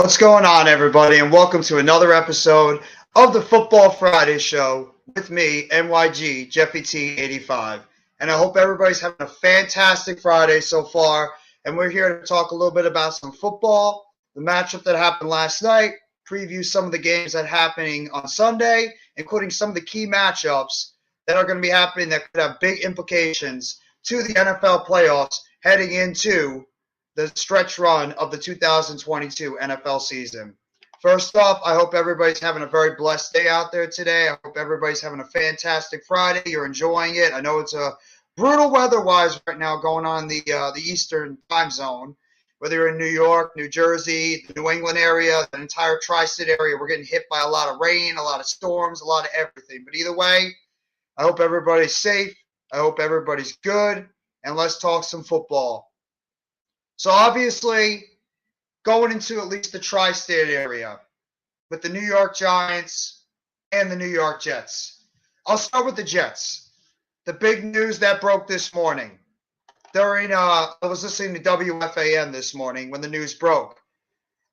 What's going on, everybody, and welcome to another episode of the Football Friday Show with me, NYG, Jeffy T85. And I hope everybody's having a fantastic Friday so far. And we're here to talk a little bit about some football, the matchup that happened last night, preview some of the games that are happening on Sunday, including some of the key matchups that are going to be happening that could have big implications to the NFL playoffs heading into the stretch run of the 2022 NFL season. First off, I hope everybody's having a very blessed day out there today. I hope everybody's having a fantastic Friday. You're enjoying it. I know it's a brutal weather-wise right now going on in the Eastern time zone. Whether you're in New York, New Jersey, the New England area, the entire tri-state area, we're getting hit by a lot of rain, a lot of storms, a lot of everything. But either way, I hope everybody's safe. I hope everybody's good. And let's talk some football. So obviously, going into at least the tri-state area with the New York Giants and the New York Jets. I'll start with the Jets. The big news that broke this morning. I was listening to WFAN this morning when the news broke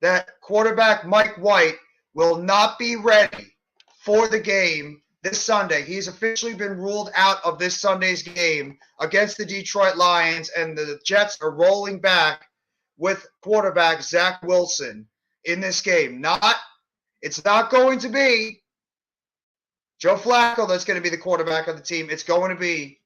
that quarterback Mike White will not be ready for the game this Sunday. He's officially been ruled out of this Sunday's game against the Detroit Lions, and the Jets are rolling back with quarterback Zach Wilson in this game. It's not going to be Joe Flacco that's going to be the quarterback of the team. It's going to be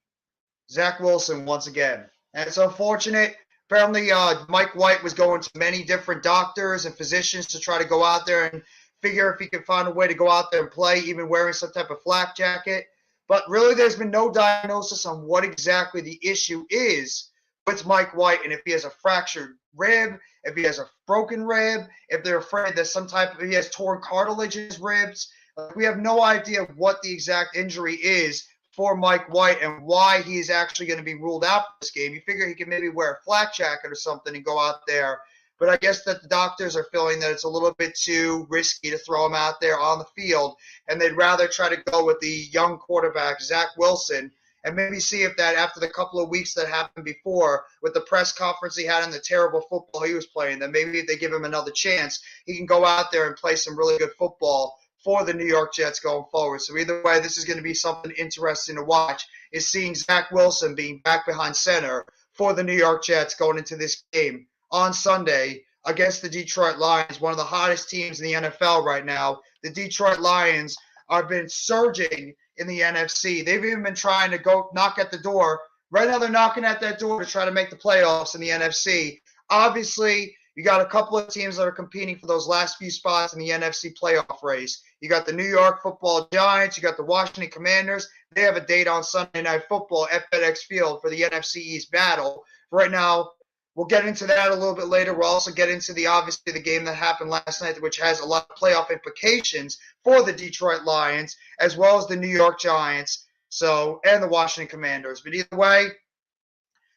Zach Wilson once again. And it's unfortunate. Apparently, Mike White was going to many different doctors and physicians to try to go out there and figure if he could find a way to go out there and play, even wearing some type of flak jacket. But really, there's been no diagnosis on what exactly the issue is with Mike White, and if he has a fractured rib, if he has a broken rib, if they're afraid that he has torn cartilage in his ribs. We have no idea what the exact injury is for Mike White and why he's actually going to be ruled out for this game. You figure he could maybe wear a flak jacket or something and go out there. But I guess that the doctors are feeling that it's a little bit too risky to throw him out there on the field, and they'd rather try to go with the young quarterback, Zach Wilson, and maybe see if that after the couple of weeks that happened before with the press conference he had and the terrible football he was playing, then maybe if they give him another chance, he can go out there and play some really good football for the New York Jets going forward. So either way, this is going to be something interesting to watch, is seeing Zach Wilson being back behind center for the New York Jets going into this game on Sunday against the Detroit Lions, one of the hottest teams in the NFL right now. The Detroit Lions have been surging in the NFC. They've even been trying to go knock at the door. Right now they're knocking at that door to try to make the playoffs in the NFC. Obviously, you got a couple of teams that are competing for those last few spots in the NFC playoff race. You got the New York Football Giants. You got the Washington Commanders. They have a date on Sunday Night Football at FedEx Field for the NFC East battle. Right now, we'll get into that a little bit later. We'll also get into obviously the game that happened last night, which has a lot of playoff implications for the Detroit Lions, as well as the New York Giants, and the Washington Commanders. But either way,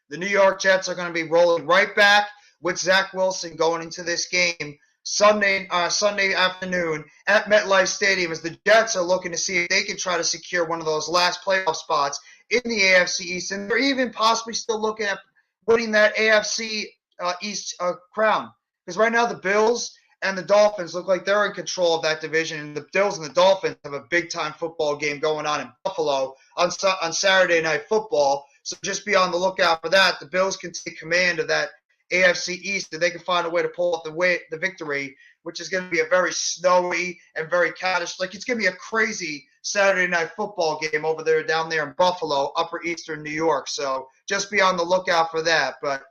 the New York Jets are going to be rolling right back with Zach Wilson going into this game Sunday afternoon at MetLife Stadium, as the Jets are looking to see if they can try to secure one of those last playoff spots in the AFC East, and they're even possibly still looking at winning that AFC East crown. Because right now the Bills and the Dolphins look like they're in control of that division. And the Bills and the Dolphins have a big-time football game going on in Buffalo on Saturday Night Football. So just be on the lookout for that. The Bills can take command of that AFC East, and they can find a way to pull off the victory, which is going to be a very snowy and very catastrophic. It's going to be a crazy Saturday Night Football game down there in Buffalo, Upper Eastern New York. So just be on the lookout for that. But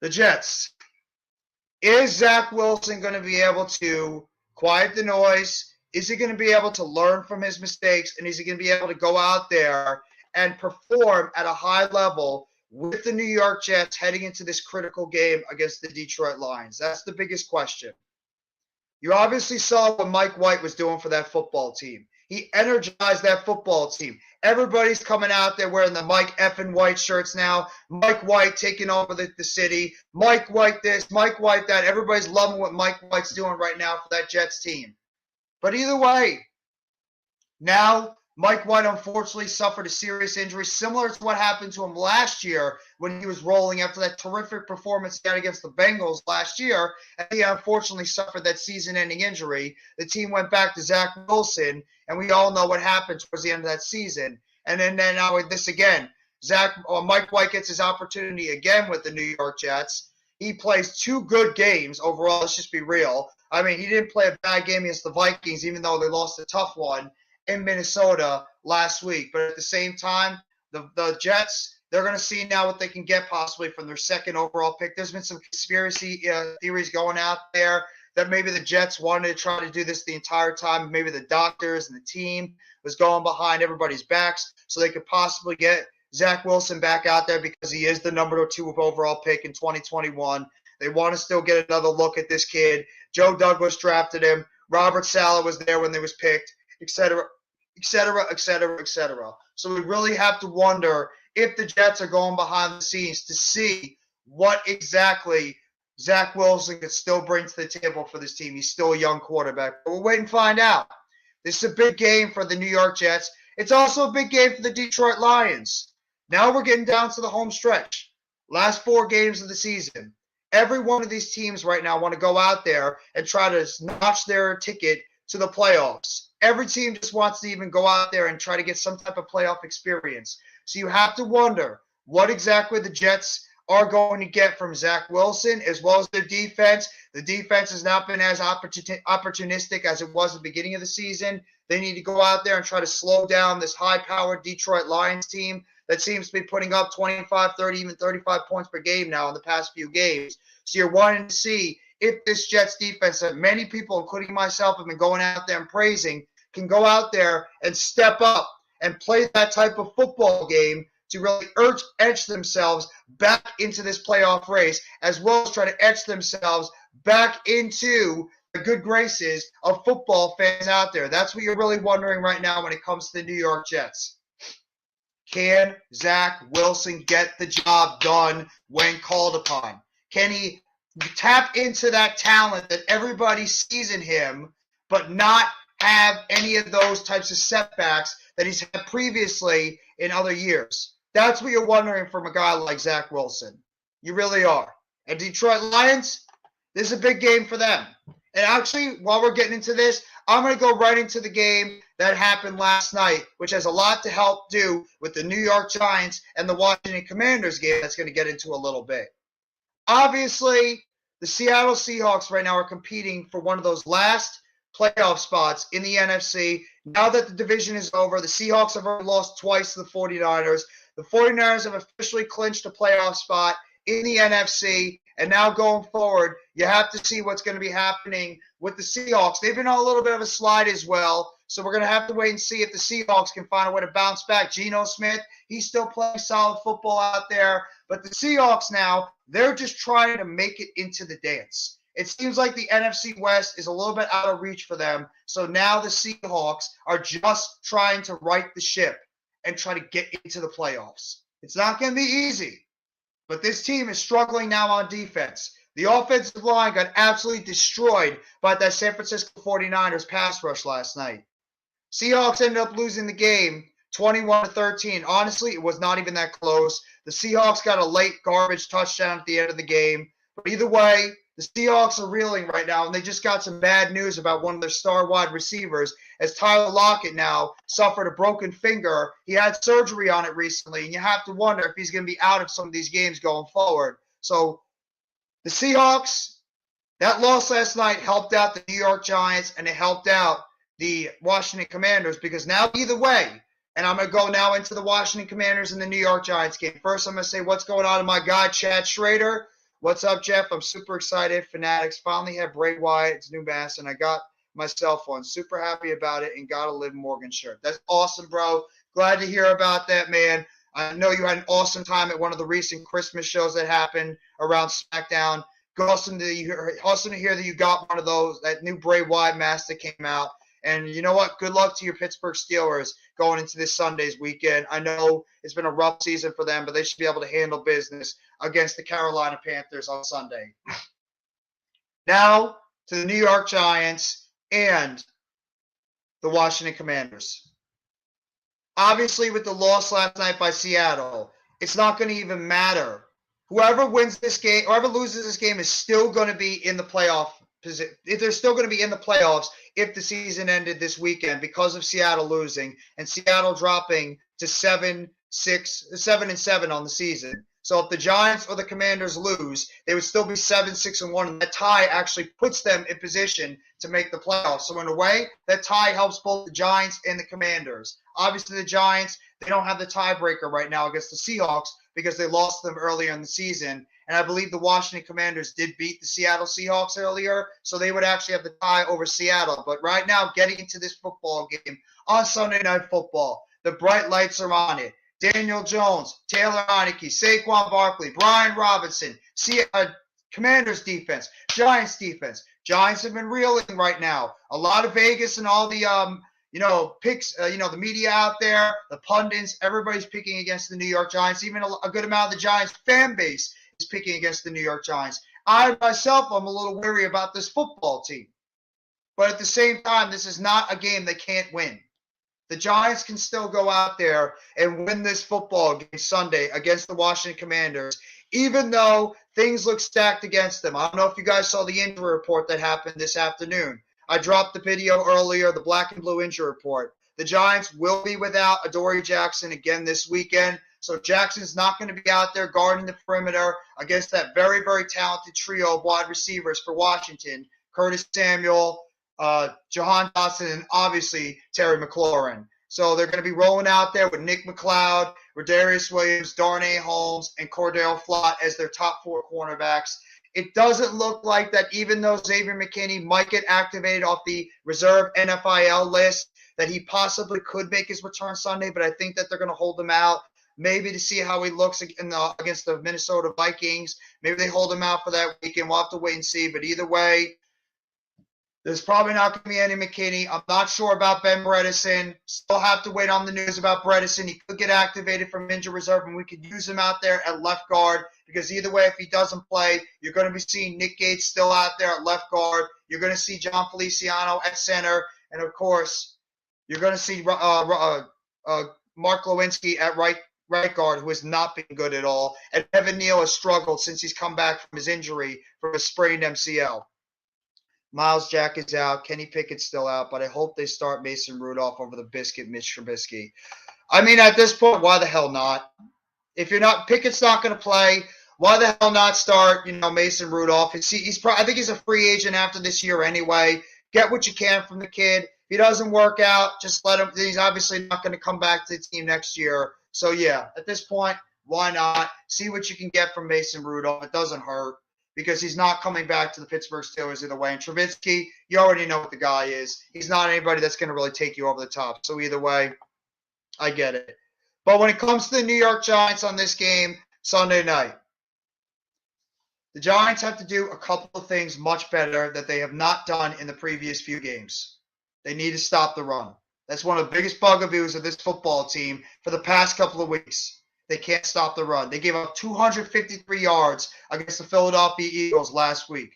the Jets, is Zach Wilson going to be able to quiet the noise? Is he going to be able to learn from his mistakes? And is he going to be able to go out there and perform at a high level with the New York Jets heading into this critical game against the Detroit Lions? That's the biggest question. You obviously saw what Mike White was doing for that football team. He energized that football team. Everybody's coming out there wearing the Mike effing White shirts now. Mike White taking over the city. Mike White this, Mike White that. Everybody's loving what Mike White's doing right now for that Jets team. But either way, now Mike White unfortunately suffered a serious injury similar to what happened to him last year when he was rolling after that terrific performance he had against the Bengals last year. And he unfortunately suffered that season-ending injury. The team went back to Zach Wilson, and we all know what happened towards the end of that season. And then now with this again, Mike White gets his opportunity again with the New York Jets. He plays 2 good games overall. Let's just be real. I mean, he didn't play a bad game against the Vikings, even though they lost a tough one in Minnesota last week. But at the same time, the Jets, they're going to see now what they can get possibly from their second overall pick. There's been some conspiracy theories going out there that maybe the Jets wanted to try to do this the entire time. Maybe the doctors and the team was going behind everybody's backs so they could possibly get Zach Wilson back out there because he is the number 2 overall pick in 2021. They want to still get another look at this kid. Joe Douglas drafted him. Robert Saleh was there when they was picked, etc., etc., etc., etc. So we really have to wonder if the Jets are going behind the scenes to see what exactly Zach Wilson could still bring to the table for this team. He's still a young quarterback. But we'll wait and find out. This is a big game for the New York Jets. It's also a big game for the Detroit Lions. Now we're getting down to the home stretch. Last 4 games of the season. Every one of these teams right now want to go out there and try to notch their ticket to the playoffs. Every team just wants to even go out there and try to get some type of playoff experience. So you have to wonder what exactly the Jets are going to get from Zach Wilson as well as their defense. The defense has not been as opportunistic as it was at the beginning of the season. They need to go out there and try to slow down this high-powered Detroit Lions team that seems to be putting up 25, 30, even 35 points per game now in the past few games. So you're wanting to see if this Jets defense that many people, including myself, have been going out there and praising, can go out there and step up and play that type of football game to really edge themselves back into this playoff race, as well as try to edge themselves back into the good graces of football fans out there. That's what you're really wondering right now when it comes to the New York Jets. Can Zach Wilson get the job done when called upon? Can he tap into that talent that everybody sees in him, but not have any of those types of setbacks that he's had previously in other years? That's what you're wondering from a guy like Zach Wilson. You really are. And Detroit Lions, this is a big game for them. And actually, while we're getting into this, I'm going to go right into the game that happened last night, which has a lot to help do with the New York Giants and the Washington Commanders game that's going to get into a little bit. Obviously, the Seattle Seahawks right now are competing for one of those last playoff spots in the NFC. Now that the division is over, the Seahawks have already lost twice to the 49ers. The 49ers have officially clinched a playoff spot in the NFC. And now going forward, you have to see what's going to be happening with the Seahawks. They've been on a little bit of a slide as well. So we're going to have to wait and see if the Seahawks can find a way to bounce back. Geno Smith, he's still playing solid football out there. But the Seahawks now, they're just trying to make it into the dance. It seems like the NFC West is a little bit out of reach for them. So now the Seahawks are just trying to right the ship and try to get into the playoffs. It's not going to be easy. But this team is struggling now on defense. The offensive line got absolutely destroyed by that San Francisco 49ers pass rush last night. Seahawks ended up losing the game 21-13. Honestly, it was not even that close. The Seahawks got a late garbage touchdown at the end of the game. But either way, the Seahawks are reeling right now, and they just got some bad news about one of their star wide receivers, as Tyler Lockett now suffered a broken finger. He had surgery on it recently, and you have to wonder if he's going to be out of some of these games going forward. So the Seahawks, that loss last night helped out the New York Giants, and it helped out the Washington Commanders, because now either way, and I'm going to go now into the Washington Commanders and the New York Giants game. First, I'm going to say what's going on to my guy, Chad Schrader. What's up, Jeff? I'm super excited. Fanatics finally have Bray Wyatt's new mask, and I got myself one. Super happy about it, and got a Liv Morgan shirt. That's awesome, bro. Glad to hear about that, man. I know you had an awesome time at one of the recent Christmas shows that happened around SmackDown. Awesome to hear that you got one of those, that new Bray Wyatt mask that came out. And you know what? Good luck to your Pittsburgh Steelers going into this Sunday's weekend. I know it's been a rough season for them, but they should be able to handle business against the Carolina Panthers on Sunday. Now to the New York Giants and the Washington Commanders. Obviously, with the loss last night by Seattle, it's not going to even matter. Whoever wins this game, whoever loses this game is still going to be in the playoff position. They're still going to be in the playoffs if the season ended this weekend because of Seattle losing and Seattle dropping to 7-6, 7-7 on the season. So if the Giants or the Commanders lose, they would still be 7-6-1, and that tie actually puts them in position to make the playoffs. So in a way, that tie helps both the Giants and the Commanders. Obviously, the Giants, they don't have the tiebreaker right now against the Seahawks because they lost them earlier in the season. And I believe the Washington Commanders did beat the Seattle Seahawks earlier, so they would actually have the tie over Seattle. But right now, getting into this football game on Sunday Night Football, the bright lights are on it. Daniel Jones, Taylor Heinicke, Saquon Barkley, Brian Robinson, Commanders defense, Giants defense. Giants have been reeling right now. A lot of Vegas and all the picks, the media out there, the pundits, everybody's picking against the New York Giants. Even a good amount of the Giants fan base is picking against the New York Giants. I myself, I'm a little weary about this football team. But at the same time, this is not a game they can't win. The Giants can still go out there and win this football game Sunday against the Washington Commanders, even though things look stacked against them. I don't know if you guys saw the injury report that happened this afternoon. I dropped the video earlier, the black and blue injury report. The Giants will be without Adoree Jackson again this weekend. So Jackson's not going to be out there guarding the perimeter against that very, very talented trio of wide receivers for Washington, Curtis Samuel, Jahan Dotson, and obviously Terry McLaurin. So they're going to be rolling out there with Nick McLeod, Rodarius Williams, Darnay Holmes, and Cordell Flott as their top four cornerbacks. It doesn't look like that, even though Xavier McKinney might get activated off the reserve NFIL list, that he possibly could make his return Sunday, but I think that they're going to hold him out, maybe to see how he looks against the Minnesota Vikings. Maybe they hold him out for that weekend. We'll have to wait and see. But either way, there's probably not going to be any McKinney. I'm not sure about Ben Bredeson. Still have to wait on the news about Bredeson. He could get activated from injured reserve, and we could use him out there at left guard because either way, if he doesn't play, you're going to be seeing Nick Gates still out there at left guard. You're going to see John Feliciano at center. And, of course, you're going to see Mark Lewinsky at right guard, who has not been good at all. And Evan Neal has struggled since he's come back from his injury from a sprained MCL. Miles Jack is out. Kenny Pickett's still out, but I hope they start Mason Rudolph over the biscuit, Mitch Trubisky. I mean, at this point, why the hell not? If you're not, Pickett's not going to play. Why the hell not start, Mason Rudolph? I think he's a free agent after this year anyway. Get what you can from the kid. If he doesn't work out, just let him. He's obviously not going to come back to the team next year. So, yeah, at this point, why not? See what you can get from Mason Rudolph. It doesn't hurt, because he's not coming back to the Pittsburgh Steelers either way. And Trubisky, you already know what the guy is. He's not anybody that's going to really take you over the top. So either way, I get it. But when it comes to the New York Giants on this game Sunday night, the Giants have to do a couple of things much better that they have not done in the previous few games. They need to stop the run. That's one of the biggest bugaboos of this football team for the past couple of weeks. They can't stop the run. They gave up 253 yards against the Philadelphia Eagles last week.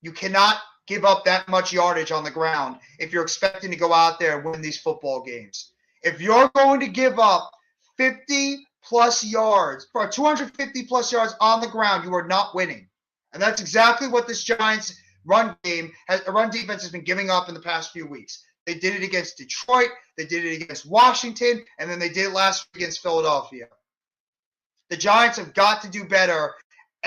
You cannot give up that much yardage on the ground if you're expecting to go out there and win these football games. If you're going to give up 50-plus yards, or 250-plus yards on the ground, you are not winning. And that's exactly what this Giants run defense has been giving up in the past few weeks. They did it against Detroit. They did it against Washington. And then they did it last week against Philadelphia. The Giants have got to do better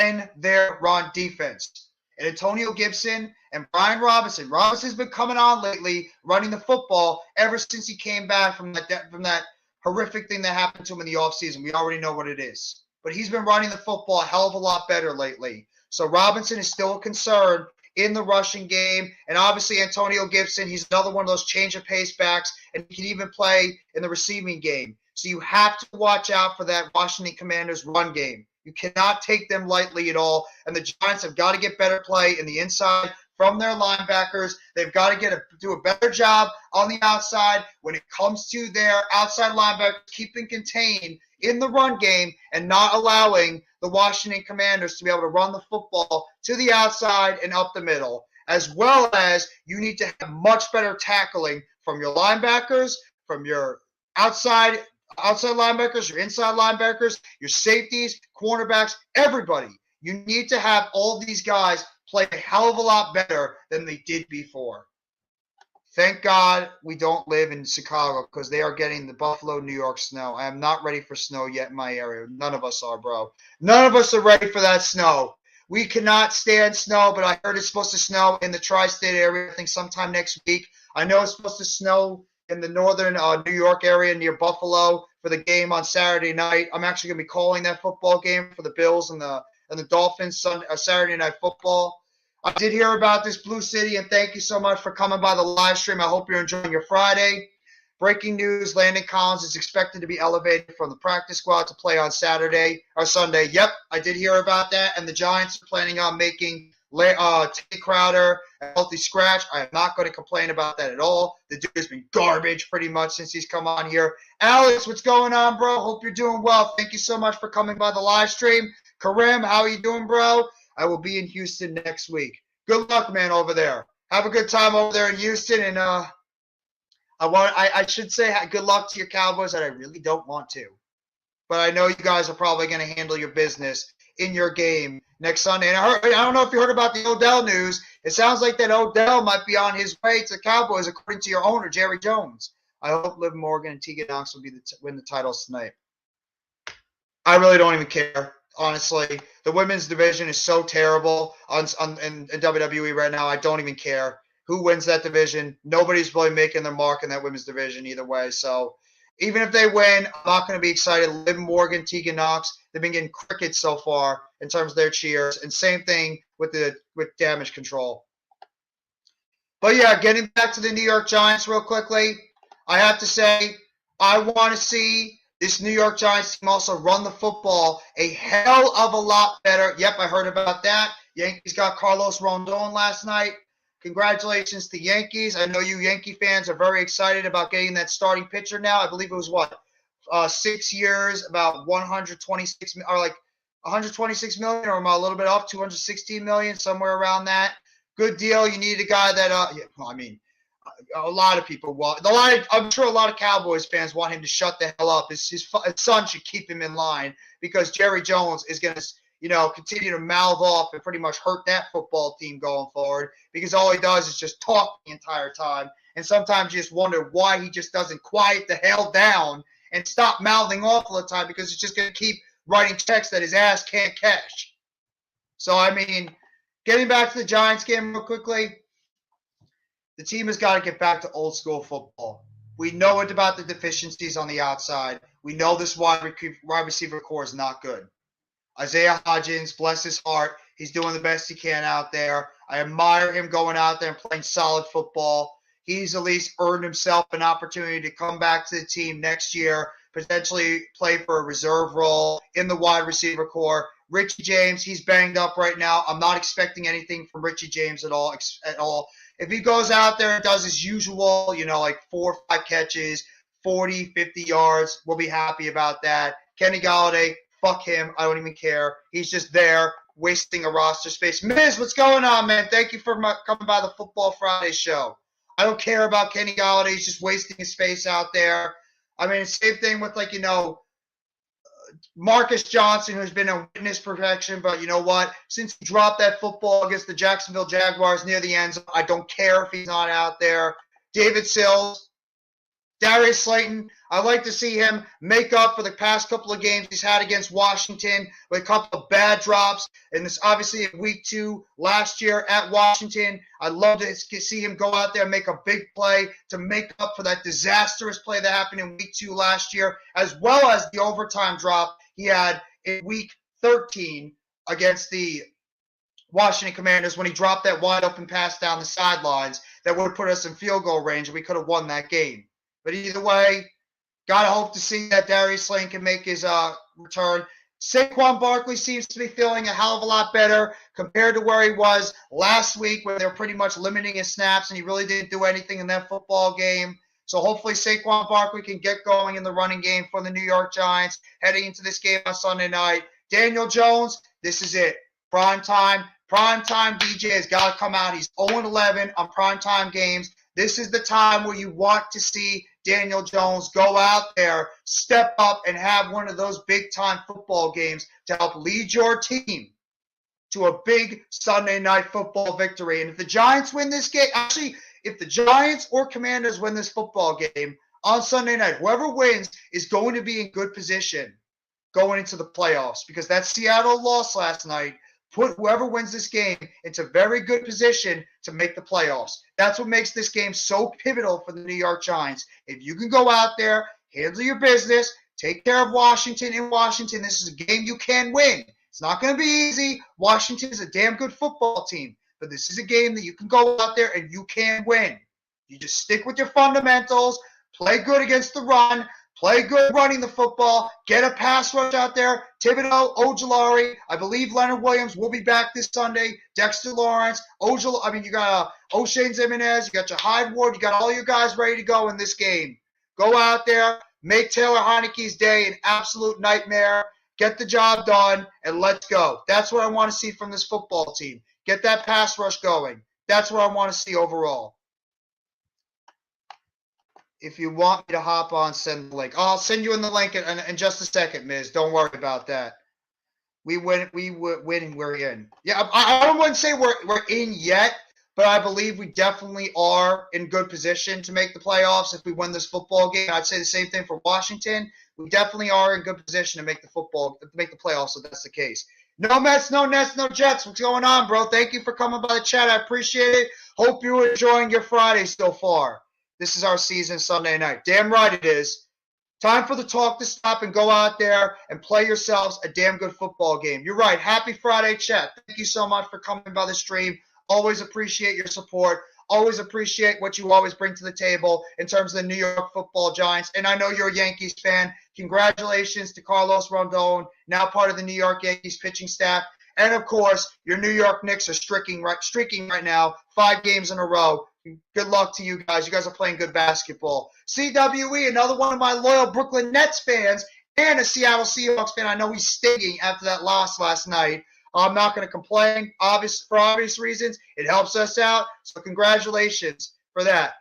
in their run defense. And Antonio Gibson and Brian Robinson. Robinson's been coming on lately, running the football ever since he came back from that horrific thing that happened to him in the offseason. We already know what it is. But he's been running the football a hell of a lot better lately. So Robinson is still a concern in the rushing game. And obviously Antonio Gibson, he's another one of those change of pace backs, and he can even play in the receiving game. So you have to watch out for that Washington Commanders run game. You cannot take them lightly at all. And the Giants have got to get better play in the inside from their linebackers. They've got to do a better job on the outside when it comes to their outside linebackers, keeping contained in the run game and not allowing the Washington Commanders to be able to run the football to the outside and up the middle. As well as you need to have much better tackling from your linebackers, from your outside linebackers, your inside linebackers, your safeties, cornerbacks, everybody. You need to have all these guys play a hell of a lot better than they did before. Thank God we don't live in Chicago because they are getting the Buffalo, New York snow. I am not ready for snow yet in my area. None of us are, bro. None of us are ready for that snow. We cannot stand snow, but I heard it's supposed to snow in the tri-state area, I think sometime next week. I know it's supposed to snow in the northern New York area near Buffalo for the game on Saturday night. I'm actually going to be calling that football game for the Bills and the Dolphins Saturday Night Football. I did hear about this, Blue City, and thank you so much for coming by the live stream. I hope you're enjoying your Friday. Breaking news, Landon Collins is expected to be elevated from the practice squad to play on Saturday or Sunday. Yep, I did hear about that, and the Giants are planning on making Tay Crowder a healthy scratch. I am not going to complain about that at all. The dude has been garbage pretty much since he's come on here. Alex, what's going on, bro? Hope you're doing well. Thank you so much for coming by the live stream. Karim, how are you doing, bro? I will be in Houston next week. Good luck, man, over there. Have a good time over there in Houston, and I should say good luck to your Cowboys that I really don't want to. But I know you guys are probably going to handle your business in your game next Sunday. And I don't know if you heard about the Odell news. It sounds like that Odell might be on his way to the Cowboys, according to your owner, Jerry Jones. I hope Liv Morgan and Tegan Knox will win the titles tonight. I really don't even care. Honestly, the women's division is so terrible in WWE right now. I don't even care who wins that division. Nobody's really making their mark in that women's division either way. So even if they win, I'm not going to be excited. Liv Morgan, Tegan Knox, they've been getting crickets so far in terms of their cheers. And same thing with Damage Control. But yeah, getting back to the New York Giants real quickly, I have to say I want to see this New York Giants team also run the football a hell of a lot better. Yep, I heard about that. Yankees got Carlos Rondon last night. Congratulations to Yankees. I know you Yankee fans are very excited about getting that starting pitcher now. I believe it was 6 years, about 126 or like 126 million, or am I a little bit off? 216 million, somewhere around that. Good deal. You need a guy that a lot of people want. I'm sure a lot of Cowboys fans want him to shut the hell up. His son should keep him in line because Jerry Jones is going to, continue to mouth off and pretty much hurt that football team going forward because all he does is just talk the entire time. And sometimes you just wonder why he just doesn't quiet the hell down and stop mouthing off all the time because he's just going to keep writing checks that his ass can't cash. So, getting back to the Giants game real quickly, the team has got to get back to old school football. We know it about the deficiencies on the outside. We know this wide receiver core is not good. Isaiah Hodgins, bless his heart, he's doing the best he can out there. I admire him going out there and playing solid football. He's at least earned himself an opportunity to come back to the team next year, potentially play for a reserve role in the wide receiver core. Richie James, he's banged up right now. I'm not expecting anything from Richie James at all. If he goes out there and does his usual, like 4 or 5 catches, 40, 50 yards, we'll be happy about that. Kenny Golladay, fuck him. I don't even care. He's just there wasting a roster space. Miz, what's going on, man? Thank you for coming by the Football Friday show. I don't care about Kenny Golladay. He's just wasting his space out there. Same thing with, Marcus Johnson, who's been a witness protection, but you know what? Since he dropped that football against the Jacksonville Jaguars near the end zone, I don't care if he's not out there. David Sills, Darius Slayton, I'd like to see him make up for the past couple of games he's had against Washington with a couple of bad drops. And this obviously in week 2 last year at Washington. I'd love to see him go out there and make a big play to make up for that disastrous play that happened in week 2 last year, as well as the overtime drop he had in week 13 against the Washington Commanders when he dropped that wide open pass down the sidelines that would have put us in field goal range and we could have won that game. But either way, gotta hope to see that Darius Slayton can make his return. Saquon Barkley seems to be feeling a hell of a lot better compared to where he was last week, where they were pretty much limiting his snaps, and he really didn't do anything in that football game. So hopefully Saquon Barkley can get going in the running game for the New York Giants heading into this game on Sunday night. Daniel Jones, this is it. Primetime DJ has got to come out. He's 0-11 on primetime games. This is the time where you want to see Daniel Jones go out there, step up, and have one of those big-time football games to help lead your team to a big Sunday night football victory. And if the Giants win this game, actually, if the Giants or Commanders win this football game on Sunday night, whoever wins is going to be in good position going into the playoffs, because that Seattle loss last night put whoever wins this game into very good position to make the playoffs. That's what makes this game so pivotal for the New York Giants. If you can go out there, handle your business, take care of Washington in Washington, this is a game you can win. It's not going to be easy. Washington is a damn good football team, but this is a game that you can go out there and you can win. You just stick with your fundamentals, play good against the run, play good running the football, get a pass rush out there. Thibodeau, Ojulari, I believe Leonard Williams will be back this Sunday. Dexter Lawrence, you got O'Shane Zimenez, you got your Hyde Ward, you got all your guys ready to go in this game. Go out there, make Taylor Heineke's day an absolute nightmare. Get the job done, and let's go. That's what I want to see from this football team. Get that pass rush going. That's what I want to see overall. If you want me to hop on, send the link. I'll send you in the link in just a second, Miz. Don't worry about that. We win, we're in. Yeah, I wouldn't say we're in yet, but I believe we definitely are in good position to make the playoffs if we win this football game. I'd say the same thing for Washington. We definitely are in good position to make the playoffs if that's the case. No Mets, no Nets, no Jets. What's going on, bro? Thank you for coming by the chat. I appreciate it. Hope you're enjoying your Friday so far. This is our season Sunday night. Damn right it is. Time for the talk to stop and go out there and play yourselves a damn good football game. You're right. Happy Friday, chat. Thank you so much for coming by the stream. Always appreciate your support. Always appreciate what you always bring to the table in terms of the New York Football Giants. And I know you're a Yankees fan. Congratulations to Carlos Rondon, now part of the New York Yankees pitching staff. And, of course, your New York Knicks are streaking right now, 5 games in a row. Good luck to you guys. You guys are playing good basketball. CWE, another one of my loyal Brooklyn Nets fans and a Seattle Seahawks fan. I know he's stinging after that loss last night. I'm not going to complain, for obvious reasons. It helps us out, so congratulations for that.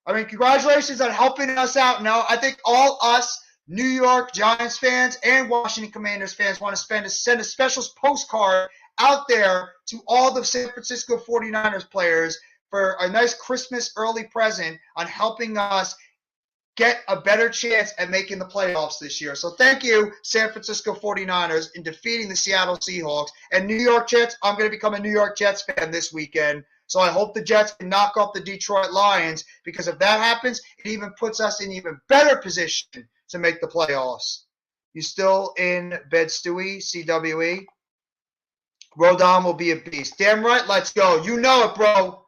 Congratulations on helping us out. Now, I think all us New York Giants fans and Washington Commanders fans want to send a special postcard out there to all the San Francisco 49ers players for a nice Christmas early present on helping us get a better chance at making the playoffs this year. So thank you, San Francisco 49ers, in defeating the Seattle Seahawks. And New York Jets, I'm going to become a New York Jets fan this weekend. So I hope the Jets can knock off the Detroit Lions, because if that happens, it even puts us in even better position to make the playoffs. You still in bed, Stewie, CWE? Rodon will be a beast. Damn right, let's go. You know it, bro.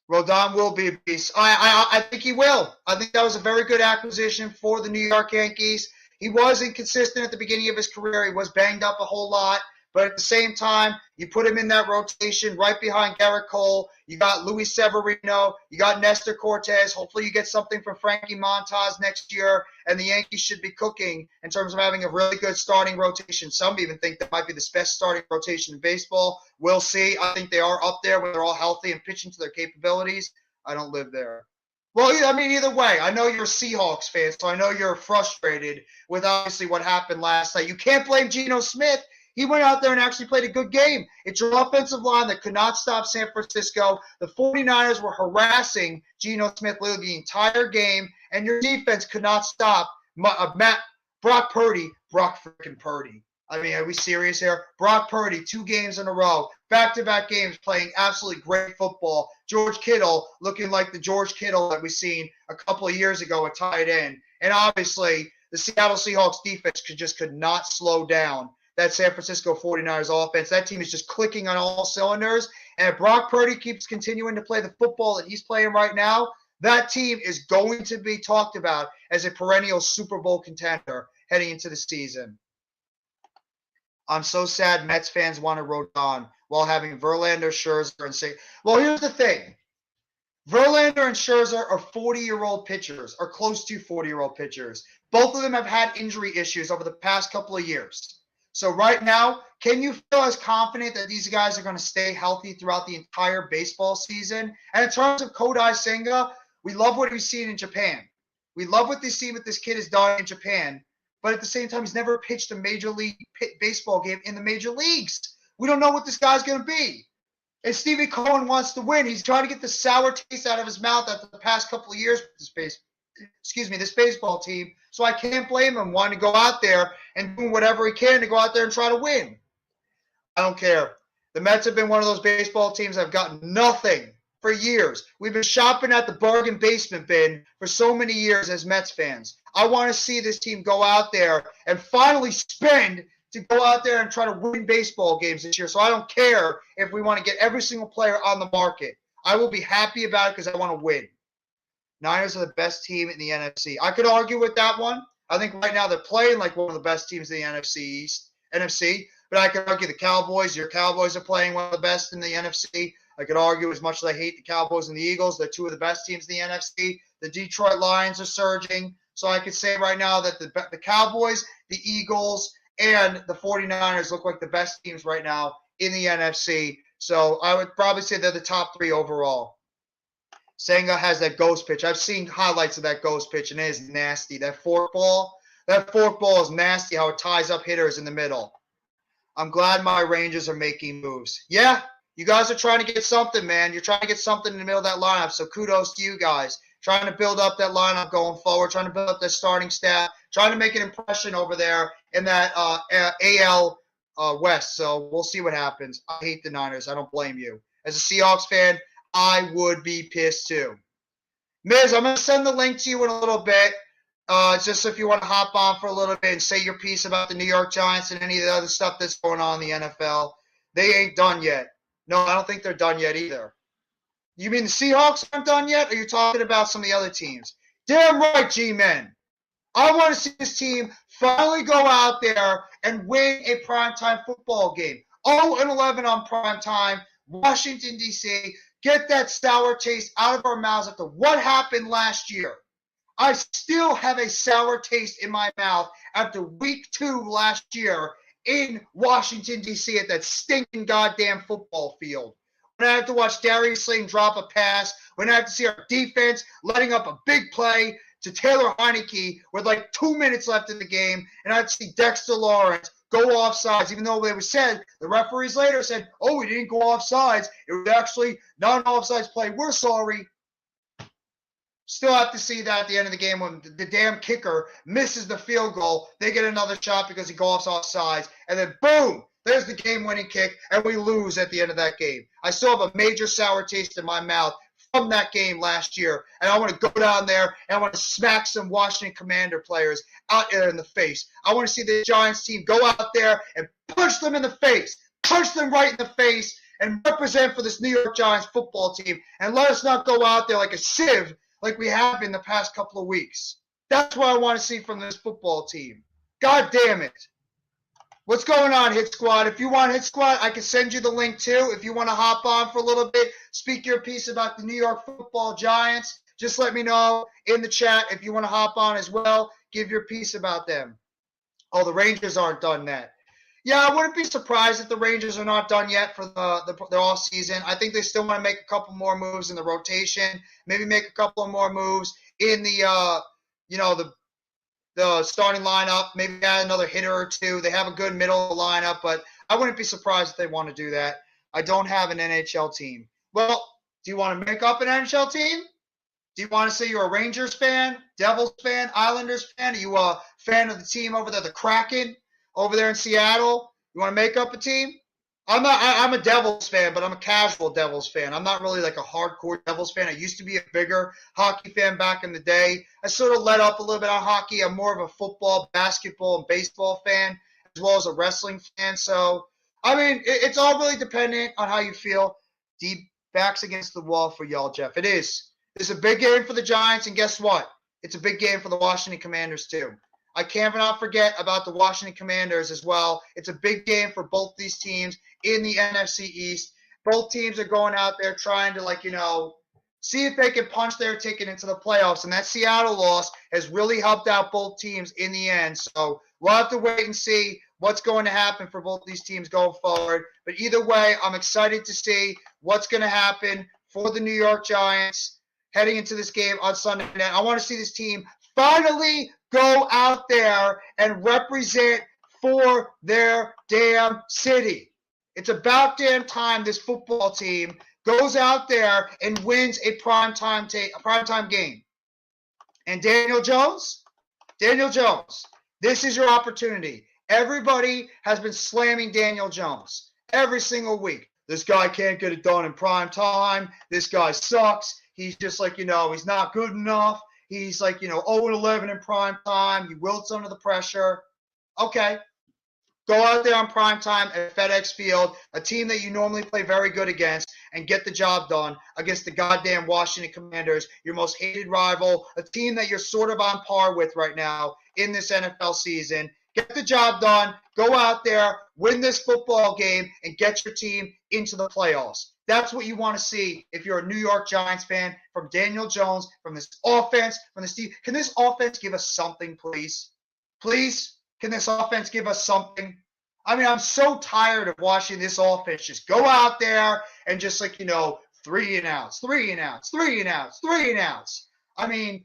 Rodon will be a beast. I think he will. I think that was a very good acquisition for the New York Yankees. He was inconsistent at the beginning of his career. He was banged up a whole lot. But at the same time, you put him in that rotation right behind Garrett Cole. You got Luis Severino. You got Nestor Cortez. Hopefully you get something from Frankie Montas next year. And the Yankees should be cooking in terms of having a really good starting rotation. Some even think that might be the best starting rotation in baseball. We'll see. I think they are up there when they're all healthy and pitching to their capabilities. I don't live there. Well, either way, I know you're a Seahawks fan, so I know you're frustrated with obviously what happened last night. You can't blame Geno Smith. He went out there and actually played a good game. It's your offensive line that could not stop San Francisco. The 49ers were harassing Geno Smith literally the entire game, and your defense could not stop Brock Purdy. Brock freaking Purdy. Are we serious here? Brock Purdy, 2 games in a row, back-to-back games, playing absolutely great football. George Kittle looking like the George Kittle that we seen a couple of years ago at tight end. And obviously, the Seattle Seahawks defense could not slow down that San Francisco 49ers offense. That team is just clicking on all cylinders. And if Brock Purdy keeps continuing to play the football that he's playing right now, that team is going to be talked about as a perennial Super Bowl contender heading into the season. I'm so sad Mets fans want to Rodon while having Verlander, Scherzer, and say, well, here's the thing. Verlander and Scherzer are 40-year-old pitchers, or close to 40-year-old pitchers. Both of them have had injury issues over the past couple of years. So right now, can you feel as confident that these guys are going to stay healthy throughout the entire baseball season? And in terms of Kodai Senga, we love what we've seen in Japan. We love what they see what this kid has done in Japan, but at the same time, he's never pitched a major league baseball game in the major leagues. We don't know what this guy's going to be. And Stevie Cohen wants to win. He's trying to get the sour taste out of his mouth after the past couple of years with this baseball team. So I can't blame him wanting to go out there and doing whatever he can to go out there and try to win. I don't care. The Mets have been one of those baseball teams that have gotten nothing for years. We've been shopping at the bargain basement bin for so many years as Mets fans. I want to see this team go out there and finally spend to go out there and try to win baseball games this year. So I don't care if we want to get every single player on the market. I will be happy about it because I want to win. Niners are the best team in the NFC. I could argue with that one. I think right now they're playing like one of the best teams in the NFC. But I could argue the Cowboys. Your Cowboys are playing one of the best in the NFC. I could argue as much as I hate the Cowboys and the Eagles, they're two of the best teams in the NFC. The Detroit Lions are surging. So I could say right now that the Cowboys, the Eagles, and the 49ers look like the best teams right now in the NFC. So I would probably say they're the top three overall. Senga has that ghost pitch. I've seen highlights of that ghost pitch, and it is nasty. That forkball is nasty how it ties up hitters in the middle. I'm glad my Rangers are making moves. Yeah, you guys are trying to get something, man. You're trying to get something in the middle of that lineup, so kudos to you guys. Trying to build up that lineup going forward, trying to build up that starting staff, trying to make an impression over there in that AL West. So we'll see what happens. I hate the Niners. I don't blame you. As a Seahawks fan, I would be pissed too. Miz, I'm going to send the link to you in a little bit. Just if you want to hop on for a little bit and say your piece about the New York Giants and any of the other stuff that's going on in the NFL. They ain't done yet. No, I don't think they're done yet either. You mean the Seahawks aren't done yet, or are you talking about some of the other teams? Damn right, G-Men. I want to see this team finally go out there and win a primetime football game. 0-11 on primetime, Washington, D.C. Get that sour taste out of our mouths after what happened last year. I still have a sour taste in my mouth after week 2 last year in Washington, D.C. at that stinking goddamn football field. When I have to watch Darius Slayton drop a pass, when I have to see our defense letting up a big play to Taylor Heineke with like 2 minutes left in the game, and I have to see Dexter Lawrence go off sides, even though they were said, the referees later said, oh, he didn't go off sides. It was actually not an offsides play. We're sorry. Still have to see that at the end of the game when the damn kicker misses the field goal. They get another shot because he goes off sides. And then, boom, there's the game-winning kick, and we lose at the end of that game. I still have a major sour taste in my mouth from that game last year. And I want to go down there, and I want to smack some Washington Commander players out there in the face. I want to see the Giants team go out there and punch them in the face. Punch them right in the face and represent for this New York Giants football team. And let us not go out there like a sieve like we have in the past couple of weeks. That's what I want to see from this football team. God damn it. What's going on, Hit Squad? If you want Hit Squad, I can send you the link too. If you want to hop on for a little bit, speak your piece about the New York Football Giants, just let me know in the chat if you want to hop on as well. Give your piece about them. Oh, the Rangers aren't done yet. Yeah, I wouldn't be surprised if the Rangers are not done yet for the off season. I think they still want to make a couple more moves in the rotation, maybe make a couple of more moves in the starting lineup, maybe add another hitter or two. They have a good middle lineup, but I wouldn't be surprised if they want to do that. I don't have an NHL team. Well, do you want to make up an NHL team? Do you want to say you're a Rangers fan, Devils fan, Islanders fan? Are you a fan of the team over there, the Kraken? Over there in Seattle, you want to make up a team? I'm a Devils fan, but I'm a casual Devils fan. I'm not really like a hardcore Devils fan. I used to be a bigger hockey fan back in the day. I sort of let up a little bit on hockey. I'm more of a football, basketball, and baseball fan, as well as a wrestling fan. So, I mean, it's all really dependent on how you feel. Deep backs against the wall for y'all, Jeff. It is. It's a big game for the Giants, and guess what? It's a big game for the Washington Commanders, too. I cannot forget about the Washington Commanders as well. It's a big game for both these teams in the NFC East. Both teams are going out there trying to, see if they can punch their ticket into the playoffs. And that Seattle loss has really helped out both teams in the end. So We'll have to wait and see what's going to happen for both these teams going forward. But either way, I'm excited to see what's going to happen for the New York Giants heading into this game on Sunday night. I want to see this team finally go out there and represent for their damn city. It's about damn time this football team goes out there and wins a primetime game. And Daniel Jones, this is your opportunity. Everybody has been slamming Daniel Jones every single week. This guy can't get it done in prime time. This guy sucks. He's just like, he's not good enough. He's like, 0-11 in prime time. He wilts under the pressure. Okay. Go out there on prime time at FedEx Field, a team that you normally play very good against, and get the job done against the goddamn Washington Commanders, your most hated rival, a team that you're sort of on par with right now in this NFL season. Get the job done. Go out there, win this football game, and get your team into the playoffs. That's what you want to see if you're a New York Giants fan, from Daniel Jones, from this offense, from this team. Can this offense give us something, please? Please? Can this offense give us something? I mean, I'm so tired of watching this offense just go out there and just 3 and outs. I mean,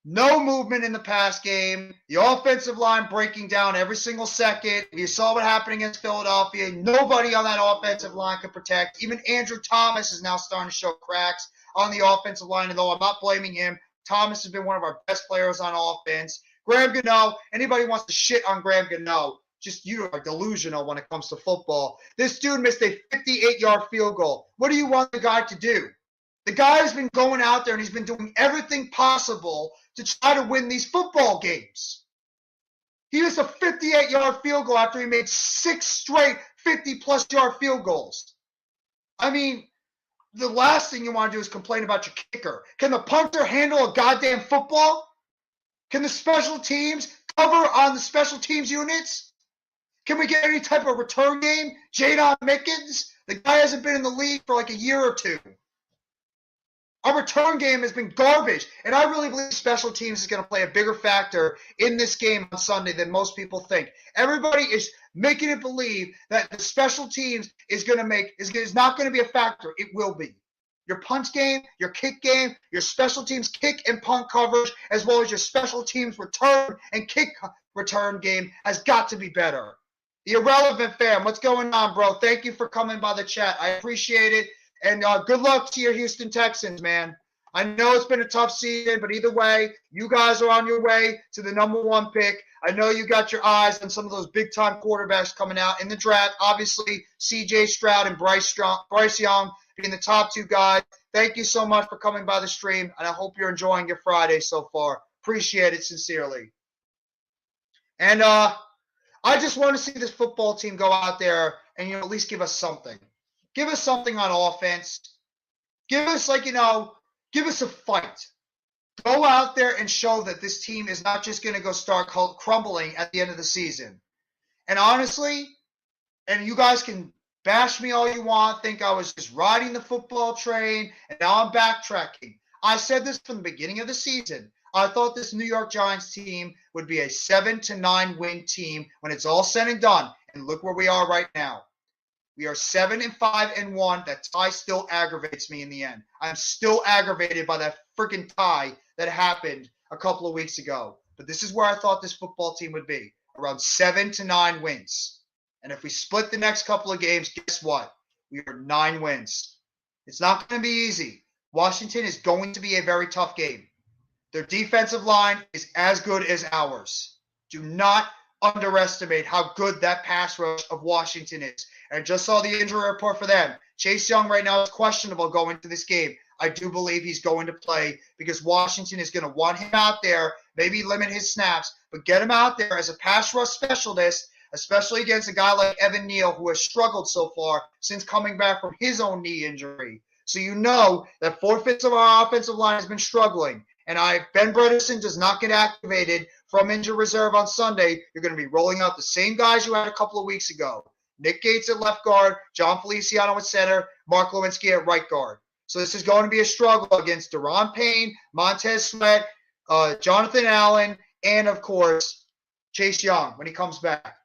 no movement in the pass game. The offensive line breaking down every single second. You saw what happened against Philadelphia. Nobody on that offensive line could protect. Even Andrew Thomas is now starting to show cracks on the offensive line, and though I'm not blaming him, Thomas has been one of our best players on offense. Graham Gano, anybody wants to shit on Graham Gano, just you are delusional when it comes to football. This dude missed a 58-yard field goal. What do you want the guy to do? The guy has been going out there and he's been doing everything possible to try to win these football games. He missed a 58-yard field goal after he made 6 straight 50-plus yard field goals. I mean, the last thing you want to do is complain about your kicker. Can the punter handle a goddamn football? Can the special teams cover on the special teams units? Can we get any type of return game? Jadon Mickens? The guy hasn't been in the league for like a year or two. Our return game has been garbage, and I really believe special teams is going to play a bigger factor in this game on Sunday than most people think. Everybody is making it believe that the special teams is not going to be a factor. It will be. Your punt game, your kick game, your special teams kick and punt coverage, as well as your special teams return and kick return game has got to be better. The Irrelevant fam, what's going on, bro? Thank you for coming by the chat. I appreciate it. And good luck to your Houston Texans, man. I know it's been a tough season, but either way, you guys are on your way to the #1 pick. I know you got your eyes on some of those big-time quarterbacks coming out in the draft. Obviously, C.J. Stroud and Bryce Young being the top 2 guys. Thank you so much for coming by the stream, and I hope you're enjoying your Friday so far. Appreciate it sincerely. And I just want to see this football team go out there and at least give us something. Give us something on offense. Give us give us a fight. Go out there and show that this team is not just going to go start crumbling at the end of the season. And honestly, and you guys can bash me all you want, think I was just riding the football train, and now I'm backtracking. I said this from the beginning of the season. I thought this New York Giants team would be a 7-9 win team when it's all said and done. And look where we are right now. We are 7-5-1. That tie still aggravates me in the end. I'm still aggravated by that freaking tie that happened a couple of weeks ago. But this is where I thought this football team would be, around 7-9 wins. And if we split the next couple of games, guess what? We are 9 wins. It's not going to be easy. Washington is going to be a very tough game. Their defensive line is as good as ours. Do not underestimate how good that pass rush of Washington is. And I just saw the injury report for them. Chase Young right now is questionable going into this game. I do believe he's going to play because Washington is going to want him out there, maybe limit his snaps, but get him out there as a pass rush specialist, especially against a guy like Evan Neal, who has struggled so far since coming back from his own knee injury. So you know that 4/5 of our offensive line has been struggling. And Ben Bredesen does not get activated from injured reserve on Sunday, you're going to be rolling out the same guys you had a couple of weeks ago. Nick Gates at left guard, John Feliciano at center, Mark Lewinsky at right guard. So this is going to be a struggle against Daron Payne, Montez Sweat, Jonathan Allen, and, of course, Chase Young, when he comes back.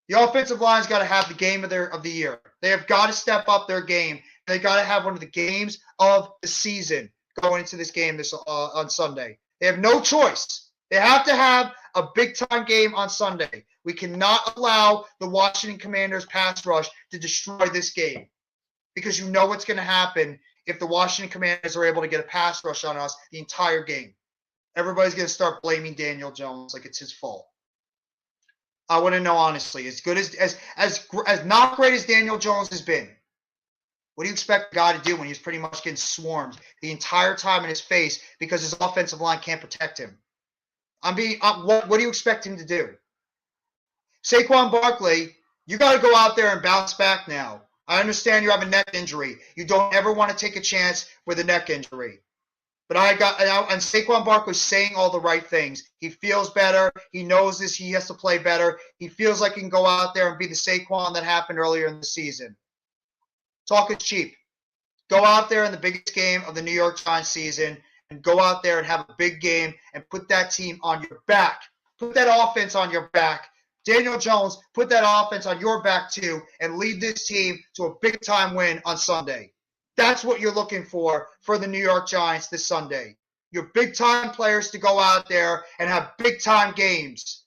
The offensive line's got to have the game of the year. They have got to step up their game. They got to have one of the games of the season going into this game on Sunday. They have no choice. They have to have a big-time game on Sunday. We cannot allow the Washington Commanders pass rush to destroy this game, because you know what's going to happen if the Washington Commanders are able to get a pass rush on us the entire game. Everybody's going to start blaming Daniel Jones like it's his fault. I want to know honestly, as good as not great as Daniel Jones has been, what do you expect the guy to do when he's pretty much getting swarmed the entire time in his face because his offensive line can't protect him? What do you expect him to do? Saquon Barkley, you got to go out there and bounce back now. I understand you have a neck injury. You don't ever want to take a chance with a neck injury. But and Saquon Barkley's saying all the right things. He feels better. He knows this. He has to play better. He feels like he can go out there and be the Saquon that happened earlier in the season. Talk is cheap. Go out there in the biggest game of the New York Giants season and go out there and have a big game and put that team on your back. Put that offense on your back. Daniel Jones, put that offense on your back too and lead this team to a big-time win on Sunday. That's what you're looking for the New York Giants this Sunday. Your big-time players to go out there and have big-time games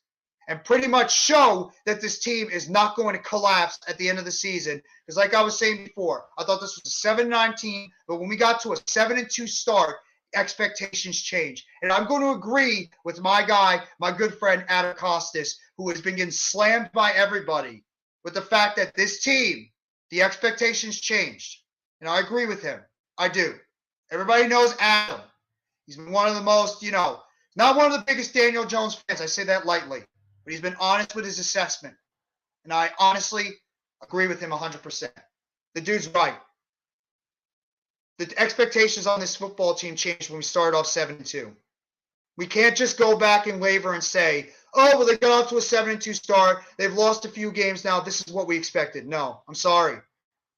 and pretty much show that this team is not going to collapse at the end of the season. Because like I was saying before, I thought this was a 7-9 team, but when we got to a 7-2 start, expectations change. And I'm going to agree with my guy, my good friend Adam Costas, who has been getting slammed by everybody with the fact that this team, the expectations changed. And I agree with him. I do. Everybody knows Adam. He's been one of the most, not one of the biggest Daniel Jones fans. I say that lightly. But he's been honest with his assessment. And I honestly agree with him 100%. The dude's right. The expectations on this football team changed when we started off 7-2. We can't just go back and waver and say, oh, well, they got off to a 7-2 start. They've lost a few games now. This is what we expected. No, I'm sorry.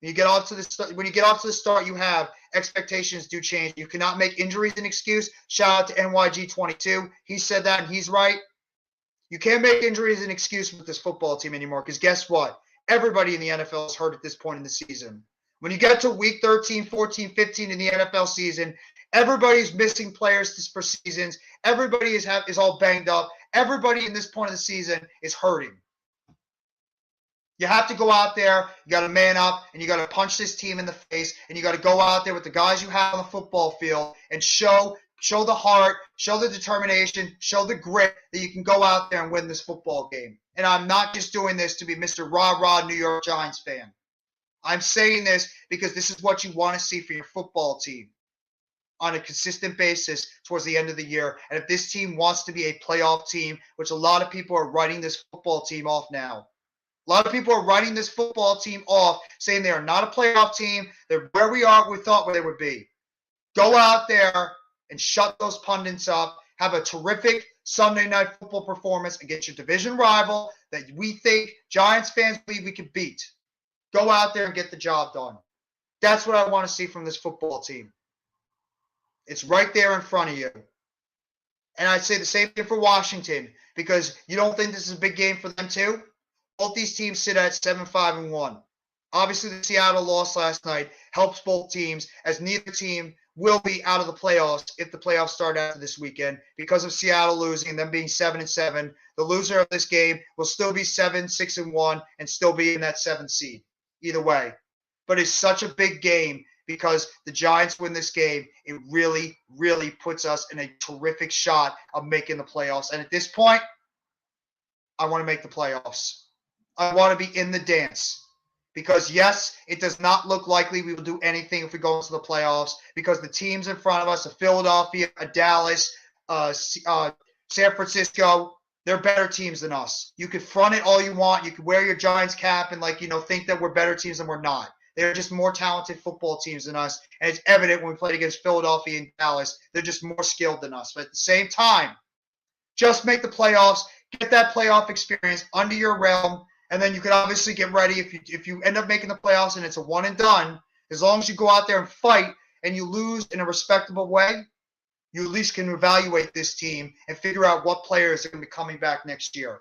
When you get off to the start, you have expectations do change. You cannot make injuries an excuse. Shout out to NYG22. He said that, and he's right. You can't make injuries an excuse with this football team anymore, because guess what? Everybody in the NFL is hurt at this point in the season. When you get to week 13, 14, 15 in the NFL season, everybody's missing players for seasons. Everybody is all banged up. Everybody in this point of the season is hurting. You have to go out there, you got to man up, and you got to punch this team in the face, and you got to go out there with the guys you have on the football field and show the heart, show the determination, show the grit that you can go out there and win this football game. And I'm not just doing this to be Mr. Rah-Rah New York Giants fan. I'm saying this because this is what you want to see for your football team on a consistent basis towards the end of the year. And if this team wants to be a playoff team, which a lot of people are writing this football team off now, a lot of people are writing this football team off, saying they are not a playoff team. They're where we thought they would be. Go out there and shut those pundits up. Have a terrific Sunday night football performance against your division rival that we think Giants fans believe we can beat. Go out there and get the job done. That's what I want to see from this football team. It's right there in front of you. And I'd say the same thing for Washington, because you don't think this is a big game for them too? Both these teams sit at 7-5-1. Obviously, the Seattle loss last night helps both teams, as neither team will be out of the playoffs if the playoffs start after this weekend. Because of Seattle losing and them being 7-7, the loser of this game will still be 7-6-1 and still be in that 7th seed. Either way. But it's such a big game because the Giants win this game. It really, really puts us in a terrific shot of making the playoffs. And at this point, I want to make the playoffs. I want to be in the dance. Because, yes, it does not look likely we will do anything if we go into the playoffs, because the teams in front of us, Philadelphia, Dallas, San Francisco, they're better teams than us. You can front it all you want. You can wear your Giants cap and, think that we're better teams than we're not. They're just more talented football teams than us, and it's evident when we played against Philadelphia and Dallas. They're just more skilled than us. But at the same time, just make the playoffs, get that playoff experience under your realm, and then you can obviously get ready if you end up making the playoffs and it's a one and done. As long as you go out there and fight and you lose in a respectable way, you at least can evaluate this team and figure out what players are going to be coming back next year.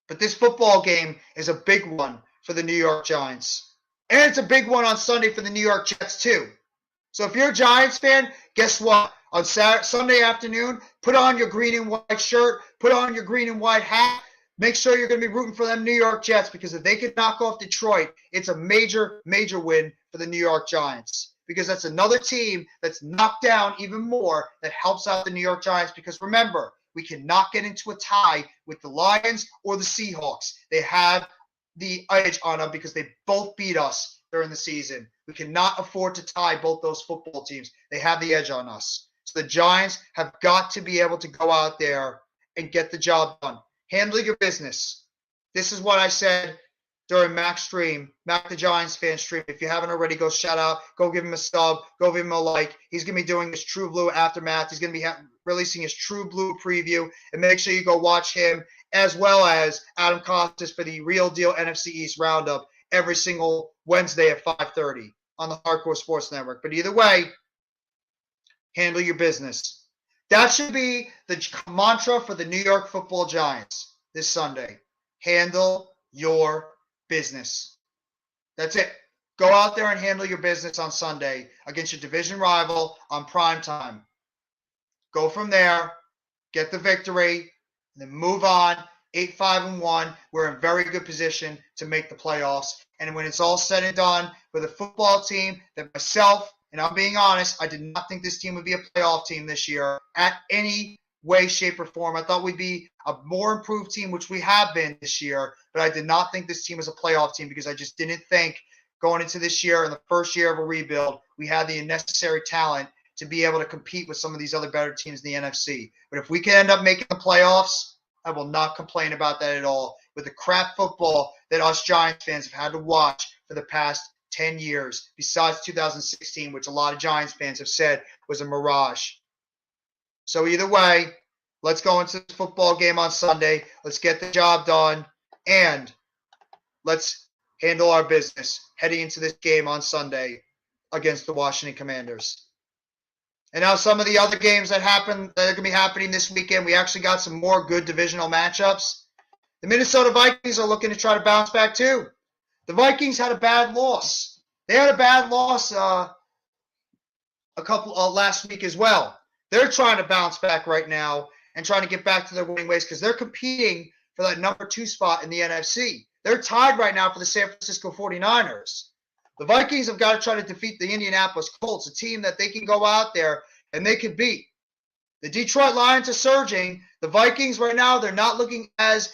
But this football game is a big one for the New York Giants. And it's a big one on Sunday for the New York Jets, too. So if you're a Giants fan, guess what? On Sunday afternoon, put on your green and white shirt, put on your green and white hat. Make sure you're going to be rooting for them New York Jets, because if they could knock off Detroit, it's a major, major win for the New York Giants, because that's another team that's knocked down even more that helps out the New York Giants. Because remember, we cannot get into a tie with the Lions or the Seahawks. They have the edge on them because they both beat us during the season. We cannot afford to tie both those football teams. They have the edge on us. So the Giants have got to be able to go out there and get the job done. Handle your business. This is what I said during Mac's stream, Mac the Giants fan stream. If you haven't already, go shout out, go give him a sub, go give him a like. He's going to be doing his True Blue Aftermath. He's going to be releasing his True Blue preview. And make sure you go watch him, as well as Adam Costas for the Real Deal NFC East Roundup every single Wednesday at 5:30 on the Hardcore Sports Network. But either way, handle your business. That should be the mantra for the New York Football Giants this Sunday. Handle your business. That's it. Go out there and handle your business on Sunday against your division rival on prime time. Go from there, get the victory, and then move on. 8-5-1. We're in very good position to make the playoffs. And when it's all said and done, with a football team that myself, and I'm being honest, I did not think this team would be a playoff team this year at any way, shape, or form. I thought we'd be a more improved team, which we have been this year, but I did not think this team was a playoff team, because I just didn't think going into this year, in the first year of a rebuild, we had the necessary talent to be able to compete with some of these other better teams in the NFC. But if we can end up making the playoffs, I will not complain about that at all. With the crap football that us Giants fans have had to watch for the past 10 years, besides 2016, which a lot of Giants fans have said was a mirage. So either way, let's go into this football game on Sunday. Let's get the job done, and let's handle our business heading into this game on Sunday against the Washington Commanders. And now some of the other games that are going to be happening this weekend, we actually got some more good divisional matchups. The Minnesota Vikings are looking to try to bounce back too. The Vikings had a bad loss. They had a bad loss last week as well. They're trying to bounce back right now and trying to get back to their winning ways, because they're competing for that number 2 spot in the NFC. They're tied right now for the San Francisco 49ers. The Vikings have got to try to defeat the Indianapolis Colts, a team that they can go out there and they can beat. The Detroit Lions are surging. The Vikings right now, they're not looking as,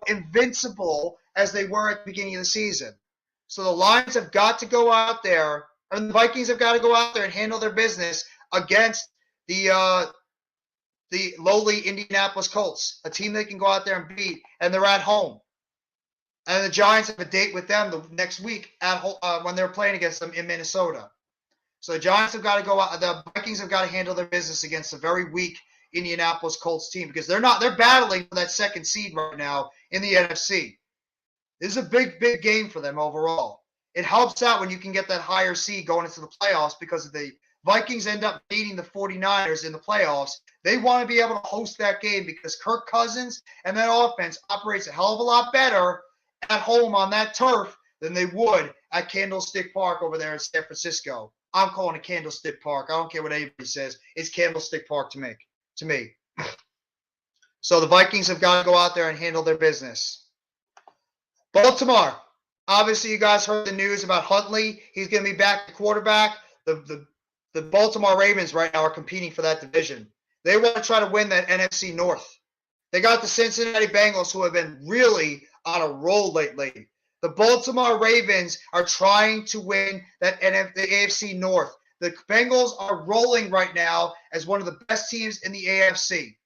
invincible as they were at the beginning of the season. So the Lions have got to go out there, and the Vikings have got to go out there and handle their business against the lowly Indianapolis Colts, a team they can go out there and beat, and they're at home. And the Giants have a date with them the next week when they're playing against them in Minnesota. So the Giants have got to go out. The Vikings have got to handle their business against a very weak Indianapolis Colts team, because they're battling for that second seed right now in the NFC. This is a big, big game for them overall. It helps out when you can get that higher seed going into the playoffs, because if the Vikings end up beating the 49ers in the playoffs, they want to be able to host that game, because Kirk Cousins and that offense operates a hell of a lot better at home on that turf than they would at Candlestick Park over there in San Francisco. I'm calling it Candlestick Park. I don't care what anybody says. It's Candlestick Park to me. So the Vikings have got to go out there and handle their business. Baltimore. Obviously, you guys heard the news about Huntley. He's going to be back at quarterback. The Baltimore Ravens right now are competing for that division. They want to try to win that NFC North. They got the Cincinnati Bengals, who have been really on a roll lately. The Baltimore Ravens are trying to win the AFC North. The Bengals are rolling right now as one of the best teams in the AFC.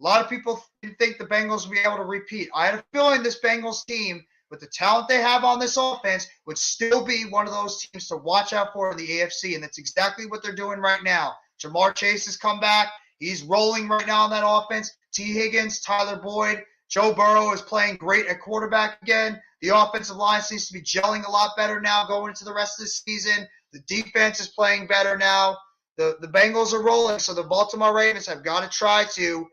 A lot of people didn't think the Bengals would be able to repeat. I had a feeling this Bengals team, with the talent they have on this offense, would still be one of those teams to watch out for in the AFC, and that's exactly what they're doing right now. Jamar Chase has come back. He's rolling right now on that offense. T. Higgins, Tyler Boyd, Joe Burrow is playing great at quarterback again. The offensive line seems to be gelling a lot better now going into the rest of the season. The defense is playing better now. The Bengals are rolling, so the Baltimore Ravens have got to try to,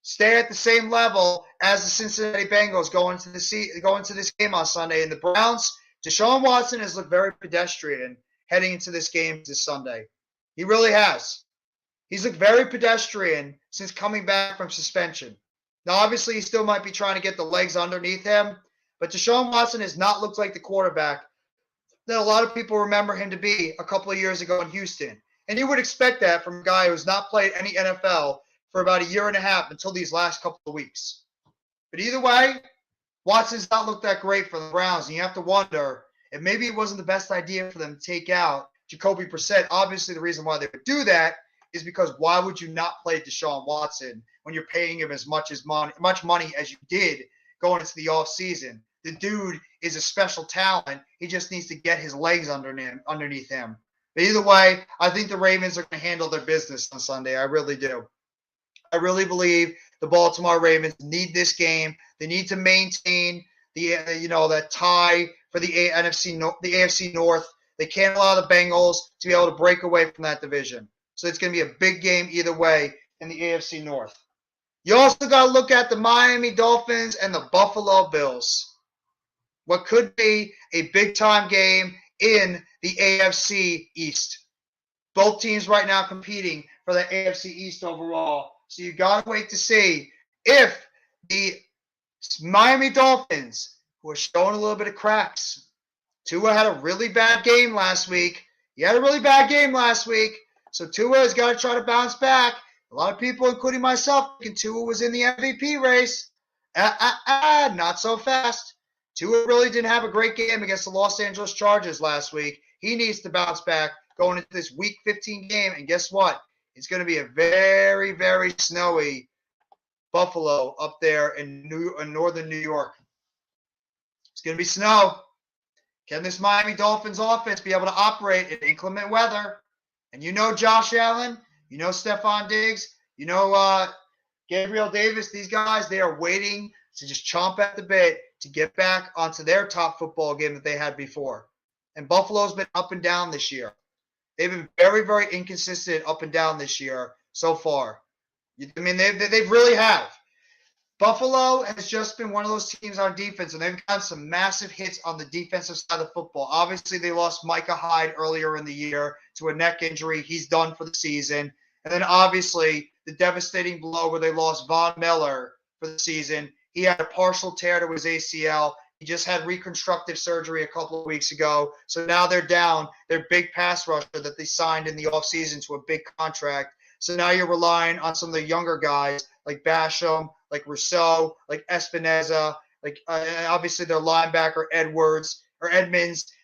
stay at the same level as the Cincinnati Bengals going into this game on Sunday. And the Browns, Deshaun Watson has looked very pedestrian heading into this game this Sunday. He really has. He's looked very pedestrian since coming back from suspension. Now, obviously, he still might be trying to get the legs underneath him, but Deshaun Watson has not looked like the quarterback that a lot of people remember him to be a couple of years ago in Houston. And you would expect that from a guy who's not played any NFL for about a year and a half until these last couple of weeks. But either way, Watson's not looked that great for the Browns, and you have to wonder if maybe it wasn't the best idea for them to take out Jacoby Brissett. Obviously, the reason why they would do that is because why would you not play Deshaun Watson when you're paying him as much money as you did going into the offseason? The dude is a special talent. He just needs to get his legs underneath him. But either way, I think the Ravens are going to handle their business on Sunday. I really do. I really believe the Baltimore Ravens need this game. They need to maintain that tie for the AFC North. They can't allow the Bengals to be able to break away from that division. So it's going to be a big game either way in the AFC North. You also got to look at the Miami Dolphins and the Buffalo Bills. What could be a big-time game in the AFC East. Both teams right now competing for the AFC East overall. So you got to wait to see if the Miami Dolphins, who are showing a little bit of cracks. Tua had a really bad game last week. So Tua has got to try to bounce back. A lot of people, including myself, thinking Tua was in the MVP race. Not so fast. Tua really didn't have a great game against the Los Angeles Chargers last week. He needs to bounce back going into this Week 15 game. And guess what? It's going to be a very, very snowy Buffalo up there in northern New York. It's going to be snow. Can this Miami Dolphins offense be able to operate in inclement weather? And you know Josh Allen, you know Stephon Diggs, you know Gabriel Davis. These guys, they are waiting to just chomp at the bit to get back onto their top football game that they had before. And Buffalo's been up and down this year. They've been very, very inconsistent up and down this year so far. I mean, they really have. Buffalo has just been one of those teams on defense, and they've gotten some massive hits on the defensive side of football. Obviously, they lost Micah Hyde earlier in the year to a neck injury. He's done for the season. And then, obviously, the devastating blow where they lost Von Miller for the season. He had a partial tear to his ACL. He just had reconstructive surgery a couple of weeks ago. So now they're down their big pass rusher that they signed in the offseason to a big contract. So now you're relying on some of the younger guys like Basham, like Rousseau, like Espinoza, like obviously their linebacker Edmonds.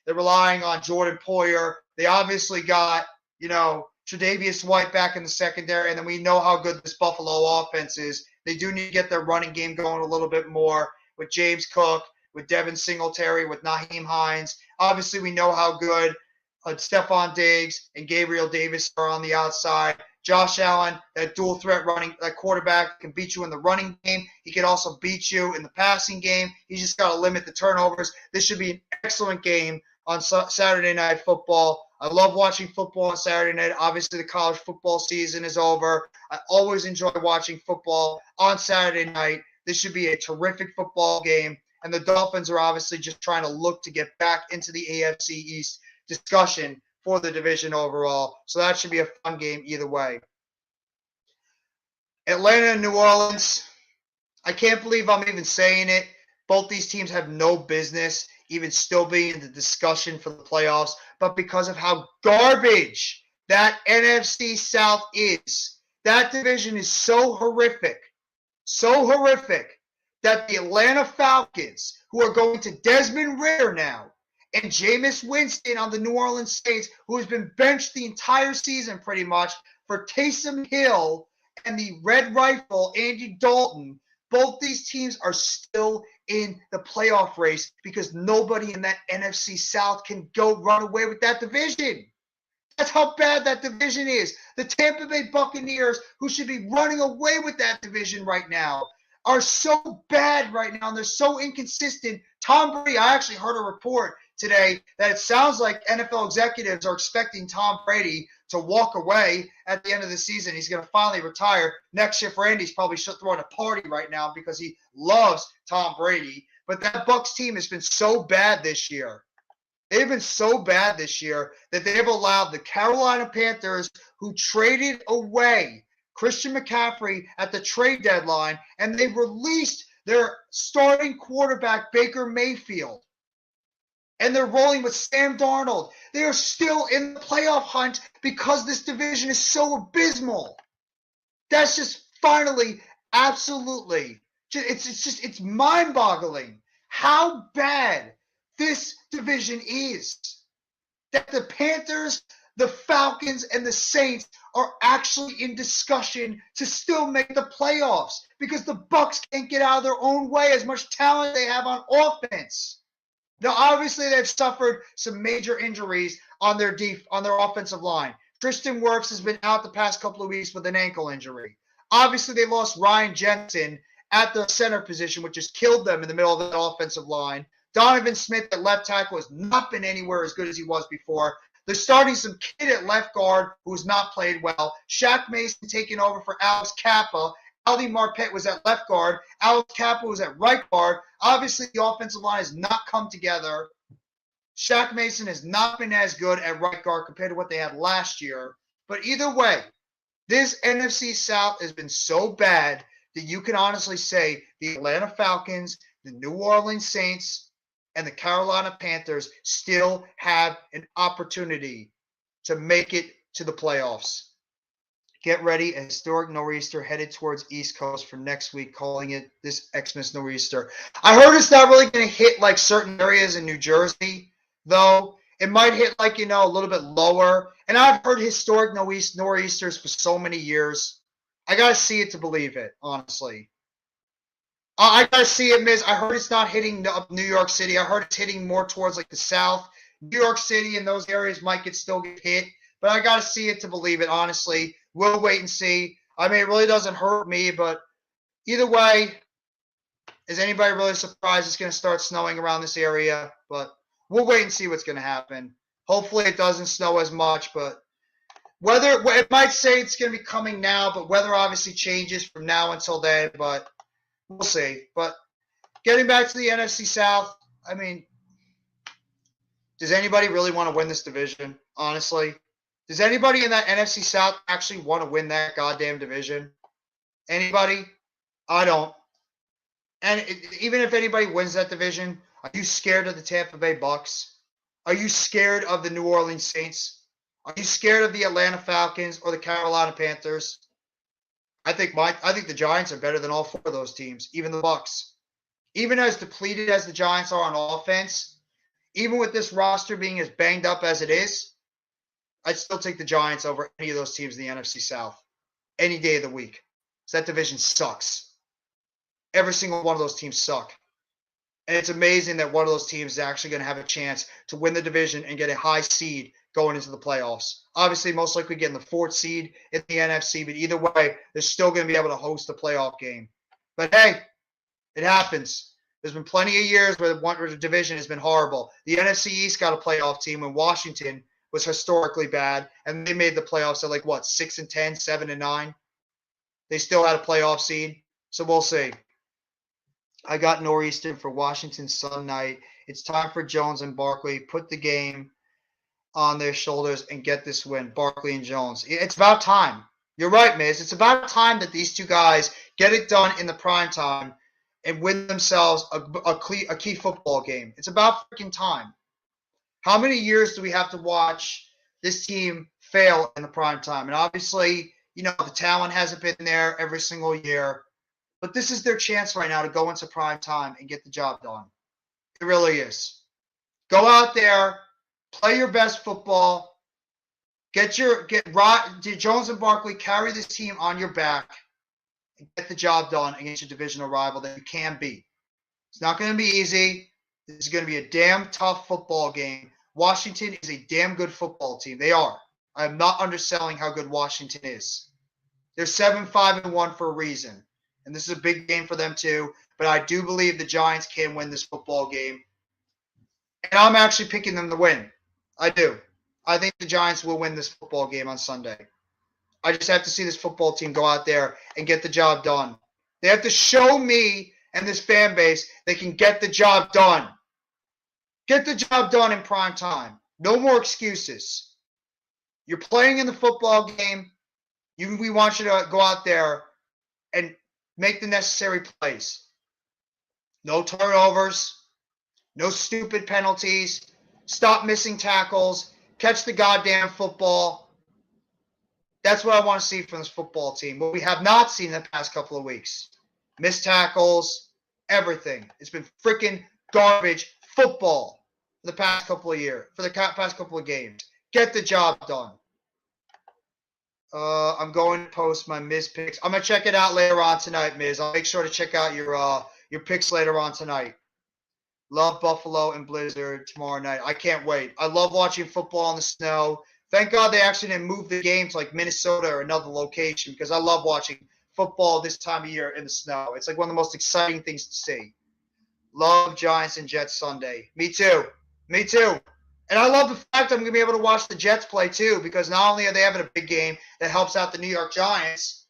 They're relying on Jordan Poyer. They obviously got, Tre'Davious White back in the secondary, and then we know how good this Buffalo offense is. They do need to get their running game going a little bit more with James Cook, with Devin Singletary, with Nyheim Hines. Obviously, we know how good Stephon Diggs and Gabriel Davis are on the outside. Josh Allen, that dual threat that quarterback, can beat you in the running game. He can also beat you in the passing game. He's just got to limit the turnovers. This should be an excellent game on Saturday Night Football. I love watching football on Saturday night. Obviously, the college football season is over. I always enjoy watching football on Saturday night. This should be a terrific football game. And the Dolphins are obviously just trying to look to get back into the AFC East discussion for the division overall. So that should be a fun game either way. Atlanta and New Orleans. I can't believe I'm even saying it. Both these teams have no business even still being in the discussion for the playoffs. But because of how garbage that NFC South is, that division is so horrific that the Atlanta Falcons, who are going to Desmond Ridder now, and Jameis Winston on the New Orleans Saints, who has been benched the entire season pretty much for Taysom Hill and the Red Rifle, Andy Dalton, both these teams are still in the playoff race because nobody in that NFC South can go run away with that division. That's how bad that division is. The Tampa Bay Buccaneers, who should be running away with that division right now, are so bad right now, and they're so inconsistent. Tom Brady, I actually heard a report today that it sounds like NFL executives are expecting Tom Brady to walk away at the end of the season. He's going to finally retire. Next year for Andy's probably throwing a party right now because he loves Tom Brady. But that Bucs team has been so bad this year. They've been so bad this year that they have allowed the Carolina Panthers, who traded away Christian McCaffrey at the trade deadline, and they released their starting quarterback, Baker Mayfield. And they're rolling with Sam Darnold. They are still in the playoff hunt because this division is so abysmal. That's just finally, absolutely, it's mind-boggling how bad this division is. That the Panthers, the Falcons, and the Saints are actually in discussion to still make the playoffs because the Bucs can't get out of their own way as much talent they have on offense. Now, obviously, they've suffered some major injuries on their offensive line. Tristan Wirfs has been out the past couple of weeks with an ankle injury. Obviously, they lost Ryan Jensen at the center position, which has killed them in the middle of the offensive line. Donovan Smith at left tackle has not been anywhere as good as he was before. They're starting some kid at left guard who has not played well. Shaq Mason taking over for Alex Kappa. Aldi Marpet was at left guard. Alex Kappa was at right guard. Obviously, the offensive line has not come together. Shaq Mason has not been as good at right guard compared to what they had last year. But either way, this NFC South has been so bad that you can honestly say the Atlanta Falcons, the New Orleans Saints, and the Carolina Panthers still have an opportunity to make it to the playoffs. Get ready, a historic nor'easter headed towards East Coast for next week, calling it this Xmas nor'easter. I heard it's not really going to hit like certain areas in New Jersey, though. It might hit like, a little bit lower. And I've heard historic nor'easters for so many years. I got to see it to believe it, honestly. I got to see it, Miz. I heard it's not hitting New York City. I heard it's hitting more towards like the south. New York City and those areas might still get hit. But I got to see it to believe it, honestly. We'll wait and see. I mean, it really doesn't hurt me, but either way, is anybody really surprised it's going to start snowing around this area? But we'll wait and see what's going to happen. Hopefully it doesn't snow as much, but it might say it's going to be coming now, but weather obviously changes from now until then, but we'll see. But getting back to the NFC South, I mean, does anybody really want to win this division, honestly? Does anybody in that NFC South actually want to win that goddamn division? Anybody? I don't. And even if anybody wins that division, are you scared of the Tampa Bay Bucks? Are you scared of the New Orleans Saints? Are you scared of the Atlanta Falcons or the Carolina Panthers? I think the Giants are better than all four of those teams, even the Bucks. Even as depleted as the Giants are on offense, even with this roster being as banged up as it is, I'd still take the Giants over any of those teams in the NFC South any day of the week. So that division sucks. Every single one of those teams suck. And it's amazing that one of those teams is actually going to have a chance to win the division and get a high seed going into the playoffs. Obviously, most likely getting the fourth seed in the NFC, but either way, they're still going to be able to host a playoff game. But hey, it happens. There's been plenty of years where the division has been horrible. The NFC East got a playoff team when Washington was historically bad, and they made the playoffs at 6-10, 7-9. They still had a playoff seed, so we'll see. I got Northeastern for Washington Sun night. It's time for Jones and Barkley. Put the game on their shoulders and get this win. Barkley and Jones. It's about time. You're right, Miz. It's about time that these two guys get it done in the prime time and win themselves a key football game. It's about freaking time. How many years do we have to watch this team fail in the prime time? And obviously, the talent hasn't been there every single year. But this is their chance right now to go into prime time and get the job done. It really is. Go out there, play your best football, get Jones and Barkley, carry this team on your back, and get the job done against your divisional rival that you can beat. It's not going to be easy. This is going to be a damn tough football game. Washington is a damn good football team. They are. I'm not underselling how good Washington is. They're 7-5-1 for a reason. And this is a big game for them too. But I do believe the Giants can win this football game. And I'm actually picking them to win. I do. I think the Giants will win this football game on Sunday. I just have to see this football team go out there and get the job done. They have to show me and this fan base they can get the job done. Get the job done in prime time. No more excuses. You're playing in the football game. We want you to go out there and make the necessary plays. No turnovers. No stupid penalties. Stop missing tackles. Catch the goddamn football. That's what I want to see from this football team. What we have not seen in the past couple of weeks. Missed tackles, everything. It's been freaking garbage football for the past couple of years, for the past couple of games. Get the job done. I'm going to post my Miz picks. I'm going to check it out later on tonight, Miz. I'll make sure to check out your picks later on tonight. Love Buffalo and Blizzard tomorrow night. I can't wait. I love watching football in the snow. Thank God they actually didn't move the game to like Minnesota or another location because I love watching football this time of year in the snow. It's like one of the most exciting things to see. Love Giants and Jets Sunday. Me too. Me too. And I love the fact I'm going to be able to watch the Jets play too because not only are they having a big game that helps out the New York Giants,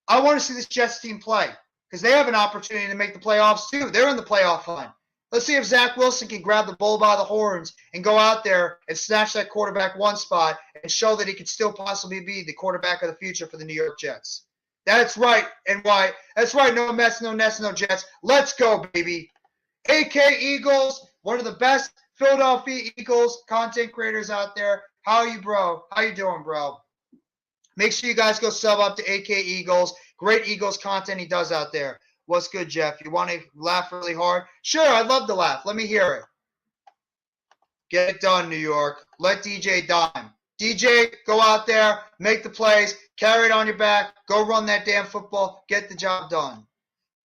I want to see this Jets team play because they have an opportunity to make the playoffs too. They're in the playoff hunt. Let's see if Zach Wilson can grab the bull by the horns and go out there and snatch that quarterback one spot and show that he could still possibly be the quarterback of the future for the New York Jets. That's right, NY. That's right, no Mets, no Nets, no Jets. Let's go, baby. AK Eagles, one of the best Philadelphia Eagles content creators out there. How are you, bro? How you doing, bro? Make sure you guys go sub up to AK Eagles. Great Eagles content he does out there. What's good, Jeff? You want to laugh really hard? Sure, I'd love to laugh. Let me hear it. Get it done, New York. Let DJ dime. DJ, go out there, make the plays, carry it on your back, go run that damn football, get the job done.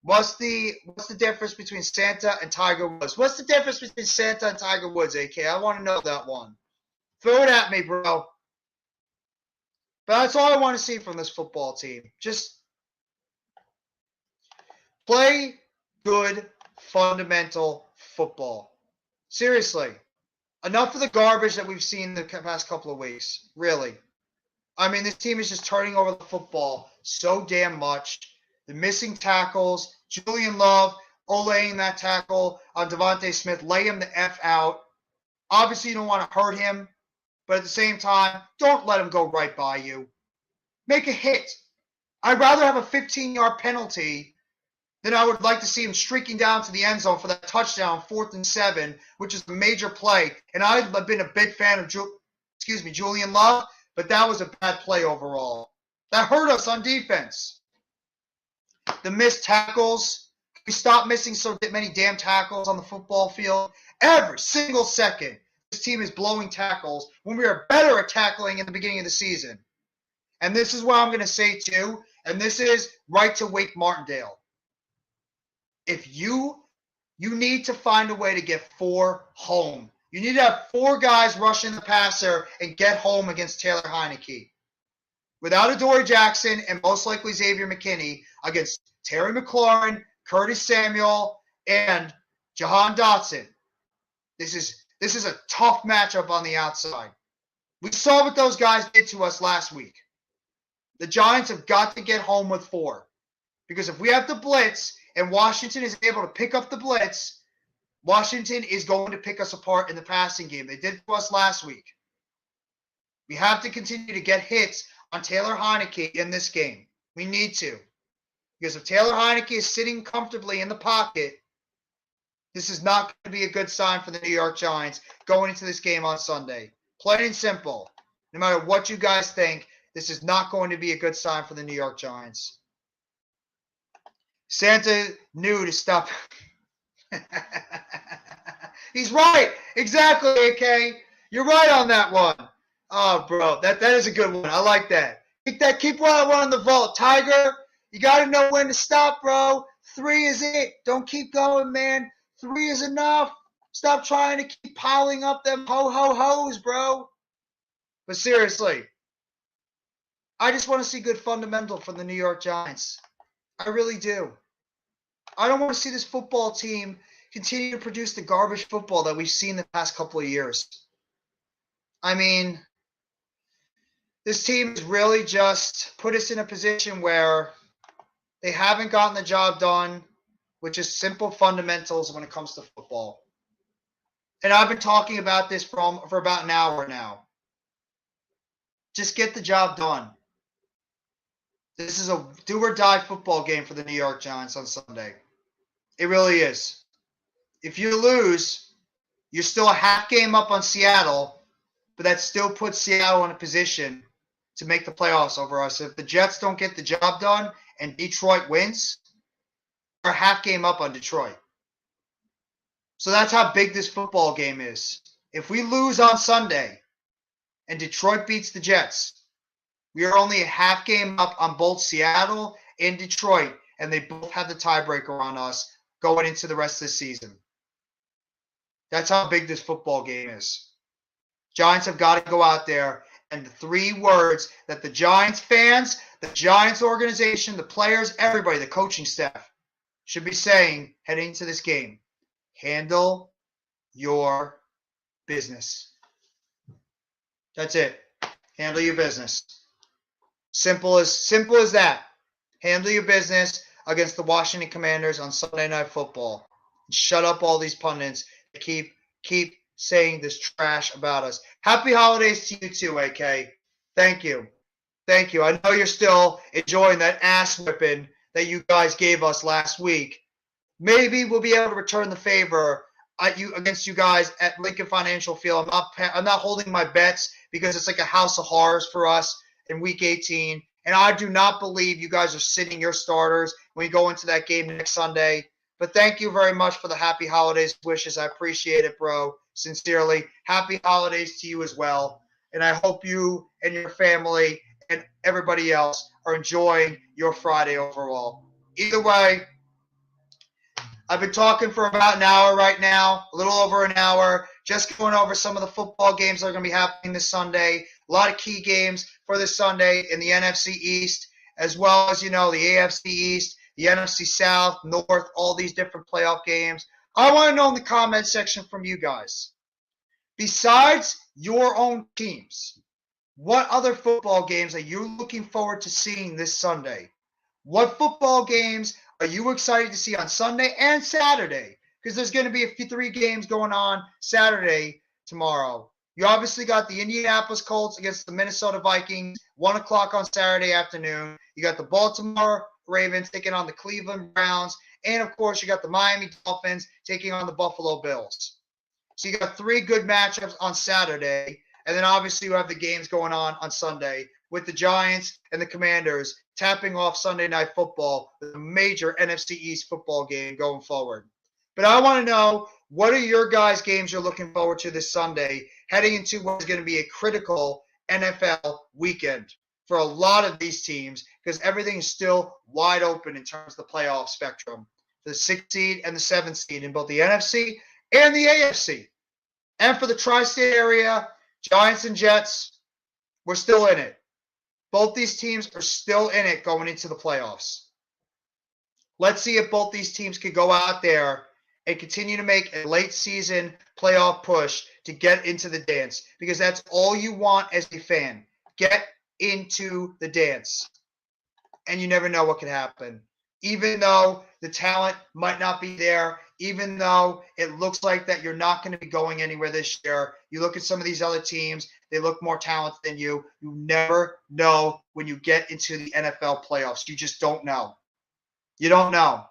What's the difference between Santa and Tiger Woods? What's the difference between Santa and Tiger Woods, AK? I want to know that one. Throw it at me, bro. But that's all I want to see from this football team. Just play good, fundamental football. Seriously. Enough of the garbage that we've seen the past couple of weeks. Really. I mean, this team is just turning over the football so damn much. The missing tackles. Julian Love olaying that tackle on Devontae Smith. Lay him the F out. Obviously, you don't want to hurt him. But at the same time, don't let him go right by you. Make a hit. I'd rather have a 15-yard penalty than I would like to see him streaking down to the end zone for that touchdown, 4th and 7, which is a major play. And I've been a big fan of Julian Love, but that was a bad play overall. That hurt us on defense. The missed tackles. We stop missing so many damn tackles on the football field. Every single second, this team is blowing tackles when we are better at tackling in the beginning of the season. And this is what I'm going to say too, and this is right to Wake Martindale. If you need to find a way to get 4 home. You need to have 4 guys rushing the passer and get home against Taylor Heineke. Without Adoree Jackson and most likely Xavier McKinney against Terry McLaurin, Curtis Samuel, and Jahan Dotson. This is a tough matchup on the outside. We saw what those guys did to us last week. The Giants have got to get home with 4. Because if we have the blitz and Washington is able to pick up the blitz, Washington is going to pick us apart in the passing game. They did it to us last week. We have to continue to get hits on Taylor Heineke in this game. We need to. Because if Taylor Heineke is sitting comfortably in the pocket, this is not going to be a good sign for the New York Giants going into this game on Sunday. Plain and simple. No matter what you guys think, this is not going to be a good sign for the New York Giants. Santa knew to stop. He's right. Exactly, AK. You're right on that one. Oh, bro, that is a good one. I like that. Keep one on the vault. Tiger, you got to know when to stop, bro. 3 is it. Don't keep going, man. 3 is enough. Stop trying to keep piling up them ho-ho-hos, bro. But seriously, I just want to see good fundamental from the New York Giants. I really do. I don't want to see this football team continue to produce the garbage football that we've seen the past couple of years. I mean, this team has really just put us in a position where they haven't gotten the job done, which is simple fundamentals when it comes to football. And I've been talking about this for about an hour now. Just get the job done. This is a do or die football game for the New York Giants on Sunday. It really is. If you lose, you're still a half game up on Seattle, but that still puts Seattle in a position to make the playoffs over us. If the Jets don't get the job done and Detroit wins, we're a half game up on Detroit. So that's how big this football game is. If we lose on Sunday and Detroit beats the Jets, we are only a half game up on both Seattle and Detroit, and they both have the tiebreaker on us going into the rest of the season. That's how big this football game is. Giants have got to go out there, and the 3 words that the Giants fans, the Giants organization, the players, everybody, the coaching staff should be saying heading into this game: handle your business. That's it. Handle your business. Simple as that. Handle your business against the Washington Commanders on Sunday Night Football. And shut up all these pundits that keep saying this trash about us. Happy holidays to you too, AK. Thank you. Thank you. I know you're still enjoying that ass whipping that you guys gave us last week. Maybe we'll be able to return the favor against you guys at Lincoln Financial Field. I'm not holding my bets because it's like a house of horrors for us in Week 18. And I do not believe you guys are sitting your starters when you go into that game next Sunday. But thank you very much for the happy holidays wishes. I appreciate it, bro. Sincerely. Happy holidays to you as well. And I hope you and your family and everybody else are enjoying your Friday overall. Either way, I've been talking for about an hour right now, a little over an hour, just going over some of the football games that are going to be happening this Sunday. A lot of key games for this Sunday in the NFC East, as well as, the AFC East, the NFC South, North, all these different playoff games. I want to know in the comment section from you guys, besides your own teams, what other football games are you looking forward to seeing this Sunday? What football games are you excited to see on Sunday and Saturday? Because there's going to be 3 games going on Saturday tomorrow. You obviously got the Indianapolis Colts against the Minnesota Vikings, 1 o'clock on Saturday afternoon. You got the Baltimore Ravens taking on the Cleveland Browns. And, of course, you got the Miami Dolphins taking on the Buffalo Bills. So you got 3 good matchups on Saturday. And then, obviously, you have the games going on Sunday with the Giants and the Commanders tapping off Sunday Night Football, the major NFC East football game going forward. But I want to know, what are your guys' games you're looking forward to this Sunday, heading into what is going to be a critical NFL weekend for a lot of these teams, because everything is still wide open in terms of the playoff spectrum, the 6th seed and the 7th seed in both the NFC and the AFC. And for the tri-state area, Giants and Jets, we're still in it. Both these teams are still in it going into the playoffs. Let's see if both these teams can go out there and continue to make a late season playoff push to get into the dance, because that's all you want as a fan. Get into the dance. And you never know what can happen. Even though the talent might not be there, even though it looks like that you're not going to be going anywhere this year, you look at some of these other teams, they look more talented than you. You never know when you get into the NFL playoffs. You just don't know. You don't know.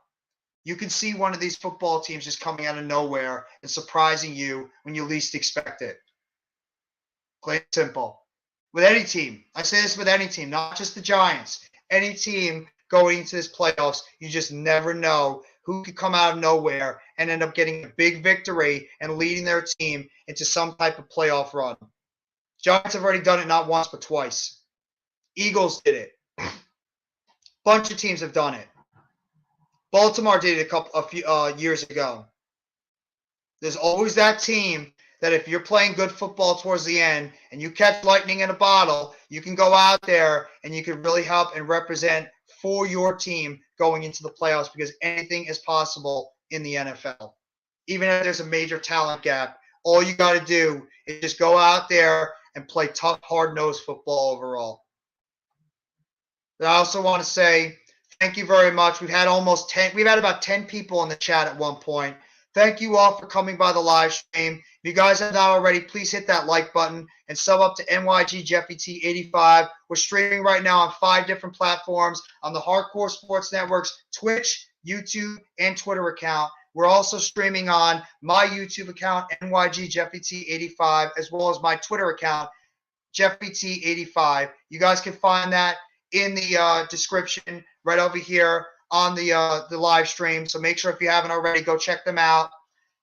You can see one of these football teams just coming out of nowhere and surprising you when you least expect it. Plain and simple. With any team, I say this with any team, not just the Giants. Any team going into this playoffs, you just never know who could come out of nowhere and end up getting a big victory and leading their team into some type of playoff run. Giants have already done it not once but twice. Eagles did it. Bunch of teams have done it. Baltimore did it a few years ago. There's always that team that if you're playing good football towards the end and you catch lightning in a bottle, you can go out there and you can really help and represent for your team going into the playoffs, because anything is possible in the NFL. even if there's a major talent gap. All you got to do is just go out there and play tough, hard-nosed football overall. And I also want to say thank you very much. We've had about 10 people in the chat at one point. Thank you all for coming by the live stream. If you guys have not already, please hit that like button and sub up to NYG Jeffy T 85. We're streaming right now on 5 different platforms on the Hardcore Sports Network's Twitch, YouTube, and Twitter account. We're also streaming on my YouTube account, NYG Jeffy T 85, as well as my Twitter account, Jeffy T 85. You guys can find that in the description right over here on the live stream. So make sure if you haven't already, go check them out.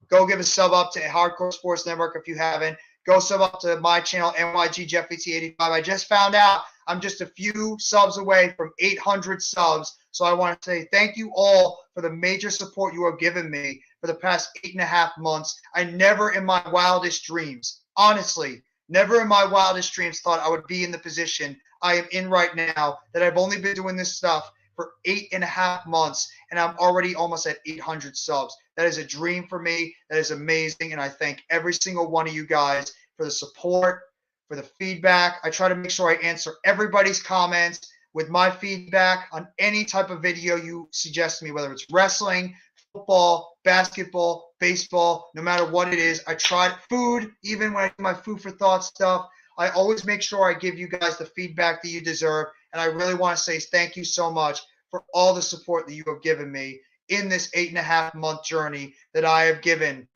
Go give a sub up to Hardcore Sports Network if you haven't. Go sub up to my channel, NYG Jeffy T 85. I just found out I'm just a few subs away from 800 subs. So I want to say thank you all for the major support you have given me for the past 8.5 months. I never in my wildest dreams, honestly, never in my wildest dreams thought I would be in the position I am in right now, that I've only been doing this stuff for 8.5 months, and I'm already almost at 800 subs. That is a dream for me. That is amazing, and I thank every single one of you guys for the support, for the feedback. I try to make sure I answer everybody's comments with my feedback on any type of video you suggest to me, whether it's wrestling, football, basketball, baseball, no matter what it is. I try food, even when I do my food for thought stuff. I always make sure I give you guys the feedback that you deserve, and I really want to say thank you so much for all the support that you have given me in this 8.5 month journey that I have given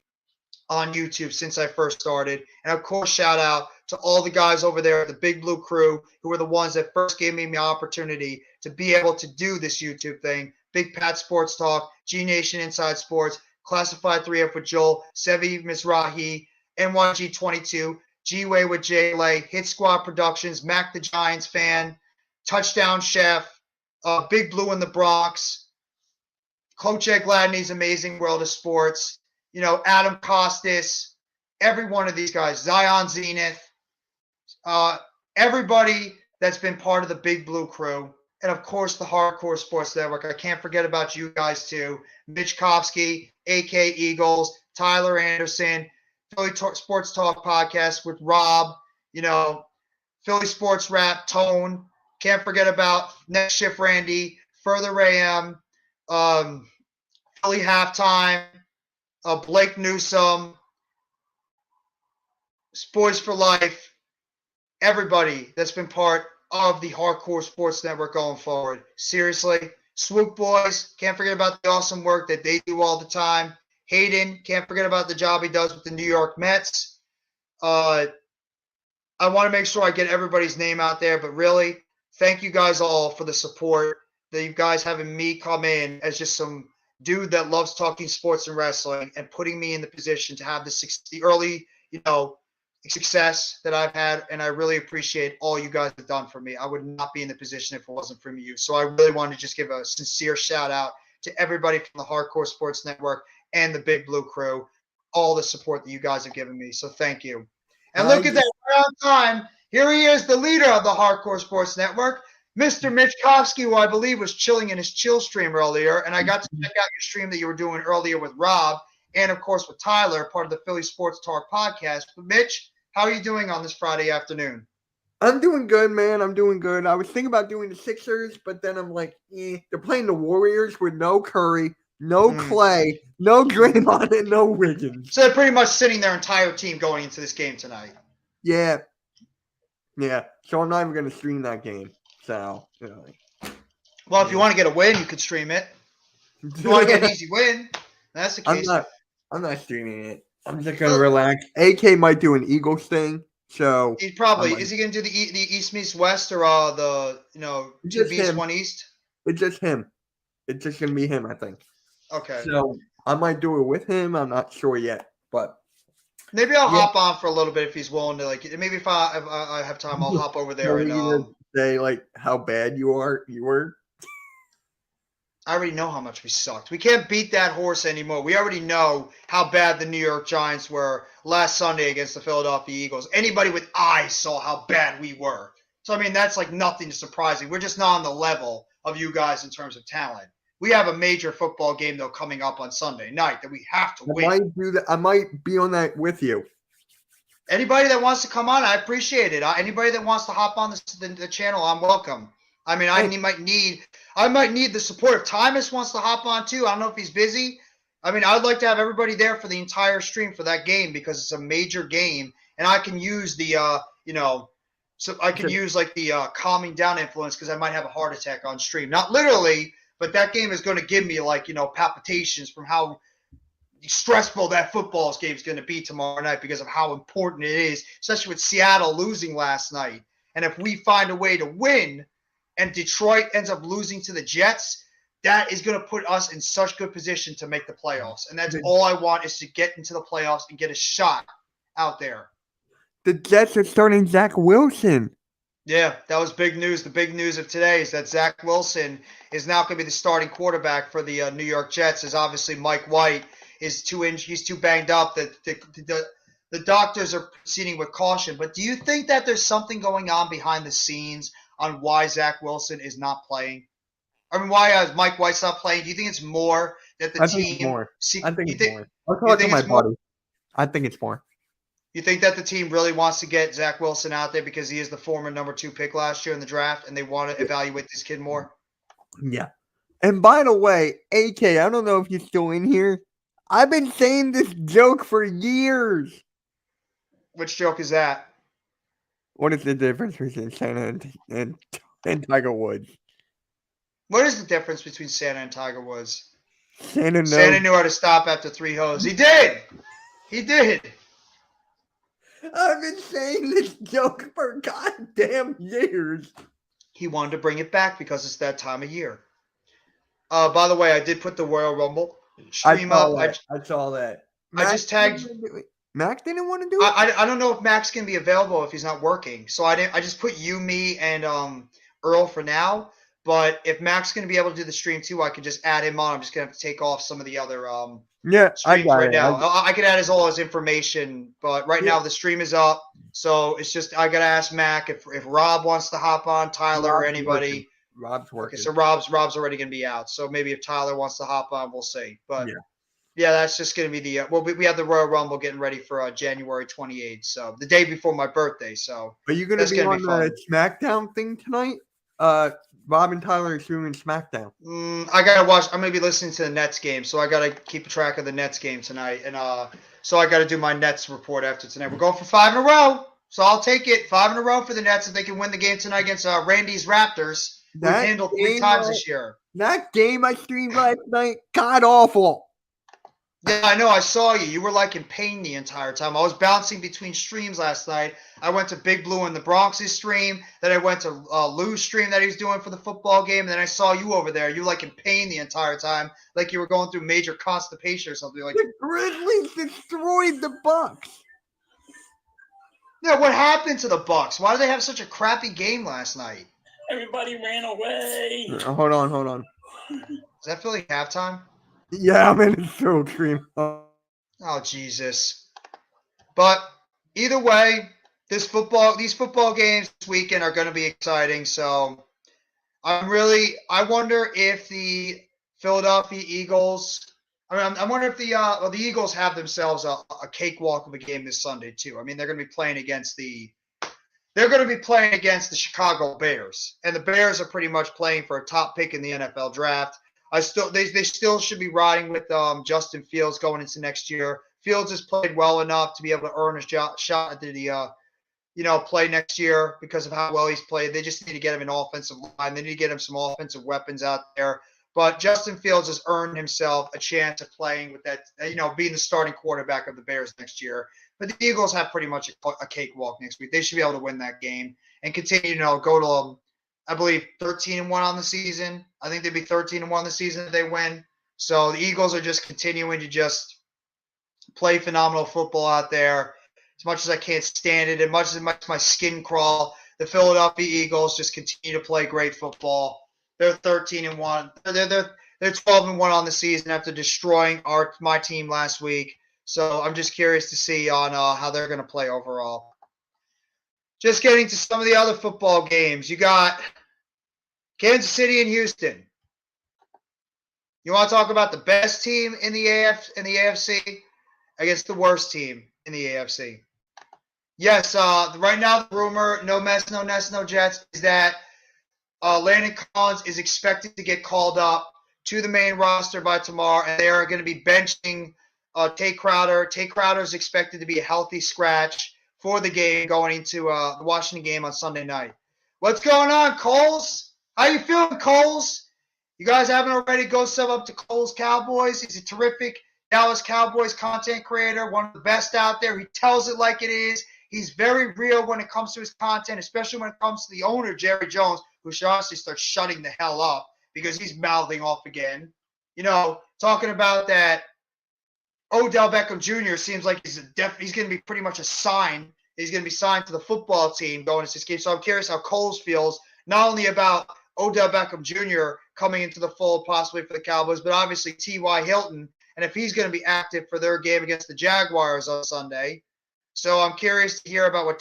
on YouTube since I first started. And of course, shout out to all the guys over there at the Big Blue Crew who were the ones that first gave me the opportunity to be able to do this YouTube thing. Big Pat Sports Talk, G Nation Inside Sports, Classified 3F with Joel, Sevi Mizrahi, NYG 22, G-Way with Jay Lay, Hit Squad Productions, Mac the Giants fan, Touchdown Chef, Big Blue in the Bronx, Coach Ed Gladney's Amazing World of Sports, Adam Costas, every one of these guys, Zion Zenith, everybody that's been part of the Big Blue Crew, and of course the Hardcore Sports Network. I can't forget about you guys too. Mitch Kofsky, AK Eagles, Tyler Anderson, Philly Sports Talk Podcast with Rob, Philly Sports Rap, Tone. Can't forget about Next Shift Randy, Further AM, Philly Halftime, Blake Newsome, Sports for Life, everybody that's been part of the Hardcore Sports Network going forward. Seriously, Swoop Boys, can't forget about the awesome work that they do all the time. Hayden, can't forget about the job he does with the New York Mets. I want to make sure I get everybody's name out there, but really, thank you guys all for the support that you guys having me come in as just some dude that loves talking sports and wrestling and putting me in the position to have the early, success that I've had, and I really appreciate all you guys have done for me. I would not be in the position if it wasn't for you. So I really want to just give a sincere shout out to everybody from the Hardcore Sports Network and the Big Blue Crew, all the support that you guys have given me. So thank you. And look at that, right on time. Here he is, the leader of the Hardcore Sports Network, Mr. Mitch Kofsky, who I believe was chilling in his chill stream earlier. And I got to check out your stream that you were doing earlier with Rob and, of course, with Tyler, part of the Philly Sports Talk podcast. But Mitch, how are you doing on this Friday afternoon? I'm doing good, man. I'm doing good. I was thinking about doing the Sixers, but then I'm like, they're playing the Warriors with no Curry, no Clay, no Draymond, and no Wiggins. So they're pretty much sitting their entire team going into this game tonight. Yeah. So I'm not even going to stream that game. So, Well, if you want to get a win, you could stream it. If you want to get an easy win, that's the case. I'm not streaming it. I'm just going to relax. AK might do an Eagles thing. So he probably is he going to do the East meets West or the 2 East 1 East? It's just him. It's just going to be him, I think. Okay. So I might do it with him. I'm not sure yet, but maybe I'll hop on for a little bit if he's willing to. Maybe if I have time, I'll hop over there and say how bad you were. I already know how much we sucked. We can't beat that horse anymore. We already know how bad the New York Giants were last Sunday against the Philadelphia Eagles. Anybody with eyes saw how bad we were. So, that's nothing surprising. We're just not on the level of you guys in terms of talent. we have a major football game though coming up on Sunday night that we have to I win. might do that. I might be on that with you. Anybody that wants to come on, I appreciate it. Anybody that wants to hop on the channel, I'm welcome. I mean, I might need the support. If Tymus wants to hop on too, I don't know if he's busy. I mean, I'd like to have everybody there for the entire stream for that game because it's a major game, and I can use the so I can use like the calming down influence because I might have a heart attack on stream. Not literally, but that game is going to give me like palpitations from how stressful that football game is going to be tomorrow night because of how important it is, especially with Seattle losing last night. And if we find a way to win and Detroit ends up losing to the Jets, that is going to put us in such good position to make the playoffs. And that's all I want is to get into the playoffs and get a shot out there. The Jets are starting Zach Wilson. Yeah, that was big news. The big news of today is that Zach Wilson is now going to be the starting quarterback for the New York Jets, as obviously Mike White is he's too banged up that the doctors are proceeding with caution. But do you think that there's something going on behind the scenes on why Zach Wilson is not playing? I mean, why Mike White's not playing? Do you think it's more that the team? Think it's more. I think it's more. I'll talk to my buddy. I think it's more. You think that the team really wants to get Zach Wilson out there because he is the former number 2 pick last year in the draft, and they want to evaluate this kid more? Yeah. And by the way, AK, I don't know if you're still in here. I've been saying this joke for years. Which joke is that? What is the difference between Santa and Tiger Woods? What is the difference between Santa and Tiger Woods? Santa knew how to stop after 3 holes. He did. He did. I've been saying this joke for goddamn years. He wanted to bring it back because it's that time of year. By the way, I did put the Royal Rumble stream up. I saw that. I just tagged. Max didn't want to do it. I don't know if Max can be available if he's not working. So I just put you, me, and Earl for now. But if Max is going to be able to do the stream too, I can just add him on. I'm just going to have to take off some of the other streams right now. I can add all his information, but right now the stream is up. So it's just I got to ask Mac if Rob wants to hop on, Tyler, or anybody. Rob's working. Okay, so Rob's already going to be out. So maybe if Tyler wants to hop on, we'll see. But yeah, that's just going to be the we have the Royal Rumble getting ready for January 28th. So the day before my birthday. So are you going to be on the SmackDown thing tonight? Rob and Tyler are doing SmackDown. I gotta watch. I'm gonna be listening to the Nets game, so I gotta keep track of the Nets game tonight, and so I gotta do my Nets report after tonight. We're going for 5 in a row, so I'll take it. 5 in a row for the Nets if they can win the game tonight against Randy's Raptors. We've handled 3 times this year. That game I streamed last night, god awful. Yeah, I know. I saw you. You were like in pain the entire time. I was bouncing between streams last night. I went to Big Blue in the Bronx's stream. Then I went to Lou's stream that he was doing for the football game. And then I saw you over there. You were like in pain the entire time, like you were going through major constipation or something. Like the Grizzlies destroyed the Bucks. Yeah, what happened to the Bucks? Why did they have such a crappy game last night? Everybody ran away. Hold on. Does that feel like halftime? Yeah, I'm in a show stream. Oh, Jesus. But either way, these football games this weekend are going to be exciting. So I wonder if the Philadelphia Eagles, I wonder if the Eagles have themselves a cakewalk of a game this Sunday too. I mean, they're going to be playing against the Chicago Bears, and the Bears are pretty much playing for a top pick in the NFL draft. They still should be riding with Justin Fields going into next year. Fields has played well enough to be able to earn a shot at the play next year because of how well he's played. They just need to get him an offensive line. They need to get him some offensive weapons out there. But Justin Fields has earned himself a chance of playing with that, being the starting quarterback of the Bears next year. But the Eagles have pretty much a cakewalk next week. They should be able to win that game and continue, go to I believe 13-1 on the season. I think they'd be 13-1 on the season if they win. So the Eagles are just continuing to just play phenomenal football out there. As much as I can't stand it, as much as my skin crawl, the Philadelphia Eagles just continue to play great football. They're 13-1. They're 12-1 on the season after destroying my team last week. So I'm just curious to see on how they're going to play overall. Just getting to some of the other football games. You got Kansas City and Houston. You want to talk about the best team in the AFC against the worst team in the AFC? Yes, right now the rumor, no mess, no nest, no jets, is that Landon Collins is expected to get called up to the main roster by tomorrow, and they are going to be benching Tate Crowder. Tate Crowder is expected to be a healthy scratch for the game going into the Washington game on Sunday night. What's going on, Coles? How you feeling, Coles? You guys haven't already, go sub up to Coles Cowboys. He's a terrific Dallas Cowboys content creator, one of the best out there. He tells it like it is. He's very real when it comes to his content, especially when it comes to the owner, Jerry Jones, who should honestly start shutting the hell up because he's mouthing off again. You know, talking about that Odell Beckham Jr. seems like he's going to be pretty much a sign. He's going to be signed to the football team going into this game. So I'm curious how Coles feels, not only about Odell Beckham Jr. coming into the fold possibly for the Cowboys, but obviously T.Y. Hilton, and if he's going to be active for their game against the Jaguars on Sunday. So I'm curious to hear about what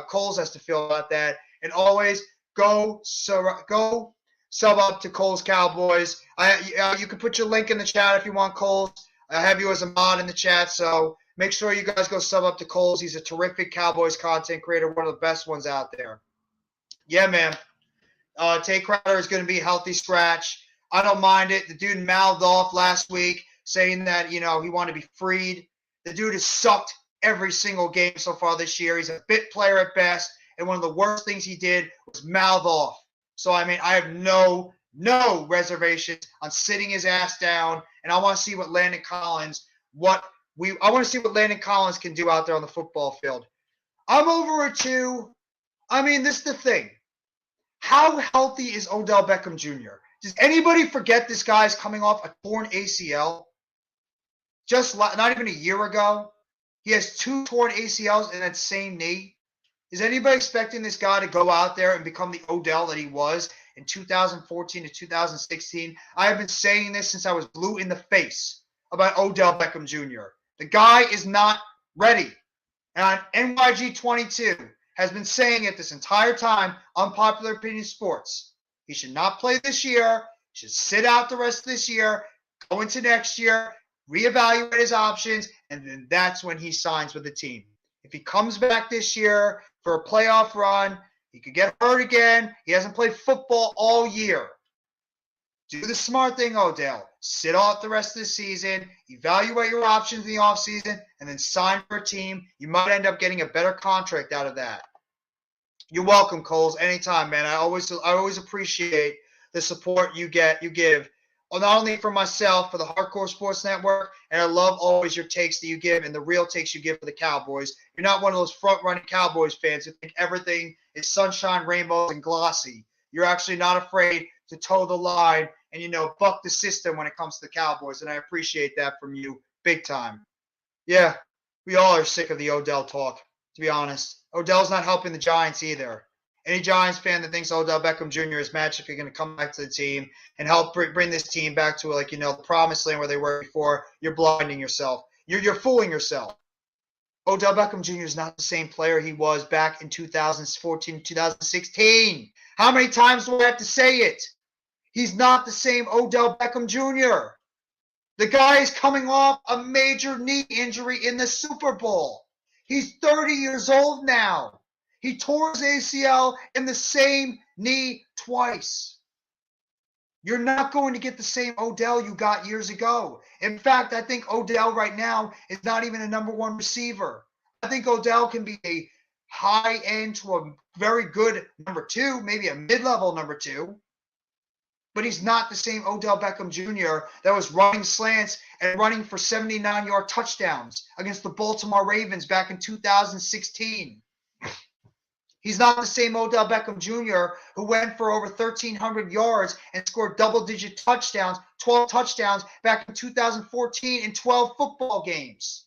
Coles has to feel about that. And always go sub up to Coles Cowboys. You can put your link in the chat if you want, Coles. I have you as a mod in the chat, so make sure you guys go sub up to Coles. He's a terrific Cowboys content creator, one of the best ones out there. Yeah, man. Tate Crowder is going to be a healthy scratch. I don't mind it. The dude mouthed off last week saying that, he wanted to be freed. The dude has sucked every single game so far this year. He's a bit player at best, and one of the worst things he did was mouth off. So, I have no reservations on sitting his ass down, and I want to see what Landon Collins can do out there on the football field. I'm over it too. This is the thing. How healthy is Odell Beckham Jr.? Does anybody forget this guy's coming off a torn ACL? Just not even a year ago. He has 2 torn ACLs in that same knee. Is anybody expecting this guy to go out there and become the Odell that he was in 2014 to 2016? I have been saying this since I was blue in the face about Odell Beckham Jr. The guy is not ready. And NYG22 has been saying it this entire time, Unpopular Opinion Sports. He should not play this year. He should sit out the rest of this year, go into next year, reevaluate his options, and then that's when he signs with the team. If he comes back this year for a playoff run, he could get hurt again. He hasn't played football all year. Do the smart thing, Odell. Sit out the rest of the season, evaluate your options in the offseason, and then sign for a team. You might end up getting a better contract out of that. You're welcome, Coles. Anytime, man. I always appreciate the support you give. Well, not only for myself, for the Hardcore Sports Network, and I love always your takes that you give and the real takes you give for the Cowboys. You're not one of those front-running Cowboys fans who think everything is sunshine, rainbows, and glossy. You're actually not afraid to toe the line and, buck the system when it comes to the Cowboys, and I appreciate that from you big time. Yeah, we all are sick of the Odell talk, to be honest. Odell's not helping the Giants either. Any Giants fan that thinks Odell Beckham Jr. is magically going to come back to the team and help bring this team back to, the promised land where they were before, you're blinding yourself. You're fooling yourself. Odell Beckham Jr. is not the same player he was back in 2014, 2016. How many times do I have to say it? He's not the same Odell Beckham Jr. The guy is coming off a major knee injury in the Super Bowl. He's 30 years old now. He tore his ACL in the same knee twice. You're not going to get the same Odell you got years ago. In fact, I think Odell right now is not even a number 1 receiver. I think Odell can be a high end to a very good number 2, maybe a mid-level number 2. But he's not the same Odell Beckham Jr. that was running slants and running for 79-yard touchdowns against the Baltimore Ravens back in 2016. He's not the same Odell Beckham Jr. who went for over 1,300 yards and scored double-digit touchdowns, 12 touchdowns back in 2014 in 12 football games.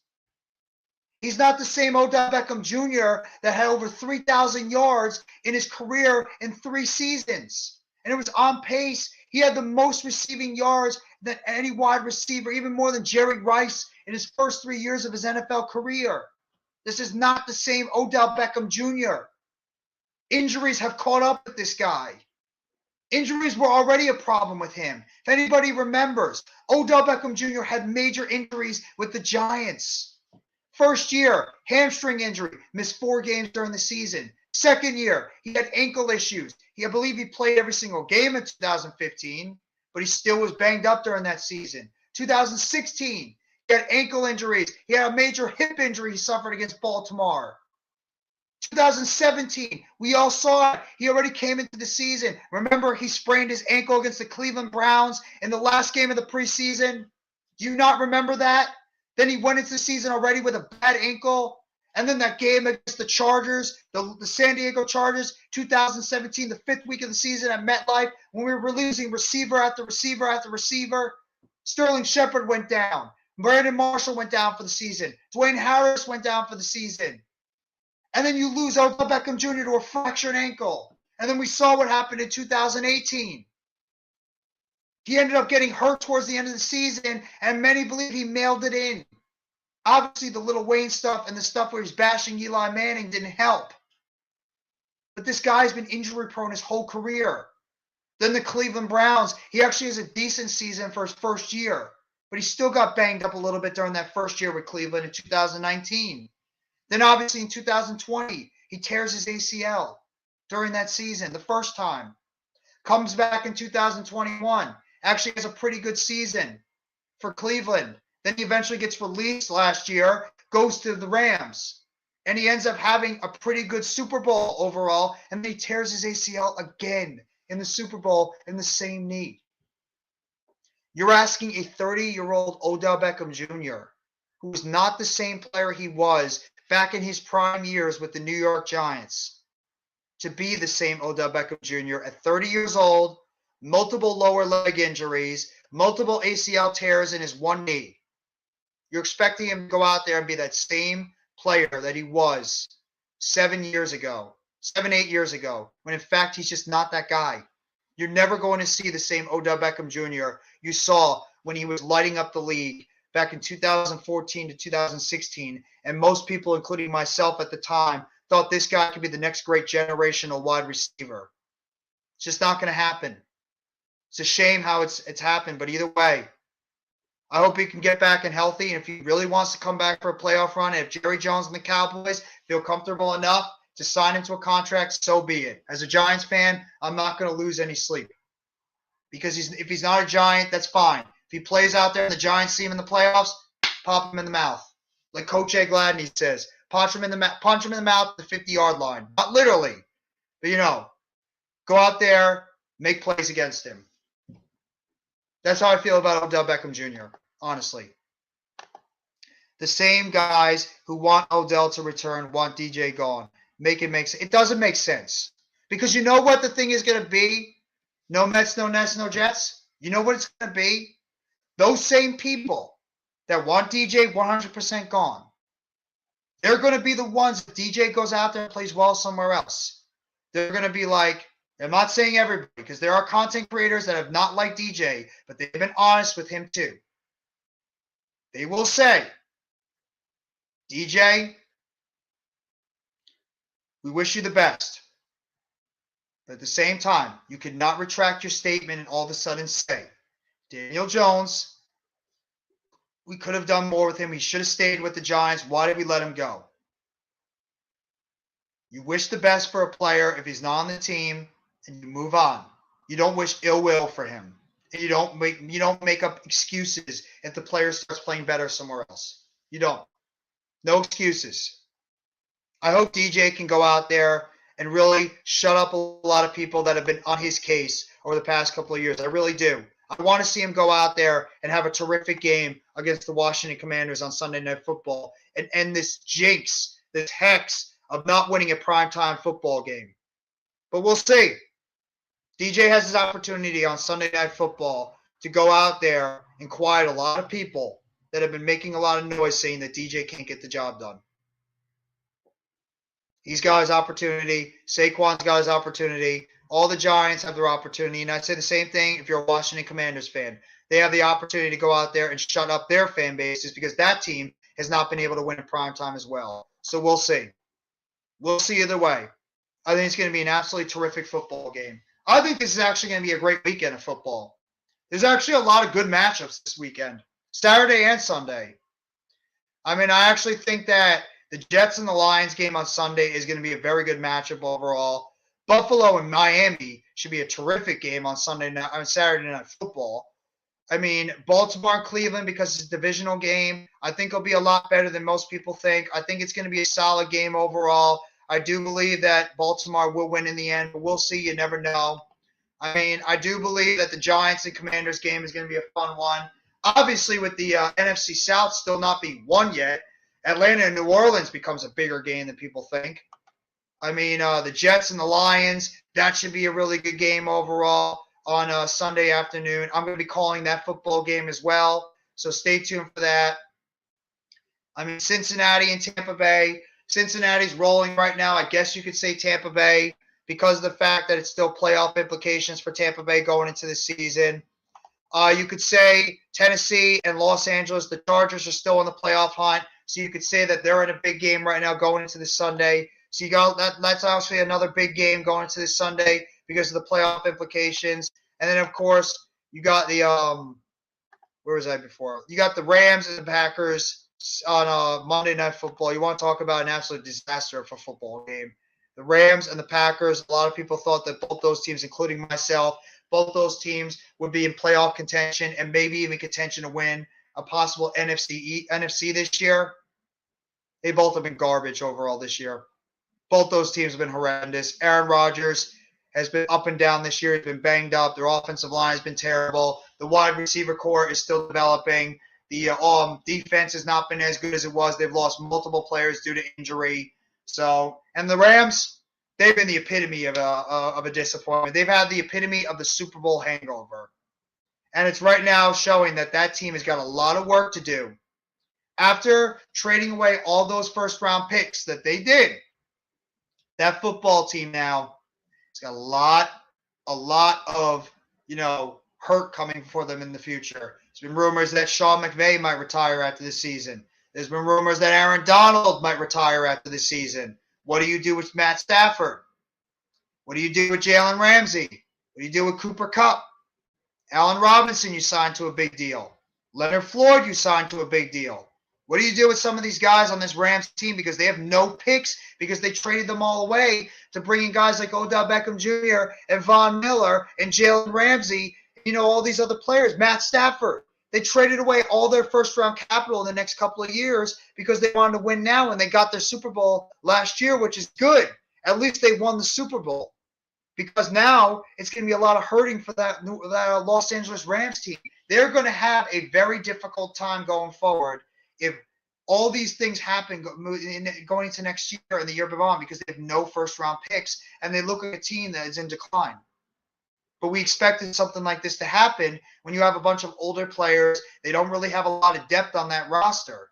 He's not the same Odell Beckham Jr. that had over 3,000 yards in his career in 3 seasons. And it was on pace. He had the most receiving yards than any wide receiver, even more than Jerry Rice in his first 3 years of his NFL career. This is not the same Odell Beckham Jr. Injuries have caught up with this guy. Injuries were already a problem with him. If anybody remembers, Odell Beckham Jr. had major injuries with the Giants. First year, hamstring injury, missed 4 games during the season. Second year, he had ankle issues. I believe he played every single game in 2015, but he still was banged up during that season. 2016, he had ankle injuries. He had a major hip injury he suffered against Baltimore. 2017, we all saw it. He already came into the season. Remember, he sprained his ankle against the Cleveland Browns in the last game of the preseason? Do you not remember that? Then he went into the season already with a bad ankle. And then that game against the Chargers, the San Diego Chargers, 2017, the 5th week of the season at MetLife, when we were losing receiver after receiver after receiver. Sterling Shepard went down. Brandon Marshall went down for the season. Dwayne Harris went down for the season. And then you lose Odell Beckham Jr. to a fractured ankle. And then we saw what happened in 2018. He ended up getting hurt towards the end of the season, and many believe he mailed it in. Obviously, the Lil Wayne stuff and the stuff where he's bashing Eli Manning didn't help. But this guy's been injury prone his whole career. Then the Cleveland Browns, he actually has a decent season for his first year, but he still got banged up a little bit during that first year with Cleveland in 2019. Then obviously in 2020, he tears his ACL during that season, the first time. Comes back in 2021, actually has a pretty good season for Cleveland. Then he eventually gets released last year, goes to the Rams, and he ends up having a pretty good Super Bowl overall, and then he tears his ACL again in the Super Bowl in the same knee. You're asking a 30-year-old Odell Beckham Jr., who is not the same player he was back in his prime years with the New York Giants, to be the same Odell Beckham Jr. at 30 years old, multiple lower leg injuries, multiple ACL tears in his one knee. You're expecting him to go out there and be that same player that he was 7, 8 years ago, when in fact he's just not that guy. You're never going to see the same Odell Beckham Jr. you saw when he was lighting up the league back in 2014 to 2016, and most people, including myself at the time, thought this guy could be the next great generational wide receiver. It's just not going to happen. It's a shame how it's happened, but either way, I hope he can get back and healthy, and if he really wants to come back for a playoff run, and if Jerry Jones and the Cowboys feel comfortable enough to sign him to a contract, so be it. As a Giants fan, I'm not going to lose any sleep, because if he's not a Giant, that's fine. If he plays out there and the Giants see him in the playoffs, pop him in the mouth. Like Coach Jay Gladney says, punch him in the mouth at the 50-yard line. Not literally, but go out there, make plays against him. That's how I feel about Odell Beckham Jr., honestly. The same guys who want Odell to return want DJ gone. Make sense. It doesn't make sense. Because you know what the thing is going to be? No Mets, no Nets, no Jets. You know what it's going to be? Those same people that want DJ 100% gone, they're going to be the ones if DJ goes out there and plays well somewhere else. They're going to be like, I'm not saying everybody, because there are content creators that have not liked DJ, but they've been honest with him too. They will say, DJ, we wish you the best. But at the same time, you could not retract your statement and all of a sudden say, Daniel Jones, we could have done more with him. He should have stayed with the Giants. Why did we let him go? You wish the best for a player if he's not on the team, and you move on. You don't wish ill will for him. And you don't make up excuses if the player starts playing better somewhere else. You don't. No excuses. I hope DJ can go out there and really shut up a lot of people that have been on his case over the past couple of years. I really do. I want to see him go out there and have a terrific game against the Washington Commanders on Sunday Night Football and end this jinx, this hex of not winning a primetime football game. But we'll see. DJ has his opportunity on Sunday Night Football to go out there and quiet a lot of people that have been making a lot of noise saying that DJ can't get the job done. He's got his opportunity. Saquon's got his opportunity. All the Giants have their opportunity. And I'd say the same thing if you're a Washington Commanders fan. They have the opportunity to go out there and shut up their fan bases because that team has not been able to win in primetime as well. So we'll see. We'll see either way. I think it's going to be an absolutely terrific football game. I think this is actually going to be a great weekend of football. There's actually a lot of good matchups this weekend, Saturday and Sunday. I mean, I actually think that the Jets and the Lions game on Sunday is going to be a very good matchup overall. Buffalo and Miami should be a terrific game on Saturday Night Football. I mean, Baltimore and Cleveland, because it's a divisional game, I think it'll be a lot better than most people think. I think it's going to be a solid game overall. I do believe that Baltimore will win in the end, but we'll see. You never know. I mean, I do believe that the Giants and Commanders game is going to be a fun one. Obviously, with the NFC South still not being won yet, Atlanta and New Orleans becomes a bigger game than people think. I mean, the Jets and the Lions, that should be a really good game overall on Sunday afternoon. I'm going to be calling that football game as well, so stay tuned for that. I mean, Cincinnati and Tampa Bay. Cincinnati's rolling right now. I guess you could say Tampa Bay because of the fact that it's still playoff implications for Tampa Bay going into the season. You could say Tennessee and Los Angeles, the Chargers are still in the playoff hunt, so you could say that they're in a big game right now going into this Sunday. So you got that's obviously another big game going into this Sunday because of the playoff implications. And then, of course, you got the where was I before? You got the Rams and the Packers on Monday Night Football. You want to talk about an absolute disaster for a football game. The Rams and the Packers, a lot of people thought that both those teams, including myself, both those teams would be in playoff contention and maybe even contention to win a possible NFC this year. They both have been garbage overall this year. Both those teams have been horrendous. Aaron Rodgers has been up and down this year. He's been banged up. Their offensive line has been terrible. The wide receiver core is still developing. The defense has not been as good as it was. They've lost multiple players due to injury. So, and the Rams, they've been the epitome of a disappointment. They've had the epitome of the Super Bowl hangover. And it's right now showing that that team has got a lot of work to do. After trading away all those first-round picks that they did, that football team now has got a lot of, hurt coming for them in the future. There's been rumors that Sean McVay might retire after the season. There's been rumors that Aaron Donald might retire after the season. What do you do with Matt Stafford? What do you do with Jalen Ramsey? What do you do with Cooper Kupp? Allen Robinson, you signed to a big deal. Leonard Floyd, you signed to a big deal. What do you do with some of these guys on this Rams team because they have no picks because they traded them all away to bring in guys like Odell Beckham Jr. and Von Miller and Jalen Ramsey, all these other players, Matt Stafford. They traded away all their first-round capital in the next couple of years because they wanted to win now, and they got their Super Bowl last year, which is good. At least they won the Super Bowl because now it's going to be a lot of hurting for that Los Angeles Rams team. They're going to have a very difficult time going forward if all these things happen going into next year and the year beyond because they have no first-round picks and they look like a team that is in decline. But we expected something like this to happen when you have a bunch of older players. They don't really have a lot of depth on that roster.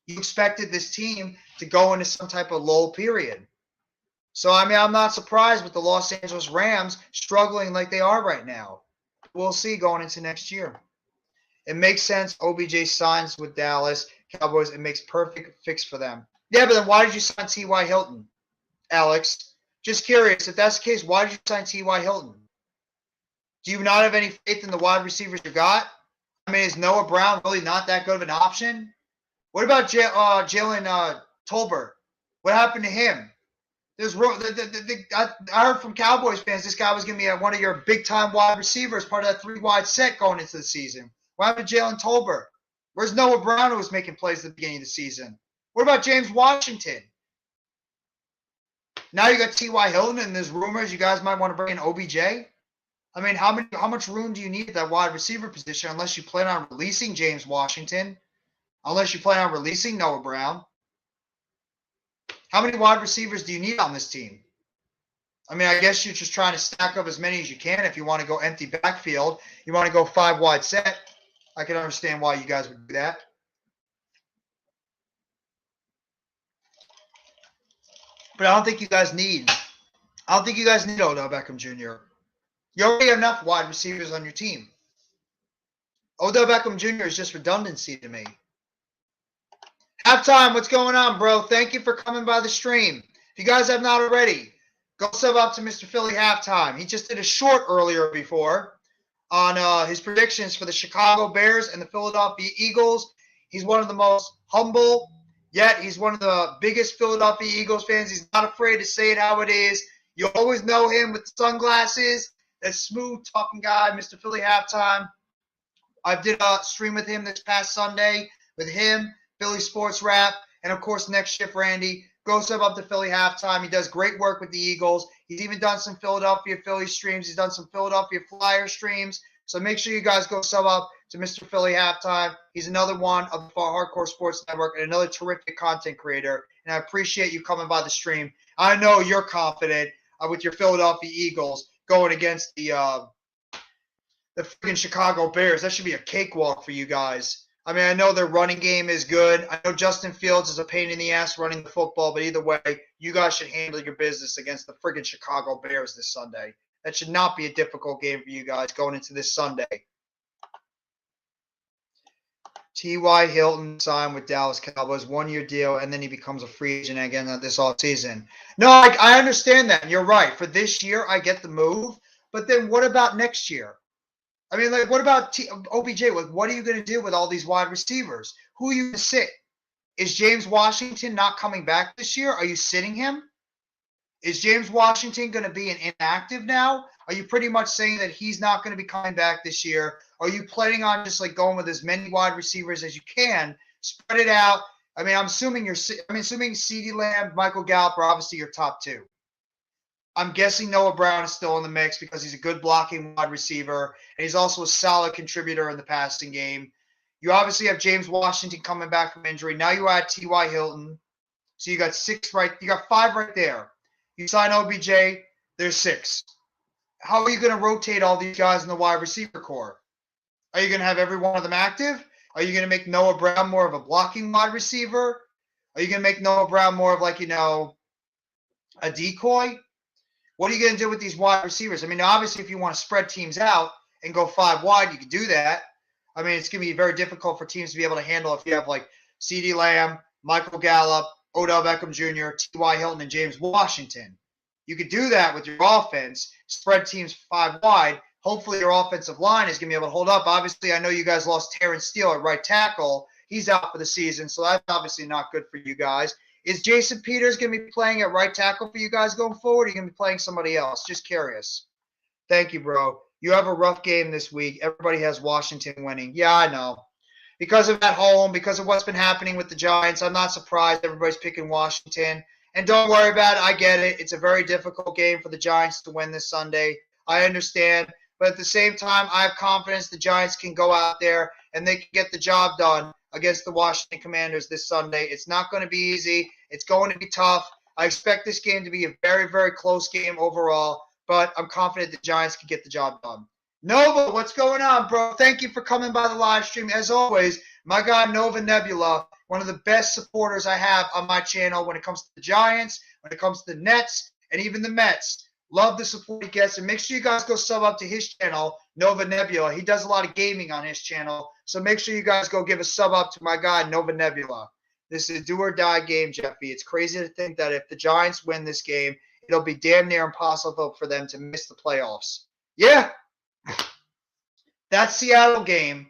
You expected this team to go into some type of lull period. So, I'm not surprised with the Los Angeles Rams struggling like they are right now. We'll see going into next year. It makes sense. OBJ signs with Dallas Cowboys. It makes perfect fix for them. Yeah, but then why did you sign T.Y. Hilton, Alex? Just curious, if that's the case, why did you sign T.Y. Hilton? Do you not have any faith in the wide receivers you got? Is Noah Brown really not that good of an option? What about Jalen Tolbert? What happened to him? I heard from Cowboys fans this guy was going to be one of your big-time wide receivers, part of that three-wide set going into the season. What happened to Jalen Tolbert? Where's Noah Brown who was making plays at the beginning of the season? What about James Washington? Now you got T.Y. Hilton, and there's rumors you guys might want to bring in OBJ. How much room do you need at that wide receiver position unless you plan on releasing James Washington, unless you plan on releasing Noah Brown? How many wide receivers do you need on this team? I guess you're just trying to stack up as many as you can if you want to go empty backfield. You want to go 5-wide set. I can understand why you guys would do that. But I don't think you guys need Odell Beckham Jr. You already have enough wide receivers on your team. Odell Beckham Jr. is just redundancy to me. Halftime, what's going on, bro? Thank you for coming by the stream. If you guys have not already, Go sub up to Mr. Philly Halftime. He just did a short earlier before on his predictions for the Chicago Bears and the Philadelphia Eagles. He's one of the most humble, yet he's one of the biggest Philadelphia Eagles fans. He's not afraid to say it how it is. You always know him with the sunglasses, that smooth talking guy, Mr. Philly Halftime. I did a stream with him this past Sunday with him, Philly Sports Rap, and of course Next Shift Randy. Go sub up to Philly Halftime. He does great work with the Eagles. He's even done some Philadelphia Philly streams. He's done some Philadelphia Flyer streams. So make sure you guys go sub up to Mr. Philly Halftime. He's another one of the Hardcore Sports Network and another terrific content creator. And I appreciate you coming by the stream. I know you're confident with your Philadelphia Eagles going against the freaking Chicago Bears. That should be a cakewalk for you guys. I mean, I know their running game is good. I know Justin Fields is a pain in the ass running the football, but either way, you guys should handle your business against the friggin' Chicago Bears this Sunday. That should not be a difficult game for you guys going into this Sunday. T.Y. Hilton signed with Dallas Cowboys, 1-year deal, and then he becomes a free agent again this offseason. No, I understand that, and you're right. For this year, I get the move, but then what about next year? I mean, like, what about OBJ? Like, what are you going to do with all these wide receivers? Who are you going to sit? Is James Washington not coming back this year? Are you sitting him? Is James Washington going to be an inactive now? Are you pretty much saying that he's not going to be coming back this year? Are you planning on just like going with as many wide receivers as you can, spread it out? I mean, I'm assuming CeeDee Lamb, Michael Gallup are obviously your top two. I'm guessing Noah Brown is still in the mix because he's a good blocking wide receiver, and he's also a solid contributor in the passing game. You obviously have James Washington coming back from injury. Now you add T.Y. Hilton. So you got you got 5 right there. You sign OBJ, there's 6. How are you going to rotate all these guys in the wide receiver core? Are you going to have every one of them active? Are you going to make Noah Brown more of a blocking wide receiver? Are you going to make Noah Brown more of like, a decoy? What are you going to do with these wide receivers? I mean, obviously, if you want to spread teams out and go 5 wide, you can do that. I mean, it's going to be very difficult for teams to be able to handle if you have like CeeDee Lamb, Michael Gallup, Odell Beckham Jr., T.Y. Hilton, and James Washington. You could do that with your offense, spread teams 5 wide. Hopefully, your offensive line is going to be able to hold up. Obviously, I know you guys lost Terrence Steele at right tackle. He's out for the season, so that's obviously not good for you guys. Is Jason Peters going to be playing at right tackle for you guys going forward? Or are you going to be playing somebody else? Just curious. Thank you, bro. You have a rough game this week. Everybody has Washington winning. Yeah, I know. Because of at home, because of what's been happening with the Giants, I'm not surprised everybody's picking Washington. And don't worry about it. I get it. It's a very difficult game for the Giants to win this Sunday. I understand. But at the same time, I have confidence the Giants can go out there and they can get the job done against the Washington Commanders this Sunday. It's not going to be easy. It's going to be tough. I expect this game to be a very, very close game overall, but I'm confident the Giants can get the job done. Nova, what's going on, bro? Thank you for coming by the live stream. As always, my guy Nova Nebula, one of the best supporters I have on my channel when it comes to the Giants, when it comes to the Nets, and even the Mets. Love the support he gets, and make sure you guys go sub up to his channel, Nova Nebula. He does a lot of gaming on his channel, so make sure you guys go give a sub up to my guy, Nova Nebula. This is a do-or-die game, Jeffy. It's crazy to think that if the Giants win this game, it'll be damn near impossible for them to miss the playoffs. Yeah, that Seattle game,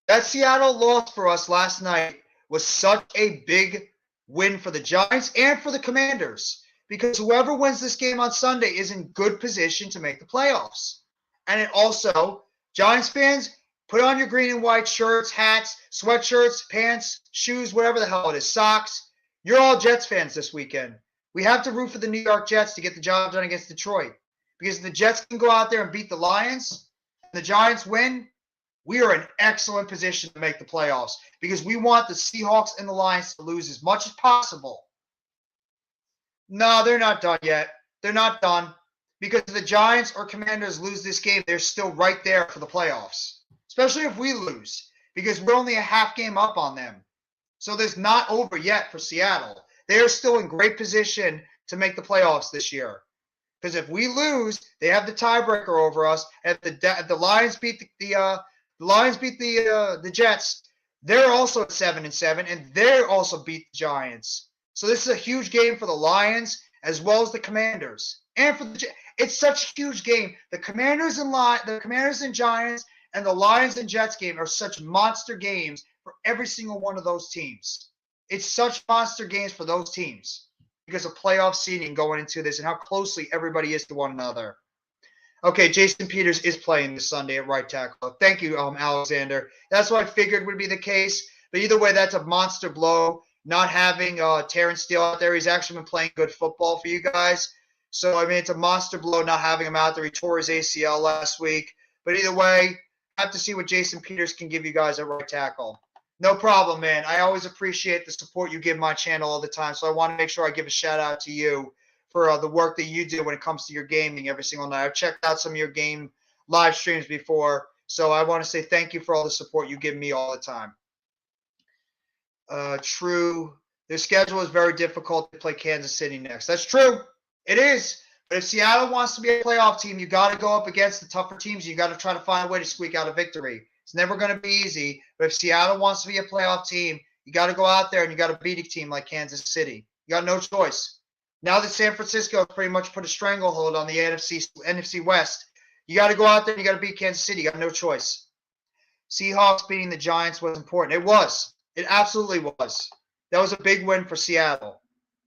that Seattle loss for us last night was such a big win for the Giants and for the Commanders. Because whoever wins this game on Sunday is in good position to make the playoffs. And it also, Giants fans, put on your green and white shirts, hats, sweatshirts, pants, shoes, whatever the hell it is, socks. You're all Jets fans this weekend. We have to root for the New York Jets to get the job done against Detroit. Because if the Jets can go out there and beat the Lions, and the Giants win, we are in excellent position to make the playoffs. Because we want the Seahawks and the Lions to lose as much as possible. No, they're not done yet. They're not done. Because if the Giants or Commanders lose this game, they're still right there for the playoffs. Especially if we lose. Because we're only a half game up on them. So there's not over yet for Seattle. They are still in great position to make the playoffs this year. Because if we lose, they have the tiebreaker over us. If the Lions beat the Jets, they're also at 7-7, and they also beat the Giants. So this is a huge game for the Lions as well as the Commanders. And it's such a huge game. The Commanders and Giants and the Lions and Jets game are such monster games for every single one of those teams. It's such monster games for those teams because of playoff seeding going into this and how closely everybody is to one another. Okay, Jason Peters is playing this Sunday at right tackle. Thank you, Alexander. That's what I figured would be the case. But either way, that's a monster blow. Not having Terrence Steele out there. He's actually been playing good football for you guys. So, I mean, it's a monster blow not having him out there. He tore his ACL last week. But either way, I have to see what Jason Peters can give you guys at right tackle. No problem, man. I always appreciate the support you give my channel all the time. So I want to make sure I give a shout out to you for the work that you do when it comes to your gaming every single night. I've checked out some of your game live streams before. So I want to say thank you for all the support you give me all the time. True. Their schedule is very difficult to play Kansas City next. That's true. It is. But if Seattle wants to be a playoff team, you got to go up against the tougher teams. You got to try to find a way to squeak out a victory. It's never going to be easy. But if Seattle wants to be a playoff team, you got to go out there and you got to beat a team like Kansas City. You got no choice. Now that San Francisco has pretty much put a stranglehold on the NFC West, you got to go out there and you got to beat Kansas City. You got no choice. Seahawks beating the Giants was important. It was. It absolutely was. That was a big win for Seattle.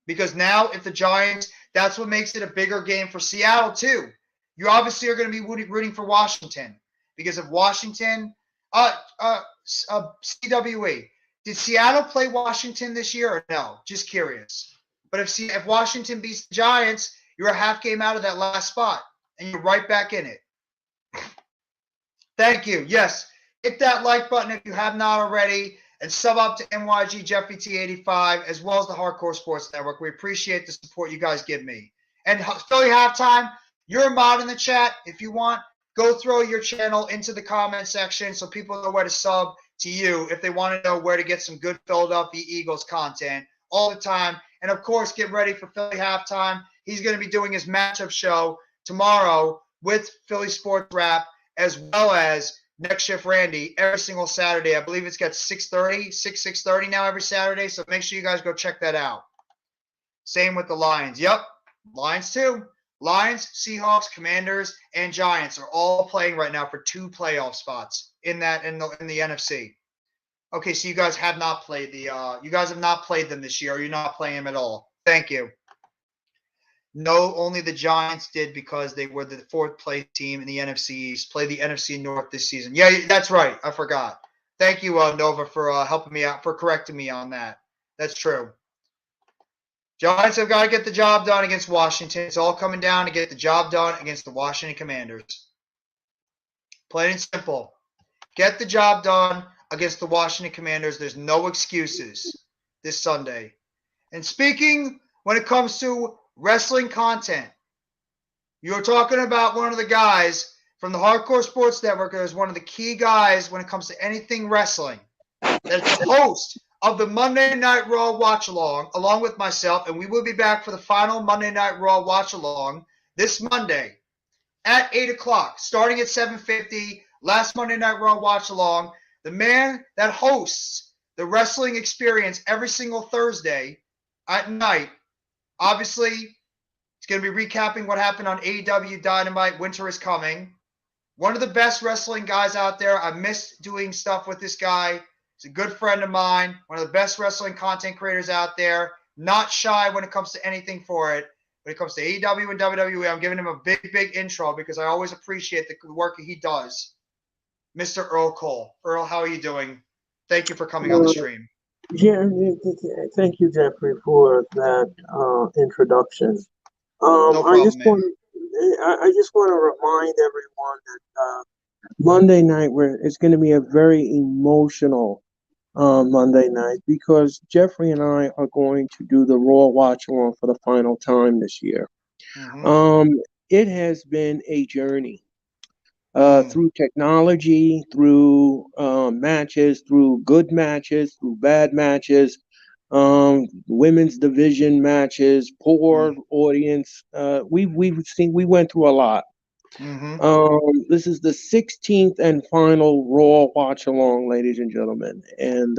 Because now if the Giants, that's what makes it a bigger game for Seattle too. You obviously are going to be rooting for Washington. Because if Washington, CWE, did Seattle play Washington this year or no? Just curious. But if Washington beats the Giants, you're a half game out of that last spot. And you're right back in it. Thank you. Yes. Hit that like button if you have not already. And sub up to NYG Jeffrey T85 as well as the Hardcore Sports Network. We appreciate the support you guys give me. And Philly Halftime, you're a mod in the chat. If you want, go throw your channel into the comment section so people know where to sub to you if they want to know where to get some good Philadelphia Eagles content all the time. And, of course, get ready for Philly Halftime. He's going to be doing his matchup show tomorrow with Philly Sports Rap as well as Next Shift Randy every single Saturday. I believe it's got 6:30 now every Saturday. So make sure you guys go check that out. Same with the Lions. Yep, Lions too. Lions, Seahawks, Commanders, and Giants are all playing right now for 2 playoff spots in the NFC. Okay, so you guys have not played them this year. Or you're not playing them at all. Thank you. No, only the Giants did because they were the 4th place team in the NFC East. Play the NFC North this season. Yeah, that's right. I forgot. Thank you, Nova, for helping me out, for correcting me on that. That's true. Giants have got to get the job done against Washington. It's all coming down to get the job done against the Washington Commanders. Plain and simple. Get the job done against the Washington Commanders. There's no excuses this Sunday. And speaking when it comes to wrestling content, you're talking about one of the guys from the Hardcore Sports Network that is one of the key guys when it comes to anything wrestling. That's the host of the Monday Night Raw Watch Along, along with myself, and we will be back for the final Monday Night Raw Watch Along this Monday at 8 o'clock, starting at 7:50. Last Monday Night Raw Watch Along, the man that hosts the Wrestling Experience every single Thursday at night. Obviously, he's going to be recapping what happened on AEW Dynamite. Winter is coming. One of the best wrestling guys out there. I miss doing stuff with this guy. He's a good friend of mine. One of the best wrestling content creators out there. Not shy when it comes to anything for it. When it comes to AEW and WWE, I'm giving him a big, big intro because I always appreciate the work he does. Mr. Earl Cole. Earl, how are you doing? Thank you for coming on the stream. Yeah, thank you, Jeffrey, for that introduction. No problem, I just man. want to remind everyone that Monday night it's going to be a very emotional Monday night because Jeffrey and I are going to do the Raw Watch Along for the final time this year. Mm-hmm. It has been a journey. Through technology, through matches, through good matches, through bad matches, women's division matches, poor audience. We went through a lot. Mm-hmm. This is the 16th and final Raw Watch Along, ladies and gentlemen, and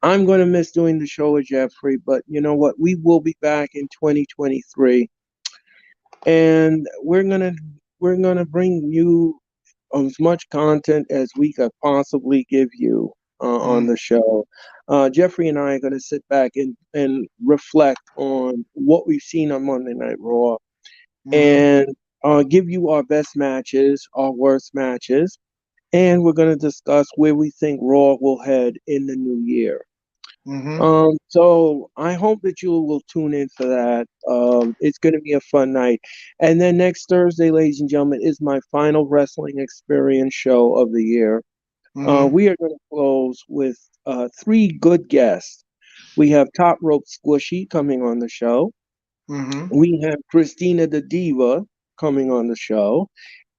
I'm going to miss doing the show with Jeffrey, but you know what? We will be back in 2023. and we're gonna bring you as much content as we could possibly give you on the show. Jeffrey and I are going to sit back and reflect on what we've seen on Monday Night Raw Mm-hmm. and give you our best matches, our worst matches, and we're going to discuss where we think Raw will head in the new year. Mm-hmm. So I hope that you will tune in for that. It's going to be a fun night. And then next Thursday, ladies and gentlemen, is my final wrestling experience show of the year. Mm-hmm. We are going to close with three good guests. We have Top Rope Squishy coming on the show. Mm-hmm. We have Christina the Diva coming on the show.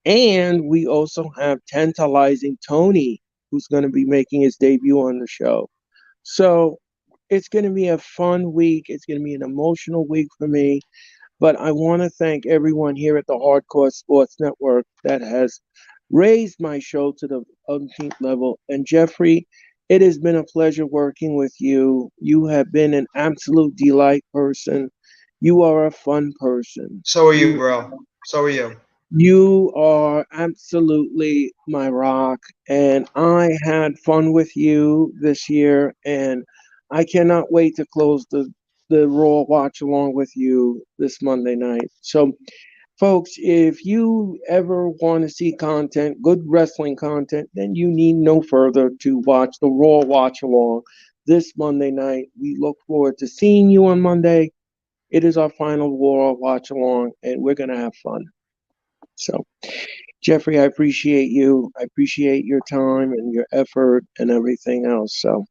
And we also have Tantalizing Tony, who's going to be making his debut on the show. So it's going to be a fun week. It's going to be an emotional week for me. But I want to thank everyone here at the Hardcore Sports Network that has raised my show to the umpteenth level. And Jeffrey, it has been a pleasure working with you. You have been an absolute delight person. You are a fun person. So are you, bro. So are you. You are absolutely my rock, and I had fun with you this year, and I cannot wait to close the Raw watch along with you this Monday night. So, folks, if you ever want to see content, good wrestling content, then you need no further to watch the Raw watch along this Monday night. We look forward to seeing you on Monday. It is our final Raw watch along, and we're gonna have fun. So. Jeffrey, I appreciate you. I appreciate your time and your effort and everything else. So,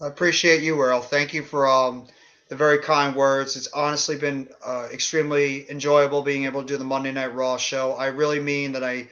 I appreciate you, Earl. Thank you for the very kind words. It's honestly been extremely enjoyable being able to do the Monday Night Raw show. I really mean that I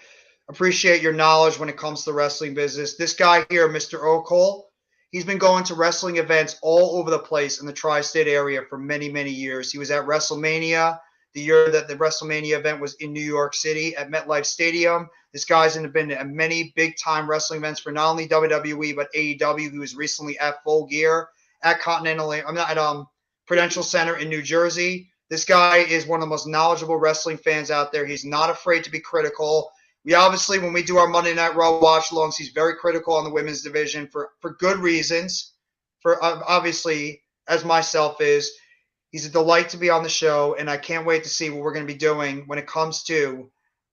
appreciate your knowledge when it comes to the wrestling business. This guy here, Mr. O'Cole, he's been going to wrestling events all over the place in the tri-state area for many, many years. He was at WrestleMania the year that the WrestleMania event was in New York City at MetLife Stadium. This guy's been at many big-time wrestling events for not only WWE but AEW. He was recently at Full Gear at Continental. I'm not at Prudential Center in New Jersey. This guy is one of the most knowledgeable wrestling fans out there. He's not afraid to be critical. We obviously, when we do our Monday Night Raw watch-alongs, he's very critical on the women's division for good reasons. For obviously, as myself is, he's a delight to be on the show, and I can't wait to see what we're going to be doing when it comes to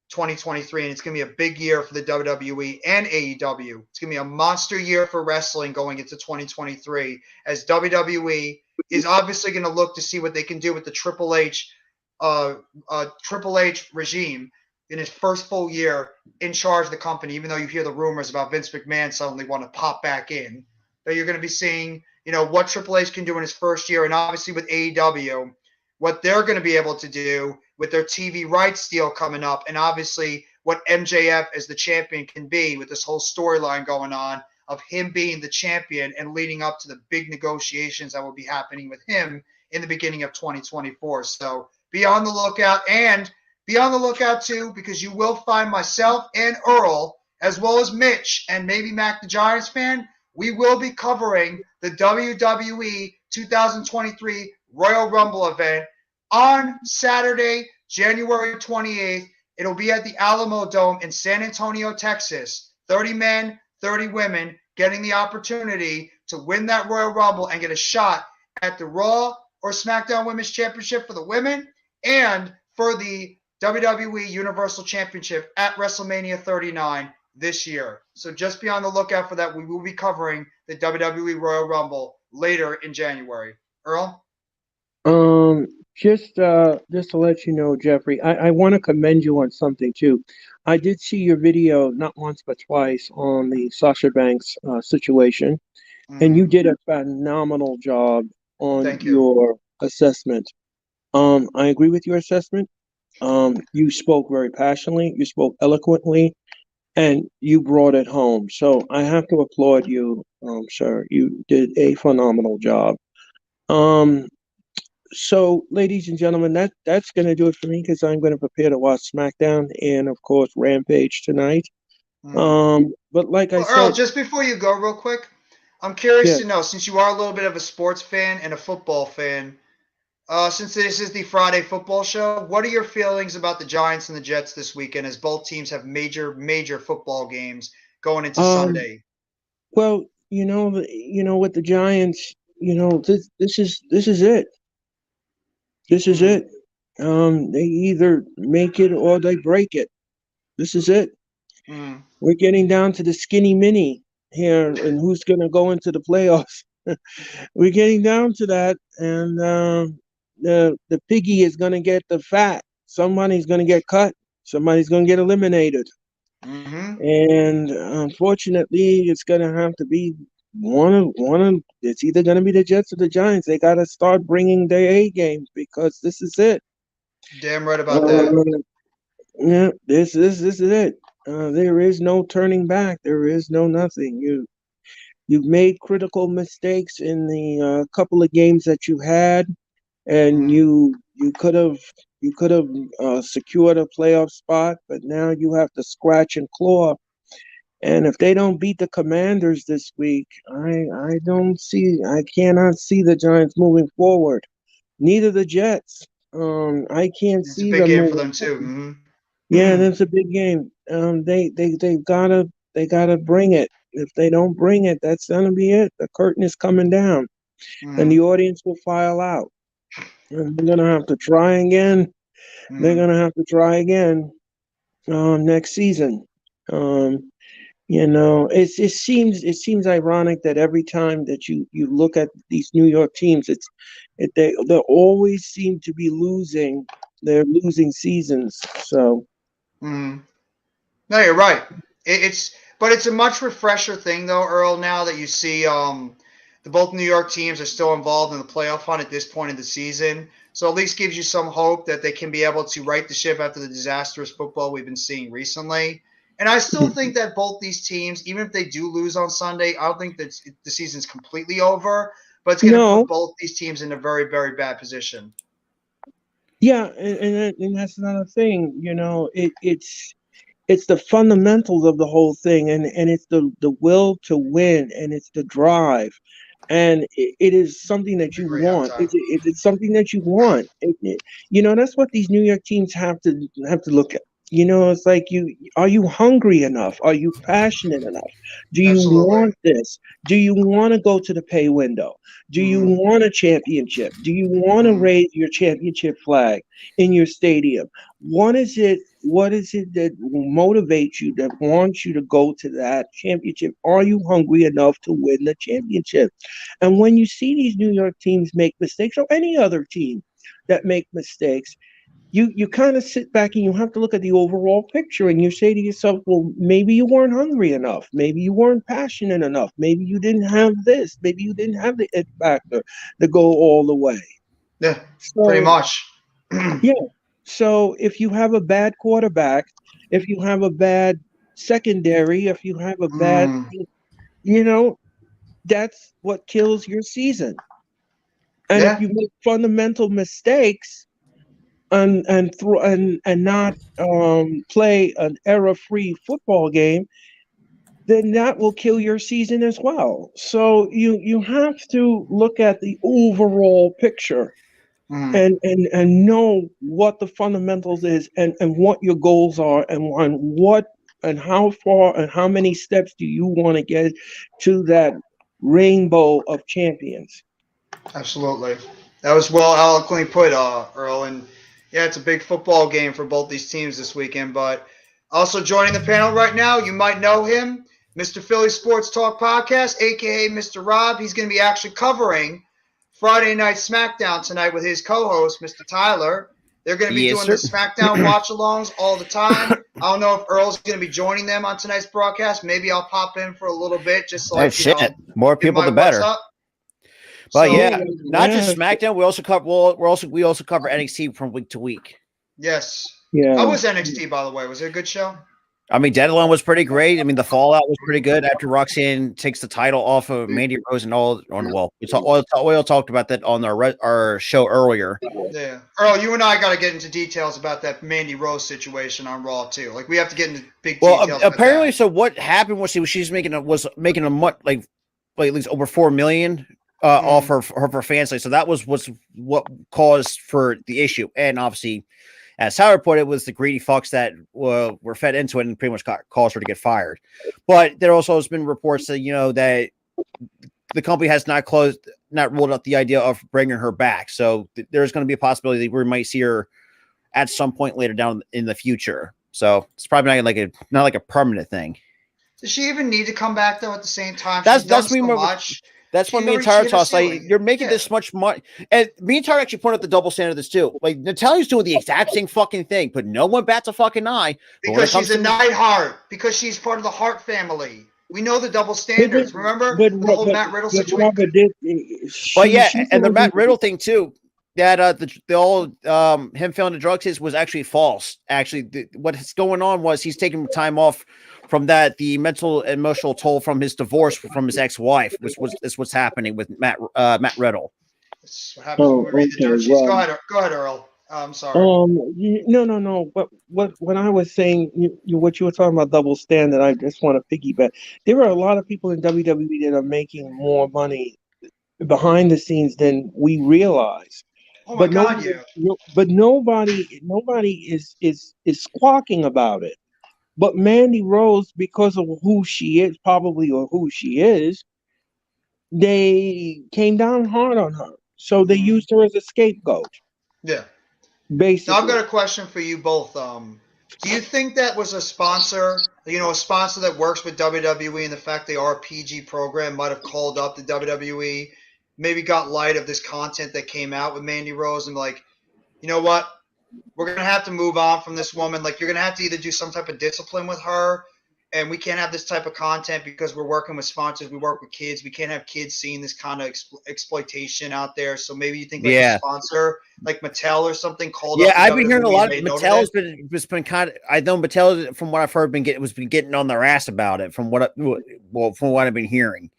2023. And it's going to be a big year for the WWE and AEW. It's going to be a monster year for wrestling going into 2023, as WWE is obviously going to look to see what they can do with the Triple H regime in his first full year in charge of the company. Even though you hear the rumors about Vince McMahon suddenly want to pop back in, that you're going to be seeing, what Triple H can do in his first year, and obviously with AEW, what they're going to be able to do with their TV rights deal coming up, and obviously what MJF as the champion can be with this whole storyline going on of him being the champion and leading up to the big negotiations that will be happening with him in the beginning of 2024. So be on the lookout, and be on the lookout too, because you will find myself and Earl, as well as Mitch and maybe Mac the Giants fan. We will be covering the WWE 2023 Royal Rumble event on Saturday, January 28th. It'll be at the Alamo Dome in San Antonio, Texas. 30 men, 30 women getting the opportunity to win that Royal Rumble and get a shot at the Raw or SmackDown Women's Championship for the women and for the WWE Universal Championship at WrestleMania 39 this year. So just be on the lookout for that. We will be covering the WWE Royal Rumble later in January. Earl? um, just to let you know, Jeffrey, I want to commend you on something too. I did see your video not once but twice on the Sasha Banks situation, and you Mm-hmm. did a phenomenal job on Thank you. your assessment. I agree with your assessment. You spoke very passionately, you spoke eloquently, and you brought it home. So I have to applaud you, sir. You did a phenomenal job. Um, so, ladies and gentlemen, that's going to do it for me because I'm going to prepare to watch SmackDown and, of course, Rampage tonight. Mm-hmm. But like I Well, Earl, said, just before you go, real quick, I'm curious yeah, to know, since you are a little bit of a sports fan and a football fan, Since this is the Friday football show, what are your feelings about the Giants and the Jets this weekend as both teams have major football games going into Um, Sunday? well, with the Giants, this is it. This is Mm, it. They either make it or they break it. This is it. mm, We're getting down to the skinny mini here, and who's going to go into the playoffs. We're getting down to that, and the piggy is going to get the fat. Somebody's going to get cut. Somebody's going to get eliminated, mm-hmm. and unfortunately, it's going to have to be one of. It's either going to be the Jets or the Giants. They got to start bringing their A game because this is it. Damn right about that. Uh, yeah, this is it. There is no turning back. There is no nothing. You've made critical mistakes in the couple of games that you had, and Mm, you could have secured a playoff spot, but now you have to scratch and claw. And if they don't beat the Commanders this week, I cannot see the Giants moving forward. Neither the Jets. I can't it's a see big them game for moving them too. forward. Mm-hmm. Yeah, that's a big game. They gotta bring it. If they don't bring it, that's gonna be it. The curtain is coming down, and mm, the audience will file out. And they're gonna have to try again. They're mm. gonna have to try again next season. Um, it seems ironic that every time that you look at these New York teams, they always seem to be losing. They're losing seasons. So. Mm. No, you're right. But it's a much refresher thing though, Earl. Now that you see the both New York teams are still involved in the playoff hunt at this point in the season, so at least gives you some hope that they can be able to right the ship after the disastrous football we've been seeing recently. And I still think that both these teams, even if they do lose on Sunday, I don't think that the season's completely over. But it's going to put No, both these teams in a very bad position. yeah, and that's another thing. It's the fundamentals of the whole thing, and it's the will to win, and it's the drive, and it is something that I you agree half want. time. It's something that you want. That's what these New York teams have to look at. It's like are you hungry enough? Are you passionate enough? Do you Absolutely. want this? Do you want to go to the pay window? Do you Mm, want a championship? Do you want to mm, raise your championship flag in your stadium? What is it that motivates you, that wants you to go to that championship? Are you hungry enough to win the championship? And when you see these New York teams make mistakes, or any other team that make mistakes, you kind of sit back and you have to look at the overall picture, and you say to yourself, well, maybe you weren't hungry enough, maybe you weren't passionate enough, maybe you didn't have this, maybe you didn't have the it factor to go all the way. yeah, pretty So much. yeah. So if you have a bad quarterback, if you have a bad secondary, if you have a bad, Mm, you know, that's what kills your season. And if yeah, you make fundamental mistakes and not play an error-free football game, then that will kill your season as well. So you have to look at the overall picture, mm, and know what the fundamentals is, and what your goals are, and what and how far and how many steps do you want to get to that rainbow of champions. absolutely. That was well eloquently put, Earl. And yeah, it's a big football game for both these teams this weekend. But also joining the panel right now, you might know him, Mr. Philly Sports Talk Podcast, aka Mr. Rob. He's going to be actually covering Friday Night SmackDown tonight with his co-host, Mr. Tyler. They're going to be Yes, doing the sir. SmackDown watch-alongs all the time. I don't know if Earl's going to be joining them on tonight's broadcast. Maybe I'll pop in for a little bit, just Oh like shit! More give people, my the what's better. up. But So yeah, not Yeah, just SmackDown. We also cover. We also cover NXT from week to week. yes. yeah. How was NXT, by the way? Was it a good show? I mean, Deadline was pretty great. I mean, the Fallout was pretty good after Roxanne takes the title off of Mandy Rose and all. On well, we all talked about that on our show earlier. Yeah. Earl, you and I got to get into details about that Mandy Rose situation on Raw, too. Like, we have to get into big Well, details about apparently, that. so what happened was she's making a much like at least over 4 million off her fiance. So that was what caused for the issue. And obviously, as Howard put it, was the greedy fucks that were fed into it and pretty much caused her to get fired. But there also has been reports that that the company has not ruled out the idea of bringing her back. So there's going to be a possibility that we might see her at some point later down in the future. So it's probably not like a permanent thing. Does she even need to come back though? At the same time, That's she's done that's so me. much. That's what me and Tyra toss. Like, you're making this much money, and me and Tyra actually pointed out the double standard of this too. Like, Natalia's doing the exact same fucking thing, but no one bats a fucking eye. Because she's a Neidhart. Because she's part of the Hart family. We know the double standards. Remember the whole Matt Riddle situation. But yeah, and the Matt Riddle thing too. That him failing the drug test was actually false. Actually, what's going on was he's taking time off from that, the mental and emotional toll from his divorce from his ex-wife, which is what's happening with Matt Riddle. This is what happens when we read the dirt sheets. Go ahead, Earl. I'm sorry. No. But what I was saying, what you were talking about double standard, I just want to piggyback. There are a lot of people in WWE that are making more money behind the scenes than we realize. Oh my God, but nobody is squawking about it. But Mandy Rose, because of who she is, they came down hard on her. So they used her as a scapegoat. Yeah. Basically. Now I've got a question for you both. Do you think that was a sponsor, a sponsor that works with WWE, and the fact the RPG program might have called up the WWE, maybe got light of this content that came out with Mandy Rose and like, you know what? We're going to have to move on from this woman. Like, you're going to have to either do some type of discipline with her, and we can't have this type of content because we're working with sponsors. We work with kids. We can't have kids seeing this kind of exploitation out there. So maybe you think a sponsor like Mattel or something called up. Yeah, I've been hearing a lot. Mattel's been kind of. I know Mattel, from what I've heard, been getting on their ass about it. From what I've been hearing.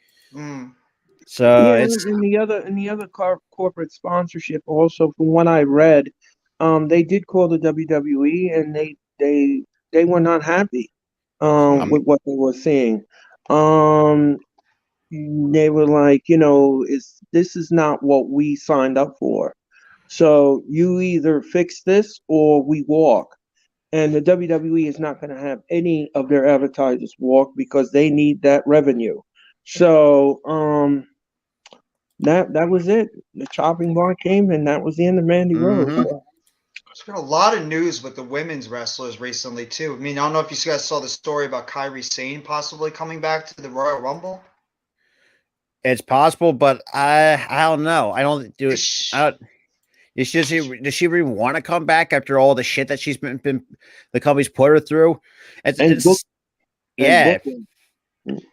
So it's and the other corporate sponsorship also, from what I read, they did call the WWE and they were not happy with what they were seeing. They were like, this is not what we signed up for. So you either fix this or we walk. And the WWE is not going to have any of their advertisers walk because they need that revenue. So that was it. The chopping block came, and that was the end of Mandy Rose. There's been a lot of news with the women's wrestlers recently too. I mean, I don't know if you guys saw the story about Kairi Sane possibly coming back to the Royal Rumble. It's possible, but I don't know. I don't do it. Does she really want to come back after all the shit that she's been the company's put her through? Yeah.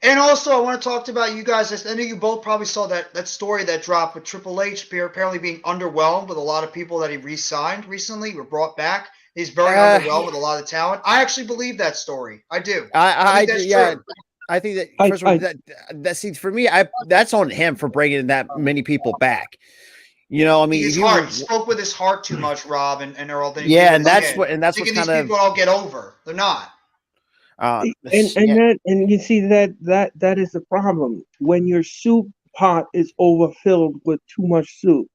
And also, I want to talk about you guys. I know you both probably saw that story that dropped with Triple H apparently being underwhelmed with a lot of people that he re-signed recently or brought back. He's very underwhelmed with a lot of talent. I actually believe that story. I do. I think that's true. I think that first of all, that seems for me. That's on him for bringing that many people back. I mean, his heart. He spoke with his heart too much, Rob and Earl. And that's what kind of these people all get over. They're not. And you see that is the problem when your soup pot is overfilled with too much soup.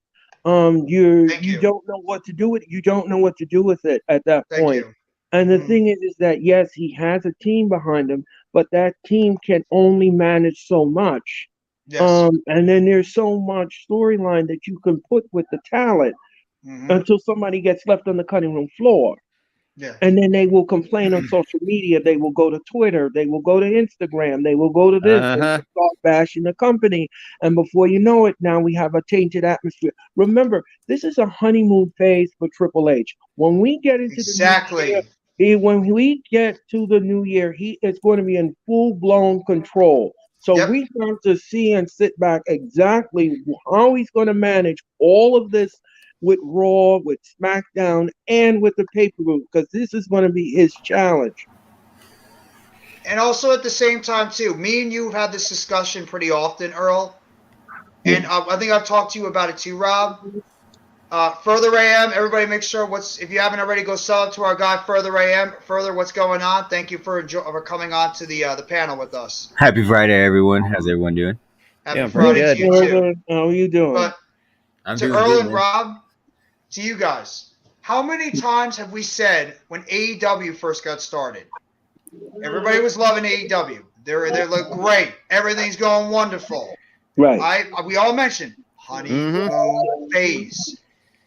You don't know what to do with it. You don't know what to do with it at that point. And the thing is that yes, he has a team behind him, but that team can only manage so much. Yes. And then there's so much storyline that you can put with the talent until somebody gets left on the cutting room floor. Yeah. And then they will complain on social media. They will go to Twitter. They will go to Instagram. They will go to this and start bashing the company. And before you know it, now we have a tainted atmosphere. Remember, this is a honeymoon phase for Triple H. When we get into the new year, he is going to be in full-blown control. So we have to see and sit back exactly how he's going to manage all of this with Raw, with SmackDown, and with the pay-per-view, because this is going to be his challenge. And also at the same time, too, me and you have had this discussion pretty often, Earl. And I think I've talked to you about it too, Rob. Further AM, everybody make sure if you haven't already, go sell it to our guy, Further AM. Further, what's going on? Thank you for coming on to the panel with us. Happy Friday, everyone. How's everyone doing? Happy Yeah, pretty Friday good. to you too. How are you doing? But I'm to doing Earl good, and man. Rob, to you guys, how many times have we said when AEW first got started? Everybody was loving AEW. They look great. Everything's going wonderful. Right. We all mentioned honeymoon phase.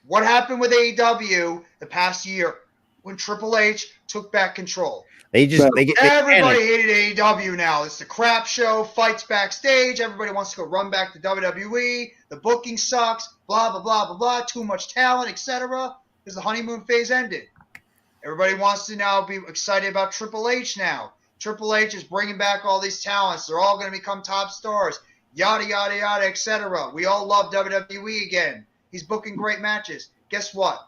What happened with AEW the past year when Triple H took back control? They Everybody panic. hated AEW now. It's the crap show, fights backstage. Everybody wants to go run back to WWE. The booking sucks. Blah blah blah blah blah. Too much talent, etc. Because the honeymoon phase ended. Everybody wants to now be excited about Triple H now. Triple H is bringing back all these talents. They're all going to become top stars. Yada yada yada, etc. We all love WWE again. He's booking great matches. Guess what?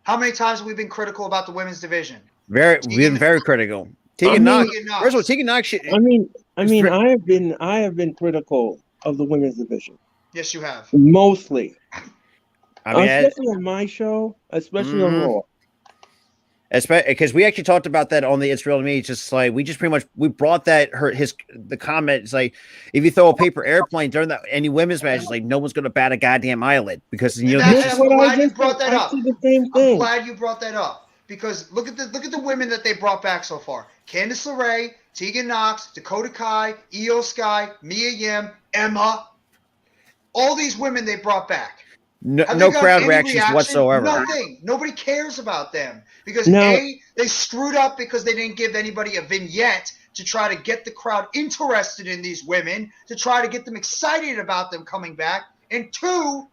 How many times have we been critical about the women's division? We've been very critical. Tegan Knox. First of all, Tegan Knox. I have been critical of the women's division. Yes, you have. Mostly. I mean, especially on my show, especially on Raw. Because we actually talked about that on the It's Real to Me. It's just like we brought that the comment. It's like if you throw a paper airplane during any women's match, it's like no one's going to bat a goddamn eyelid because I'm glad you brought that up. I'm glad you brought that up because look at the women that they brought back so far: Candice LeRae, Tegan Knox, Dakota Kai, Io Sky, Mia Yim, Emma. All these women they brought back. No crowd reactions whatsoever. Nothing. Nobody cares about them because they screwed up because they didn't give anybody a vignette to try to get the crowd interested in these women, to try to get them excited about them coming back. And two,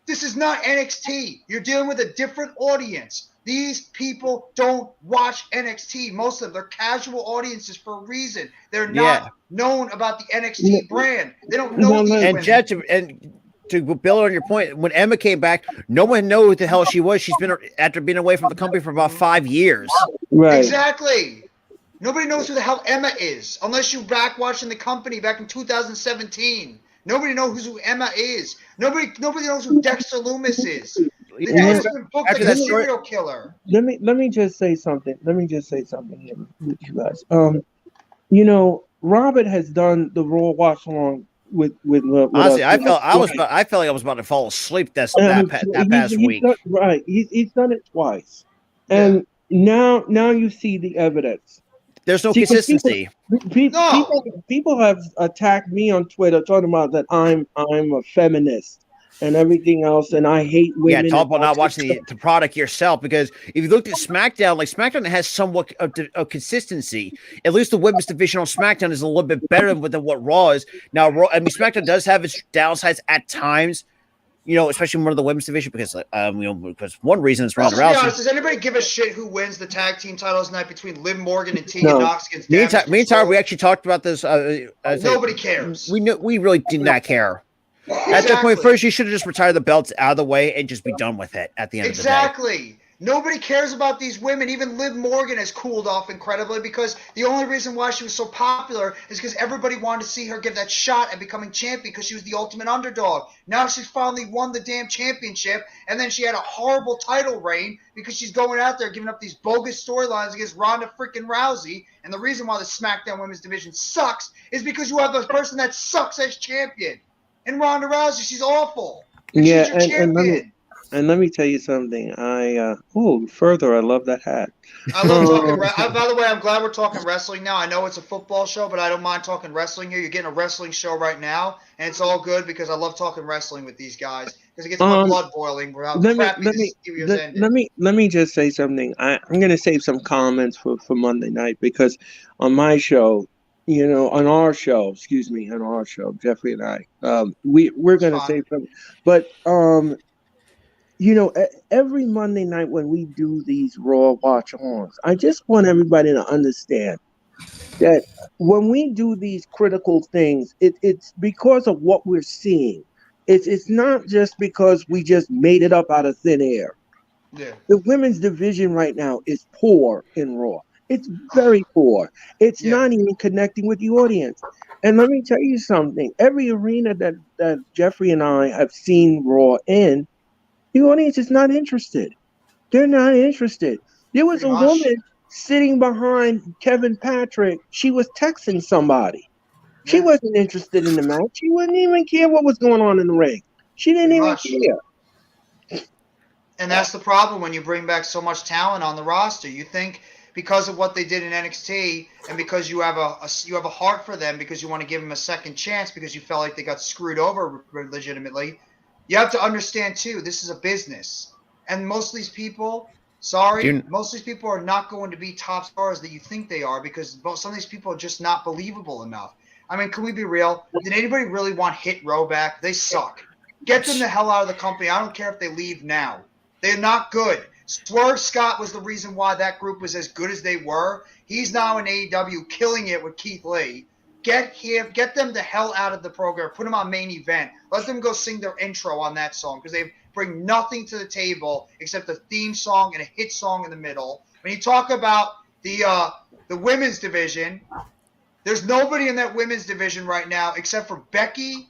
this is not NXT. You're dealing with a different audience. These people don't watch NXT. Most of them, they're casual audiences for a reason. They're not known about the NXT brand. They don't know these women. To build on your point, when Emma came back, no one knew who the hell she was. She's been after being away from the company for about 5 years. Right. Exactly. Nobody knows who the hell Emma is unless you're back watching the company back in 2017. Nobody knows who Emma is. Nobody knows who Dexter Loomis is. The guy's been booked like a serial killer. Let me just say something. Let me just say something here with you guys. Robert has done the Raw watch along with honestly, I felt like I was about to fall asleep that past week. He's done it twice, and now you see the evidence. There's no consistency. People have attacked me on Twitter talking about that I'm a feminist and everything else, and I hate women. Yeah, talk about not watching the product yourself, because if you looked at SmackDown, like SmackDown has somewhat of consistency. At least the women's division on SmackDown is a little bit better than what Raw is. Now, SmackDown does have its downsides at times, especially one of the women's division, because because one reason is Ronda Rousey. Does anybody give a shit who wins the tag team titles tonight between Liv Morgan and Tegan Knox against me and Tyler, we actually talked about this. Nobody cares. We really did not care. Exactly. At that point, first you should have just retired the belts out of the way and just be done with it at the end of the day. Exactly. Nobody cares about these women. Even Liv Morgan has cooled off incredibly because the only reason why she was so popular is because everybody wanted to see her give that shot at becoming champion because she was the ultimate underdog. Now she's finally won the damn championship, and then she had a horrible title reign because she's going out there giving up these bogus storylines against Ronda freaking Rousey. And the reason why the SmackDown Women's Division sucks is because you have the person that sucks as champion. And Ronda Rousey, she's awful. She's your champion. And let me tell you something. I love that hat. I love talking. By the way, I'm glad we're talking wrestling now. I know it's a football show, but I don't mind talking wrestling here. You're getting a wrestling show right now, and it's all good because I love talking wrestling with these guys because it gets my blood boiling. Let me just say something. I'm going to save some comments for Monday night because on my show, on our show, Jeffrey and I, we're going to say something. But every Monday night when we do these Raw watch-alongs, I just want everybody to understand that when we do these critical things, it's because of what we're seeing. It's not just because we just made it up out of thin air. Yeah. The women's division right now is poor in Raw. It's very poor. It's not even connecting with the audience. And let me tell you something. Every arena that Jeffrey and I have seen Raw in, the audience is not interested. They're not interested. There was a woman sitting behind Kevin Patrick. She was texting somebody. She Yeah. wasn't interested in the match. She wouldn't even care what was going on in the ring. She didn't Pretty even much. care. And that's the problem when you bring back so much talent on the roster. You think because of what they did in NXT and because you have a heart for them because you want to give them a second chance because you felt like they got screwed over legitimately, you have to understand too, this is a business. And most of these people, most of these people are not going to be top stars that you think they are because some of these people are just not believable enough. I mean, can we be real? Did anybody really want Hit Row back? They suck. Get them the hell out of the company. I don't care if they leave now. They're not good. Swerve Scott was the reason why that group was as good as they were. He's now in AEW killing it with Keith Lee. Get them the hell out of the program. Put them on main event. Let them go sing their intro on that song because they bring nothing to the table except a theme song and a hit song in the middle. When you talk about the women's division, there's nobody in that women's division right now except for Becky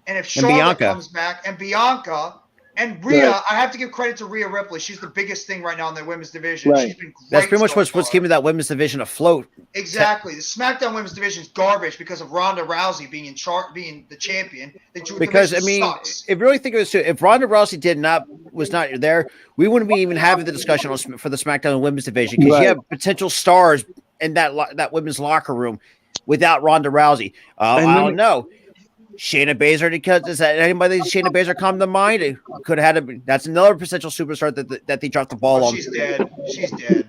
and if Charlotte comes back and Bianca. And Rhea, I have to give credit to Rhea Ripley. She's the biggest thing right now in the women's division. Right. She's been great. That's pretty much what's keeping that women's division afloat. Exactly. The SmackDown women's division is garbage because of Ronda Rousey being being the champion. Because I mean, sucks. if you really think of this too, if Ronda Rousey was not there, we wouldn't be even having the discussion for the SmackDown women's division because you have potential stars in that women's locker room without Ronda Rousey. I don't know. Shayna Baszler, because is that anybody Shayna Baszler come to mind? It could have had that's another potential superstar that they dropped the ball on. She's dead. She's dead.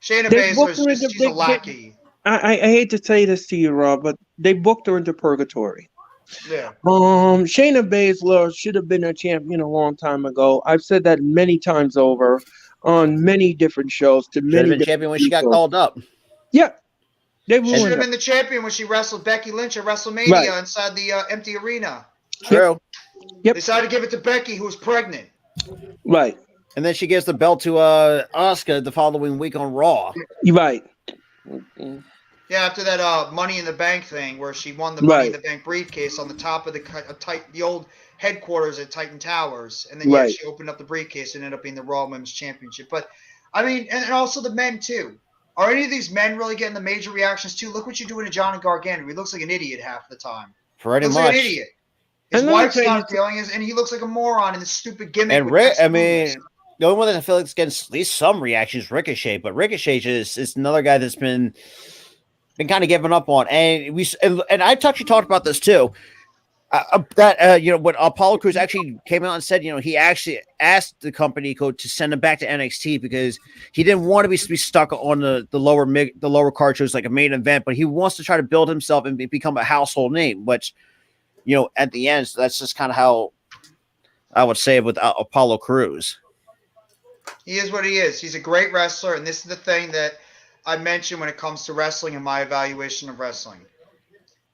Shayna Baszler she's a lackey. I hate to say this to you, Rob, but they booked her into purgatory. Yeah. Shayna Baszler should have been a champion a long time ago. I've said that many times over on many different shows. Should have been champion when she got called up. Yeah. She should have been the champion when she wrestled Becky Lynch at WrestleMania inside the empty arena. True. Yep. They decided to give it to Becky, who was pregnant. Right. And then she gives the belt to Asuka the following week on Raw. Right. Yeah, after that Money in the Bank thing where she won the Money in the Bank briefcase on the top of the old headquarters at Titan Towers. And then she opened up the briefcase and ended up being the Raw Women's Championship. But, I mean, and also the men, too. Are any of these men really getting the major reactions too? Look what you're doing to Johnny Gargano. He looks like an idiot half the time. Pretty much. Like an idiot. His wife's not feeling it, and he looks like a moron in this stupid gimmick. And the only one that I feel like is getting at least some reactions is Ricochet, but Ricochet is another guy that's been kind of giving up on. And I actually talked about this too. When Apollo Crews actually came out and said, he actually asked the company to send him back to NXT because he didn't want to be stuck on the lower card shows like a main event, but he wants to try to build himself and become a household name, which, at the end, so that's just kind of how I would say it with Apollo Crews. He is what he is. He's a great wrestler, and this is the thing that I mentioned when it comes to wrestling and my evaluation of wrestling.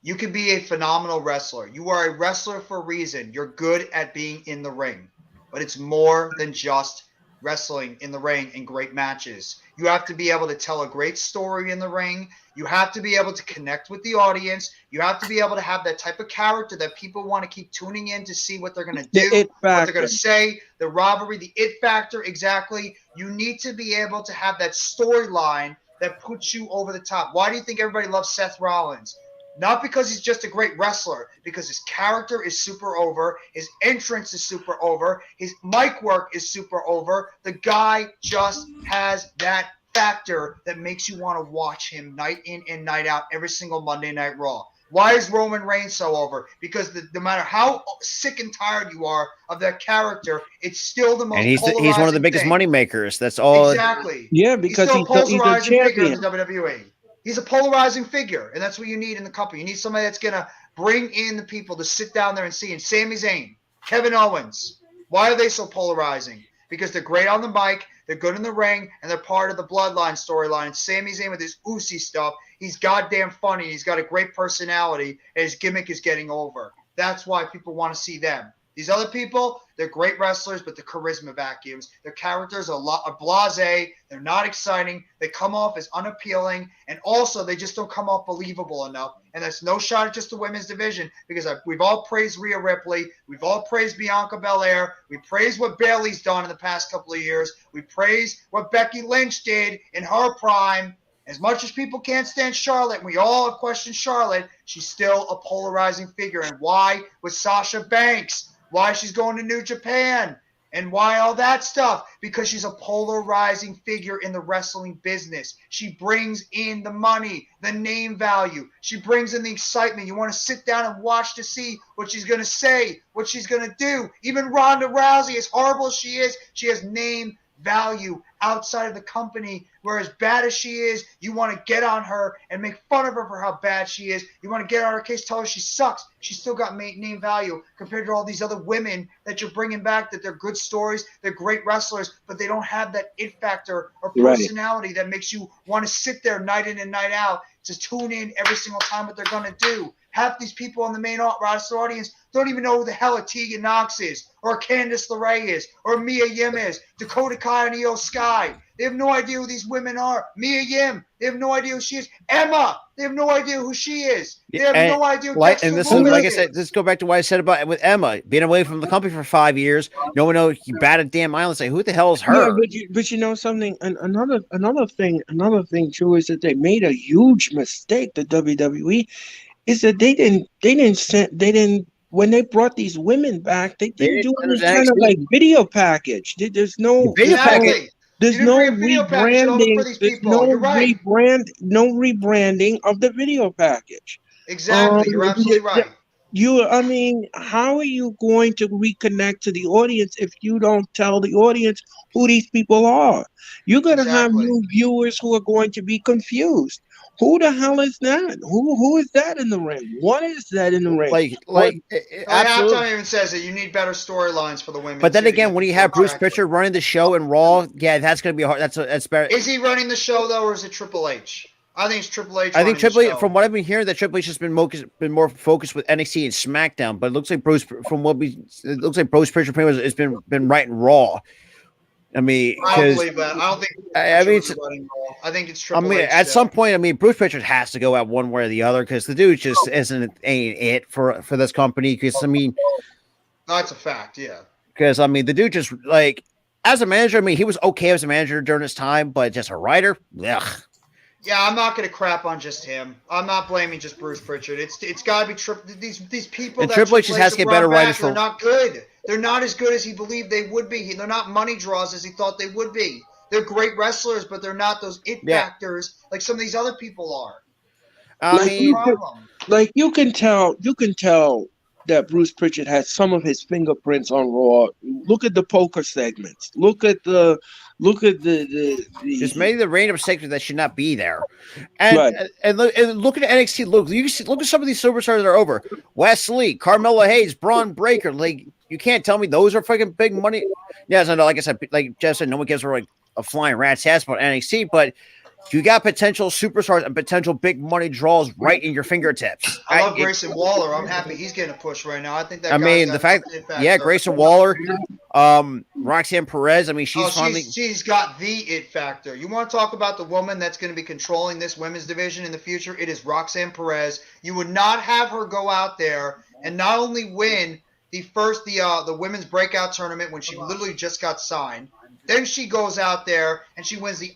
You can be a phenomenal wrestler. You are a wrestler for a reason. You're good at being in the ring. But it's more than just wrestling in the ring and great matches. You have to be able to tell a great story in the ring. You have to be able to connect with the audience. You have to be able to have that type of character that people want to keep tuning in to see what they're going to do, what they're going to say, the rivalry, the it factor, exactly. You need to be able to have that storyline that puts you over the top. Why do you think everybody loves Seth Rollins? Not because he's just a great wrestler, because his character is super over, his entrance is super over, his mic work is super over. The guy just has that factor that makes you want to watch him night in and night out every single Monday Night Raw. Why is Roman Reigns so over? Because no matter how sick and tired you are of that character, it's still the most polarizing he's one of the biggest money makers. That's all. Exactly. Yeah, because he's a champion. Figure in the WWE. He's a polarizing figure, and that's what you need in the company. You need somebody that's going to bring in the people to sit down there and see. And Sami Zayn, Kevin Owens, why are they so polarizing? Because they're great on the mic, they're good in the ring, and they're part of the Bloodline storyline. And Sami Zayn with his Uzi stuff, he's goddamn funny. He's got a great personality, and his gimmick is getting over. That's why people want to see them. These other people, they're great wrestlers, but the charisma vacuums. Their characters are blasé. They're not exciting. They come off as unappealing, and also they just don't come off believable enough. And that's no shot at just the women's division because we've all praised Rhea Ripley. We've all praised Bianca Belair. We praised what Bayley's done in the past couple of years. We praised what Becky Lynch did in her prime. As much as people can't stand Charlotte, and we all have questioned Charlotte, she's still a polarizing figure. And why with Sasha Banks? Why she's going to New Japan? And why all that stuff? Because she's a polarizing figure in the wrestling business. She brings in the money, the name value. She brings in the excitement. You want to sit down and watch to see what she's going to say, what she's going to do. Even Ronda Rousey, as horrible as she is, she has name value outside of the company, where as bad as she is, you want to get on her and make fun of her for how bad she is. You want to get on her case, tell her she sucks. She's still got name value compared to all these other women that you're bringing back, that they're good stories, they're great wrestlers, but they don't have that it factor or personality that makes you want to sit there night in and night out to tune in every single time what they're going to do. Half these people on the main roster audience don't even know who the hell a Tegan Nox is, or Candice LeRae is, or Mia Yim is, Dakota Kai and Io Sky. They have no idea who these women are. Mia Yim, they have no idea who she is. Emma, they have no idea who she is. They have no idea who and this is, like I said, let's go back to what I said about with Emma being away from the company for 5 years. No one knows. You bat a damn eye and say, who the hell is her? Yeah, but you know something. Another thing too is that they made a huge mistake. The WWE is that they didn't when they brought these women back, they didn't do any kind of like video package. There's no video package. There's no rebranding. There's no rebranding of the video package. Exactly, you're absolutely right. I mean, how are you going to reconnect to the audience if you don't tell the audience who these people are? You're going to have new viewers who are going to be confused. Who the hell is that? Who is that in the ring? What is that in the ring? Halftime even says that you need better storylines for the women. But then again, when you have Bruce Pritchard running the show and Raw, yeah, that's going to be hard. That's better. Is he running the show though, or is it Triple H? I think it's Triple H. I think Triple H, from what I've been hearing, that Triple H has been more focused with NXT and SmackDown. But it looks like Bruce Pritchard pretty much has been writing Raw. I mean, I don't believe that. I don't think. I think it's Triple H. At some point, Bruce Pritchard has to go out one way or the other, because the dude just ain't it for this company. Because that's a fact. Yeah. Because the dude just, like, as a manager, he was okay as a manager during his time, but just a writer, ugh. Yeah, I'm not going to crap on just him. I'm not blaming just Bruce Pritchard. It's got to be these people. And Triple H just has to get better writers. They're not good. They're not as good as he believed they would be. They're not money draws as he thought they would be. They're great wrestlers, but they're not those it factors like some of these other people are. You can tell that Bruce Pritchard has some of his fingerprints on Raw. Look at the poker segments. Look at the just maybe the random segments that should not be there. And look at NXT. Look at some of these superstars that are over. Wesley, Carmelo Hayes, Braun Breaker. Like, you can't tell me those are fucking big money. Yes, I know. Like I said, like Jeff said, no one gives her like a flying rat's ass about NXT, but you got potential superstars and potential big money draws right in your fingertips. I love Grayson Waller. I'm happy he's getting a push right now. I think that. Grayson Waller, Roxanne Perez. She's got the it factor. You want to talk about the woman that's going to be controlling this women's division in the future? It is Roxanne Perez. You would not have her go out there and not only win the women's breakout tournament when she literally just got signed. Then she goes out there and she wins the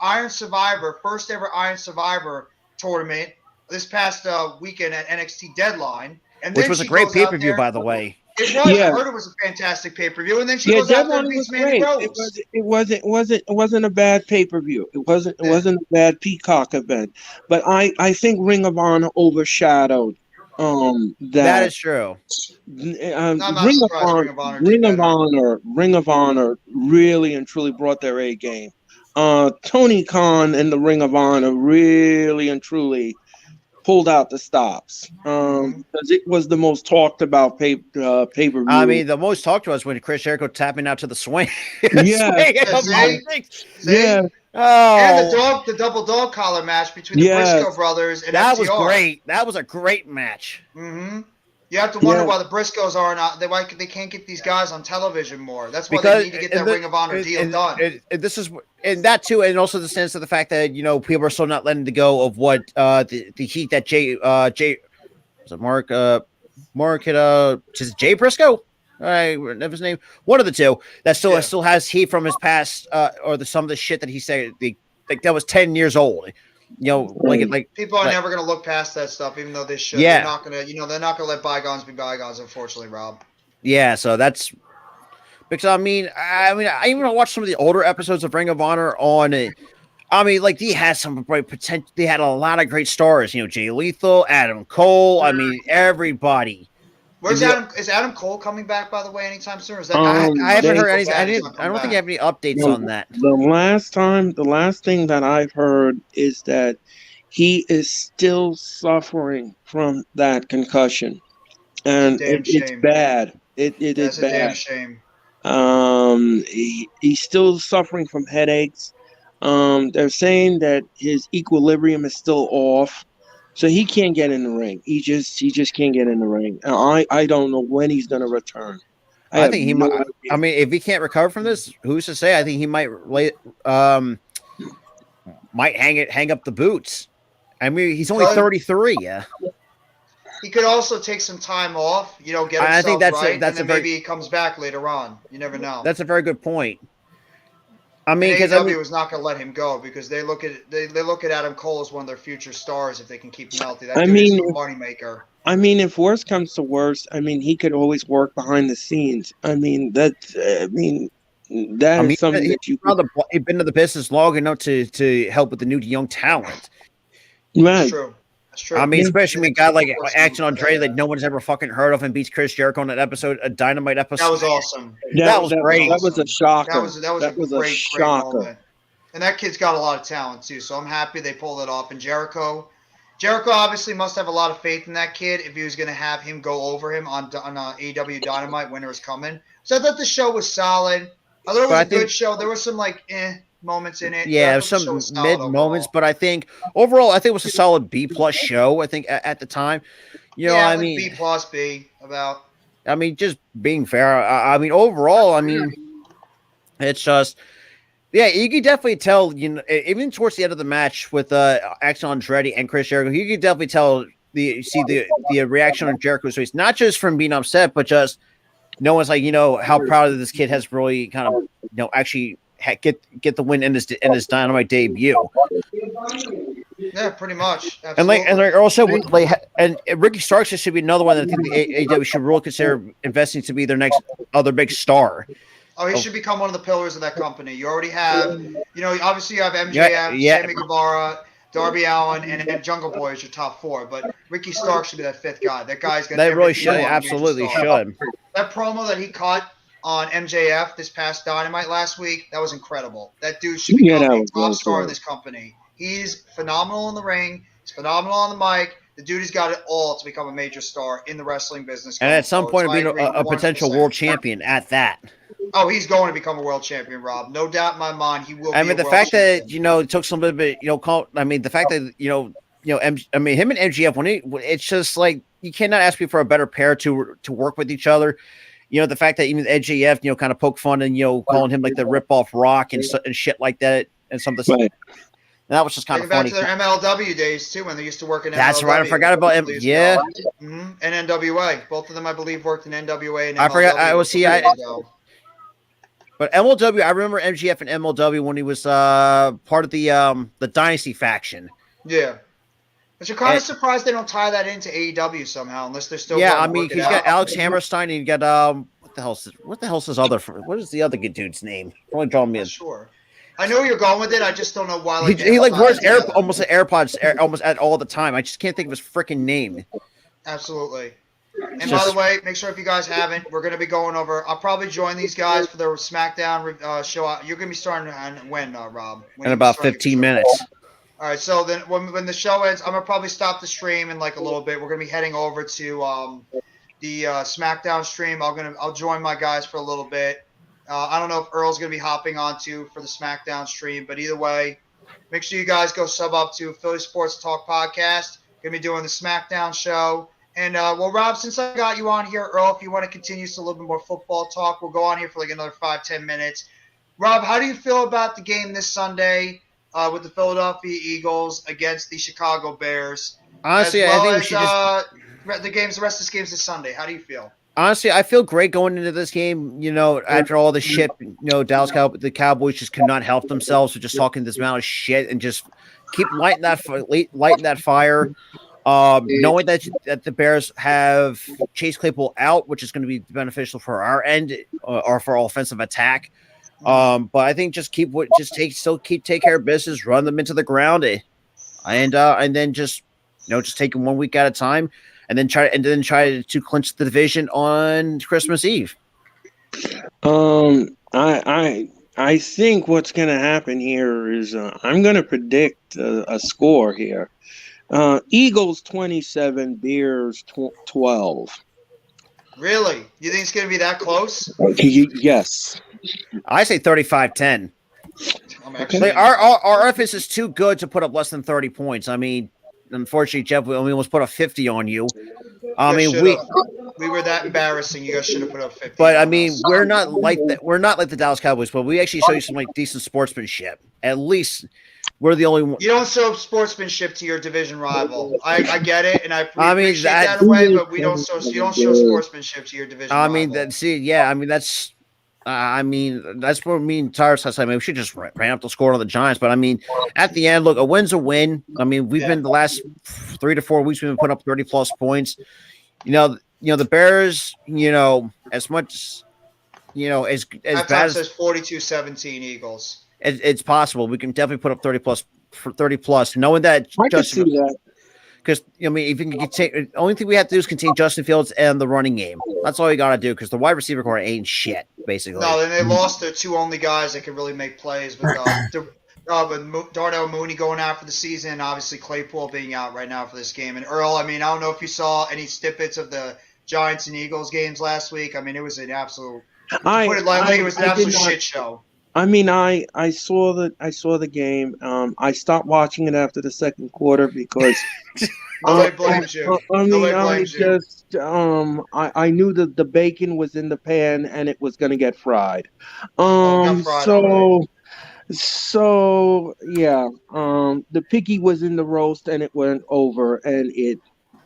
first ever Iron Survivor tournament this past weekend at NXT Deadline. Which was a great pay-per-view, by the way. It was. Yeah. I heard it was a fantastic pay-per-view. And then she goes out there and beats Mandy Rose. It wasn't a bad pay-per-view. It wasn't a bad Peacock event. But I think Ring of Honor overshadowed that is true. Ring of Honor really and truly brought their A game. Tony Khan and the Ring of Honor really and truly pulled out the stops because it was the most talked about pay-per-view. The most talked about was when Chris Jericho tapping out to the swing. Yeah. Oh, and the double dog collar match between the Briscoe brothers and that FTR. Was great. That was a great match. Mm-hmm. You have to wonder why the Briscoes are not. Why they can't get these guys on television more. That's why they need to get that Ring of Honor deal done. And that too, and also the sense of the fact that people are still not letting go of what the heat that Jay was it Jay Briscoe? I remember his name. One of the two that still has heat from his past, or some of the shit that he said that was 10 years old. People are like- never going to look past that stuff, even though they should. Yeah. They're not going to, they're not going to let bygones be bygones, unfortunately, Rob. Yeah, so that's because I mean, I even watched some of the older episodes of Ring of Honor on it. I mean, like they had some great potential. They had a lot of great stars. Jay Lethal, Adam Cole. I mean, everybody. Where's Adam? Is Adam Cole coming back, by the way, anytime soon? Or is that I haven't heard anything. bad he's I not don't coming think I have any updates No, on that. the last thing that I've heard is that he is still suffering from that concussion, and Damn it's shame. bad. It is That's a damn bad. shame. He's still suffering from headaches. They're saying that his equilibrium is still off, so he can't get in the ring. He just can't get in the ring. And I don't know when he's gonna return. I have think he no might. idea. I mean, if he can't recover from this, who's to say? I think he might hang up the boots. I mean, he's only 33. Yeah. He could also take some time off, get himself I think that's right, that's and a then very maybe he comes back later on. You never know. that's a very good point. I mean, And because AEW was not going to let him go because they look at they look at Adam Cole as one of their future stars if they can keep him healthy. That dude is a moneymaker. I mean, if worse comes to worse, I mean, he could always work behind the scenes. I mean, that is something that you could. He's been in the business long enough to help with the new young talent. That's Right. true. That's true. I mean, especially when a guy like Action Andre that that no one's ever fucking heard of and beats Chris Jericho on that episode, a Dynamite episode. That was awesome. That was great. That was a shocker. That was a great shocker. moment. And that kid's got a lot of talent too, so I'm happy they pulled it off. And Jericho obviously must have a lot of faith in that kid if he was going to have him go over him on AEW Dynamite. Winter is coming. So I thought the show was solid. I thought it was a good show. There were some moments in it. Yeah, some mid moments, but I think overall, it was a solid B+ show. I think at the time, I mean, B+B about. I mean, just being fair. I mean, overall, I mean, it's just. Yeah, you could definitely tell, even towards the end of the match with Action Andretti and Chris Jericho, you could definitely tell the reaction on Jericho's face, not just from being upset, but just no one's like, how proud of this kid has really kind of, actually get the win in his Dynamite debut. Yeah, pretty much. Absolutely. And also and Ricky Starks should be another one that I think the AEW should really consider investing to be their next other big star. Oh, he should become one of the pillars of that company. You already have, obviously you have MJF, Sammy Guevara, Darby Allin, and Jungle Boy as your top four. But Ricky Starks should be that fifth guy. That guy's got. They really should. Absolutely should. That promo that he cut on MJF this past Dynamite last week, that was incredible. That dude should become a top star in this company. He's phenomenal in the ring. He's phenomenal on the mic. The dude has got it all to become a major star in the wrestling business. And at some point, being a potential world champion at that. Oh, he's going to become a world champion, Rob. No doubt in my mind, he will. I mean, the fact that it took some little bit, I mean, the fact that him and MGF it's just like you cannot ask me for a better pair to work with each other. The fact that even MGF, kind of poke fun and calling him like the rip off Rock and shit like that, and some of the right. And that was just kind of funny. Back to their MLW days too, when they used to work in. That's MLW, right. I forgot about him. Yeah. Mm-hmm. And NWA. Both of them, I believe, worked in NWA. And I forgot. MLW. But MLW, I remember MGF and MLW when he was part of the Dynasty faction. Yeah. But you're kind of surprised they don't tie that into AEW somehow, unless they're still. Yeah, I mean, he's got Alex Hammerstein, and you got what the hell's his other? What is the other good dude's name? Only draw me in. Sure. I know where you're going with it. I just don't know why. He wears almost AirPods almost at all the time. I just can't think of his freaking name. Absolutely. And by the way, make sure if you guys haven't, we're going to be going over. I'll probably join these guys for their SmackDown show. You're going to be starting on when, Rob? In about 15 minutes. All right. So then when the show ends, I'm going to probably stop the stream in like a little bit. We're going to be heading over to the SmackDown stream. I'll join my guys for a little bit. I don't know if Earl's going to be hopping onto for the SmackDown stream, but either way, make sure you guys go sub up to Philly Sports Talk Podcast. Going to be doing the SmackDown show. And, Rob, since I got you on here, Earl, if you want to continue a little bit more football talk, we'll go on here for like another 5-10 minutes. Rob, how do you feel about the game this Sunday with the Philadelphia Eagles against the Chicago Bears? Honestly, I think we should the rest of this game's this Sunday. How do you feel? Honestly, I feel great going into this game. After all the shit, the Cowboys just could not help themselves with just talking this amount of shit and just keep lighting that fire. Knowing that the Bears have Chase Claypool out, which is going to be beneficial for our end or for our offensive attack. But I think take care of business, run them into the ground, and then just take them 1 week at a time, and then try to clinch the division on Christmas Eve. I think what's going to happen here is I'm going to predict a score here. Eagles 27, Bears 12. Really? You think it's going to be that close? Yes. I say 35-10. Our offense is too good to put up less than 30 points. I mean, unfortunately, Jeff, we almost put up 50 on you. We were that embarrassing. You guys should have put up 50. But I mean, we're not like that. We're not like the Dallas Cowboys, but we actually show you some decent sportsmanship. At least we're the only one. You don't show sportsmanship to your division rival. I get it, and I appreciate that in a way, but you don't show sportsmanship to your division rival. That's what me and Tyrus has. I mean, we should just ran up the score on the Giants. But I mean, at the end, look, a win's a win. I mean, we've been the last 3 to 4 weeks, we've been putting up 30+ points. The Bears, as much, as bad as says 42-17 Eagles. It's possible. We can definitely put up 30 plus, knowing that I can see that. Because if you can the only thing we have to do is contain Justin Fields and the running game. That's all you got to do, because the wide receiver core ain't shit, basically. No, then they lost their two only guys that could really make plays with Darnell Mooney going out for the season, and obviously Claypool being out right now for this game. And Earl, I mean, I don't know if you saw any snippets of the Giants and Eagles games last week. I mean, it was an absolute shit show. I mean, I saw the game. I stopped watching it after the second quarter because nobody blames you. I knew that the bacon was in the pan and it was going to get fried. The piggy was in the roast and it went over and it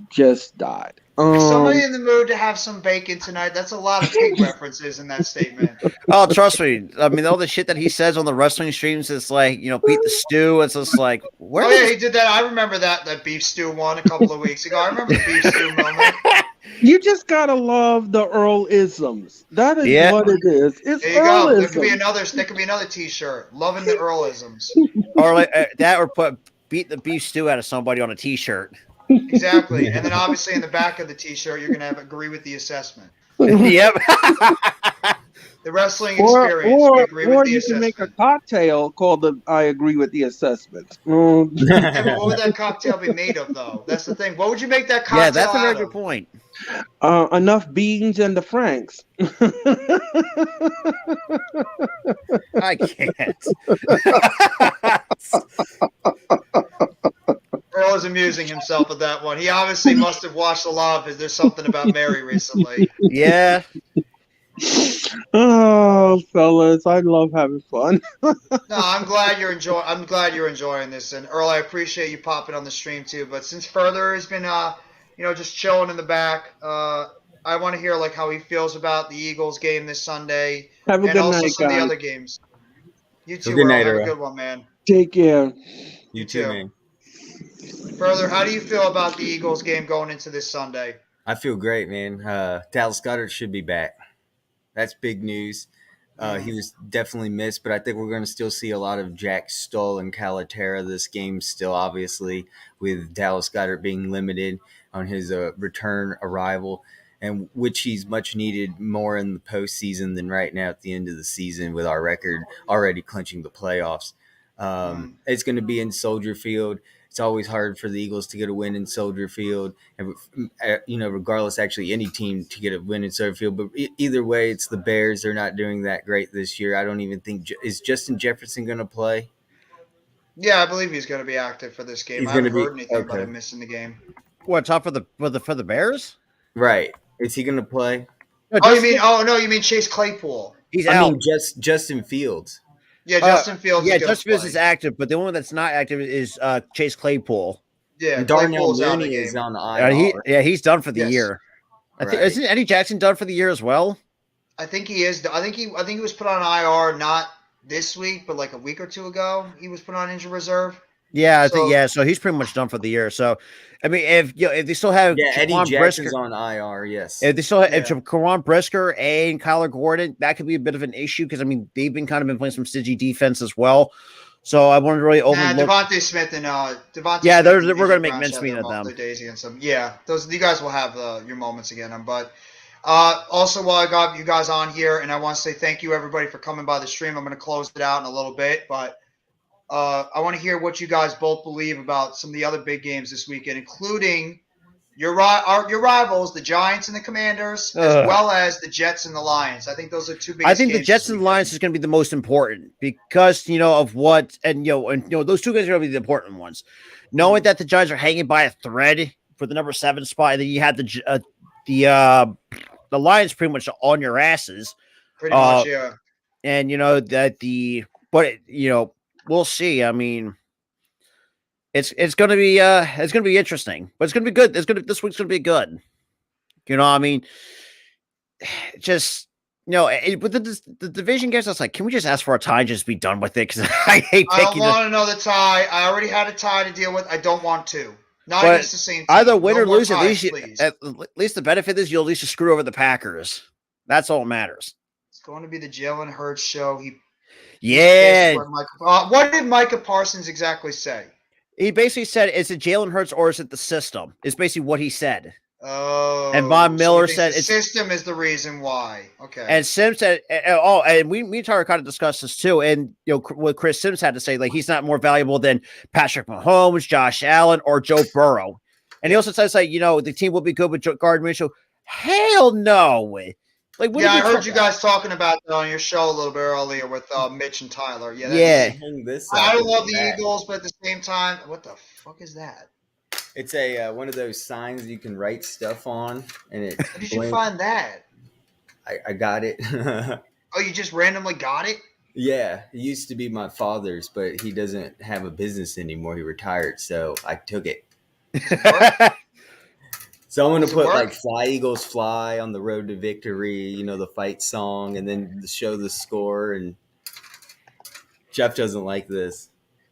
just died. Is somebody in the mood to have some bacon tonight? That's a lot of pig references in that statement. Oh, trust me. I mean, all the shit that he says on the wrestling streams is like, beat the stew. It's just like, he did that. I remember that beef stew one a couple of weeks ago. I remember the beef stew moment. You just gotta love the Earl-isms. That is what it is. It's there you go. There could be another T-shirt. Loving the Earl-isms. Or like that, or beat the beef stew out of somebody on a T-shirt. Exactly. And then obviously in the back of the T-shirt, you're going to have agree with the assessment. Yep. The wrestling experience. Or you can make a cocktail called the I agree with the assessment. Yeah, but what would that cocktail be made of, though? That's the thing. What would you make that cocktail Yeah, that's a very good point. Enough beans and the Franks. I can't. Earl is amusing himself with that one. He obviously must have watched a lot of it. There's something about Mary recently. Yeah. Oh, fellas, I love having fun. No, I'm glad you're enjoying this. And Earl, I appreciate you popping on the stream too. But since Further has been just chilling in the back, I want to hear like how he feels about the Eagles game this Sunday. Have a good night, some of the guys. other games. You too, Good night, Earl. Have Earl. a good one, man. Take care. You too, man. Further, how do you feel about the Eagles game going into this Sunday? I feel great, man. Dallas Goedert should be back. That's big news. He was definitely missed, but I think we're going to still see a lot of Jack Stoll and Calaterra this game still, obviously, with Dallas Goedert being limited on his return arrival, and which he's much needed more in the postseason than right now at the end of the season with our record already clinching the playoffs. It's going to be in Soldier Field. It's always hard for the Eagles to get a win in Soldier Field, and regardless, actually any team to get a win in Soldier Field. But either way, it's the Bears. They're not doing that great this year. I don't even think is Justin Jefferson going to play. Yeah, I believe he's going to be active for this game. I haven't heard anything about him missing the game. What, top for the Bears? Right? Is he going to play? No, you mean Chase Claypool? He's out. I mean, Justin Fields. Yeah, Justin Fields. Yeah, Justin Fields is active, but the one that's not active is Chase Claypool. Yeah, Darnell Mooney is on the IR. He's done for the year. I think Right. isn't Eddie Jackson done for the year as well? I think he is. I think he was put on IR not this week, but like a week or two ago. He was put on injured reserve. Yeah, I think So so he's pretty much done for the year. So, I mean, if they still have Yeah, Eddie Jaquan Jackson's Brisker, on IR. Yes. if they still have Yeah. Jaquan Brisker and Kyler Gordon, that could be a bit of an issue because I mean they've been playing some stingy defense as well. So I wouldn't really overlook. Devontae Smith and Devontae Yeah, Smith and we're going to AJ make Brown should have mincemeat of their them. days against them. Yeah, those you guys will have your moments against them. But also, while I got you guys on here, and I want to say thank you everybody for coming by the stream. I'm going to close it out in a little bit, but I want to hear what you guys both believe about some of the other big games this weekend, including your rivals, the Giants and the Commanders, as well as the Jets and the Lions. I think those are two biggest. I think the games Jets this and the weekend. Lions is going to be the most important because of what and those two guys are going to be the important ones. Knowing that the Giants are hanging by a thread for the number 7 spot, and then you had the Lions pretty much on your asses. Pretty much, yeah. And we'll see. I mean, it's gonna be interesting, but it's gonna be good. This week's gonna be good. I mean, just with the division games, I was like, can we just ask for a tie and just be done with it? Because I hate I don't picking. want another tie. I already had a tie to deal with. I don't want to. Not But against the same team. Either win No or more lose, ties, at least the benefit is you'll at least screw over the Packers. That's all that matters. It's going to be the Jalen Hurts show. Yeah. What did Micah Parsons exactly say? He basically said, "Is it Jalen Hurts or is it the system?" Is basically what he said. Oh, and Von Miller so said the system is the reason why. Okay. And Sims said, and we and Tyler kind of discussed this too. And what Chris Sims had to say, like he's not more valuable than Patrick Mahomes, Josh Allen, or Joe Burrow. And he also says, like the team will be good with Gardner Minshew. Hell no. Like, I heard you guys talking about that on your show a little bit earlier with Mitch and Tyler. Yeah. I don't love the Eagles, but at the same time, what the fuck is that? It's a one of those signs you can write stuff on, and it. How did you find that? I got it. Oh, you just randomly got it? Yeah, it used to be my father's, but he doesn't have a business anymore. He retired, so I took it. So I'm going to put like "Fly Eagles Fly" on the road to victory, the fight song, and then show the score. And Jeff doesn't like this.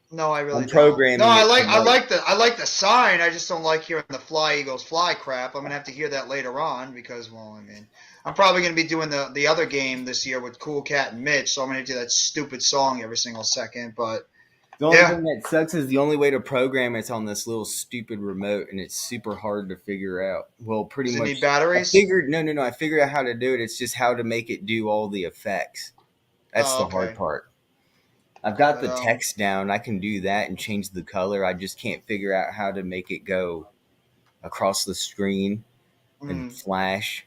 No, I really don't. No, I like the sign. I just don't like hearing the "Fly Eagles Fly" crap. I'm gonna have to hear that later on because, I'm probably gonna be doing the other game this year with Cool Cat and Mitch, so I'm gonna do that stupid song every single second. But the only thing that sucks is the only way to program it's on this little stupid remote, and it's super hard to figure out. Well, pretty much. Does it need batteries? No. I figured out how to do it. It's just how to make it do all the effects. That's the hard part. I've got the text down. I can do that and change the color. I just can't figure out how to make it go across the screen and flash.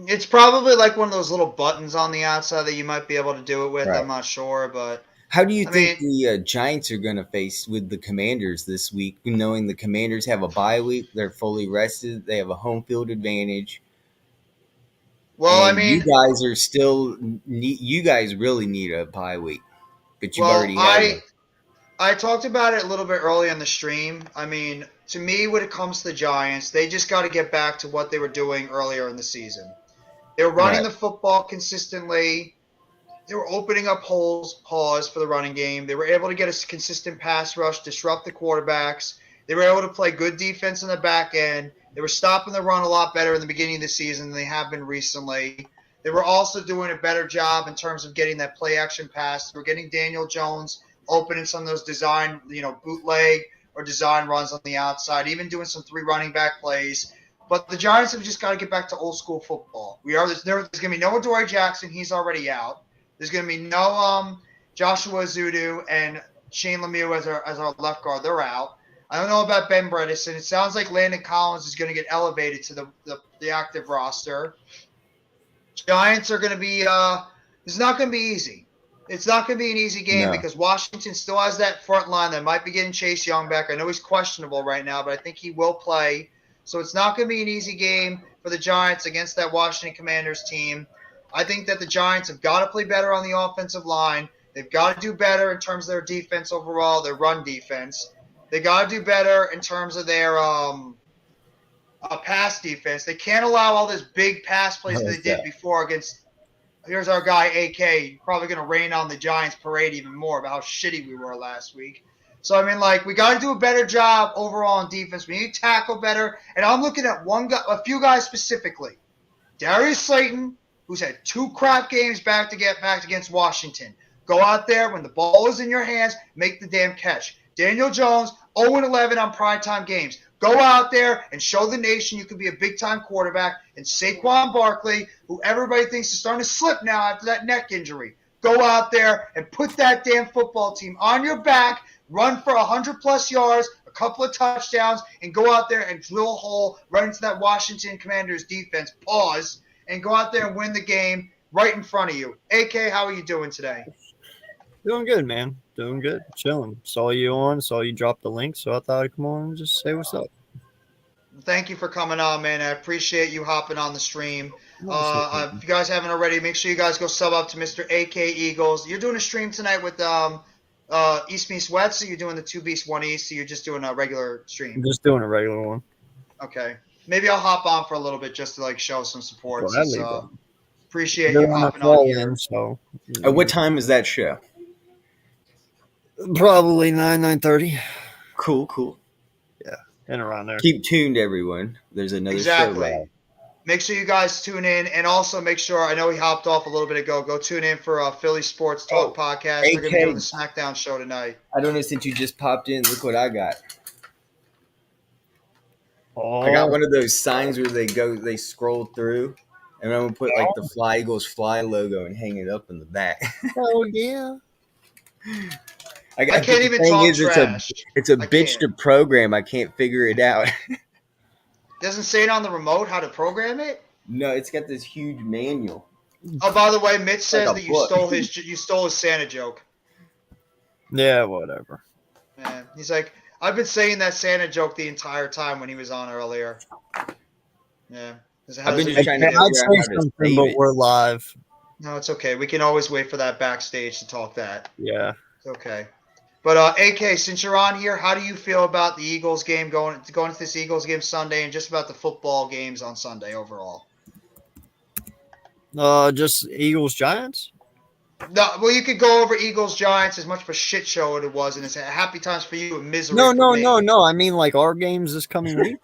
It's probably like one of those little buttons on the outside that you might be able to do it with. Right. I'm not sure, but how do you think the Giants are going to face with the Commanders this week, knowing the Commanders have a bye week, they're fully rested, they have a home field advantage? Well, you guys are still you guys really need a bye week. But you've already had I talked about it a little bit early on the stream. To me, when it comes to the Giants, they just got to get back to what they were doing earlier in the season. They were running the football consistently. They were opening up paws for the running game. They were able to get a consistent pass rush, disrupt the quarterbacks. They were able to play good defense in the back end. They were stopping the run a lot better in the beginning of the season than they have been recently. They were also doing a better job in terms of getting that play action pass. They were getting Daniel Jones open in some of those design, bootleg or design runs on the outside, even doing some 3 running back plays. But the Giants have just got to get back to old school football. There's going to be no Adoree Jackson. He's already out. There's going to be no Joshua Zudu and Shane Lemieux as our left guard. They're out. I don't know about Ben Bredesen. It sounds like Landon Collins is going to get elevated to the active roster. Giants are going to be it's not going to be easy. It's not going to be an easy game because Washington still has that front line that might be getting Chase Young back. I know he's questionable right now, but I think he will play. So it's not going to be an easy game for the Giants against that Washington Commanders team. I think that the Giants have got to play better on the offensive line. They've got to do better in terms of their defense overall, their run defense. They got to do better in terms of their pass defense. They can't allow all this big pass plays that they did before against. Here's our guy AK, probably going to rain on the Giants parade even more about how shitty we were last week. So I mean, like, we got to do a better job overall on defense. We need to tackle better. And I'm looking at one guy, a few guys specifically. Darius Slayton, who's had 2 crap games back against Washington. Go out there when the ball is in your hands, make the damn catch. Daniel Jones, 0-11 on primetime games. Go out there and show the nation you can be a big-time quarterback. And Saquon Barkley, who everybody thinks is starting to slip now after that neck injury, go out there and put that damn football team on your back, run for 100-plus yards, a couple of touchdowns, and go out there and drill a hole right into that Washington Commanders defense, pause, and go out there and win the game right in front of you. AK, how are you doing today? Doing good, man. Doing good. Chilling. Saw you drop the link, so I thought I'd come on and just say what's up. Thank you for coming on, man. I appreciate you hopping on the stream. If you guys haven't already, make sure you guys go sub up to Mr. AK Eagles. You're doing a stream tonight with East Meets West, so you're doing the 2 Beast 1 East, so you're just doing a regular stream. I'm just doing a regular one. Okay. Maybe I'll hop on for a little bit just to like show some support. Appreciate They're you hopping on here. So, At what time is that show? Probably 9:30. Cool. And around there. Keep tuned, everyone. There's another Exactly. show. Make sure you guys tune in, and also make sure, I know he hopped off a little bit ago, go tune in for Philly Sports Talk podcast. We're going to be doing the SmackDown show tonight. I don't know, since you just popped in, look what I got. Oh, I got one of those signs where they scroll through, and I'm going to put like the Fly Eagles Fly logo and hang it up in the back. oh yeah. I can't even talk trash. It's a bitch to program. I can't figure it out. Doesn't say it on the remote how to program it? No, it's got this huge manual. Oh, by the way, Mitch says Like a that book. you stole his Santa joke. Yeah, whatever. Man, he's like, I've been saying that Santa joke the entire time when he was on earlier. Yeah. I've been just trying to I'd figure out say how to something, save but it. we're live. No, it's okay. We can always wait for that backstage to talk that. Yeah. It's okay. But AK, since you're on here, how do you feel about the Eagles game going into this Eagles game Sunday, and just about the football games on Sunday overall? Just Eagles Giants. No, well, you could go over Eagles Giants, as much of a shit show as it was, and it's happy times for you and misery. No. for me. I mean, like our games this coming week.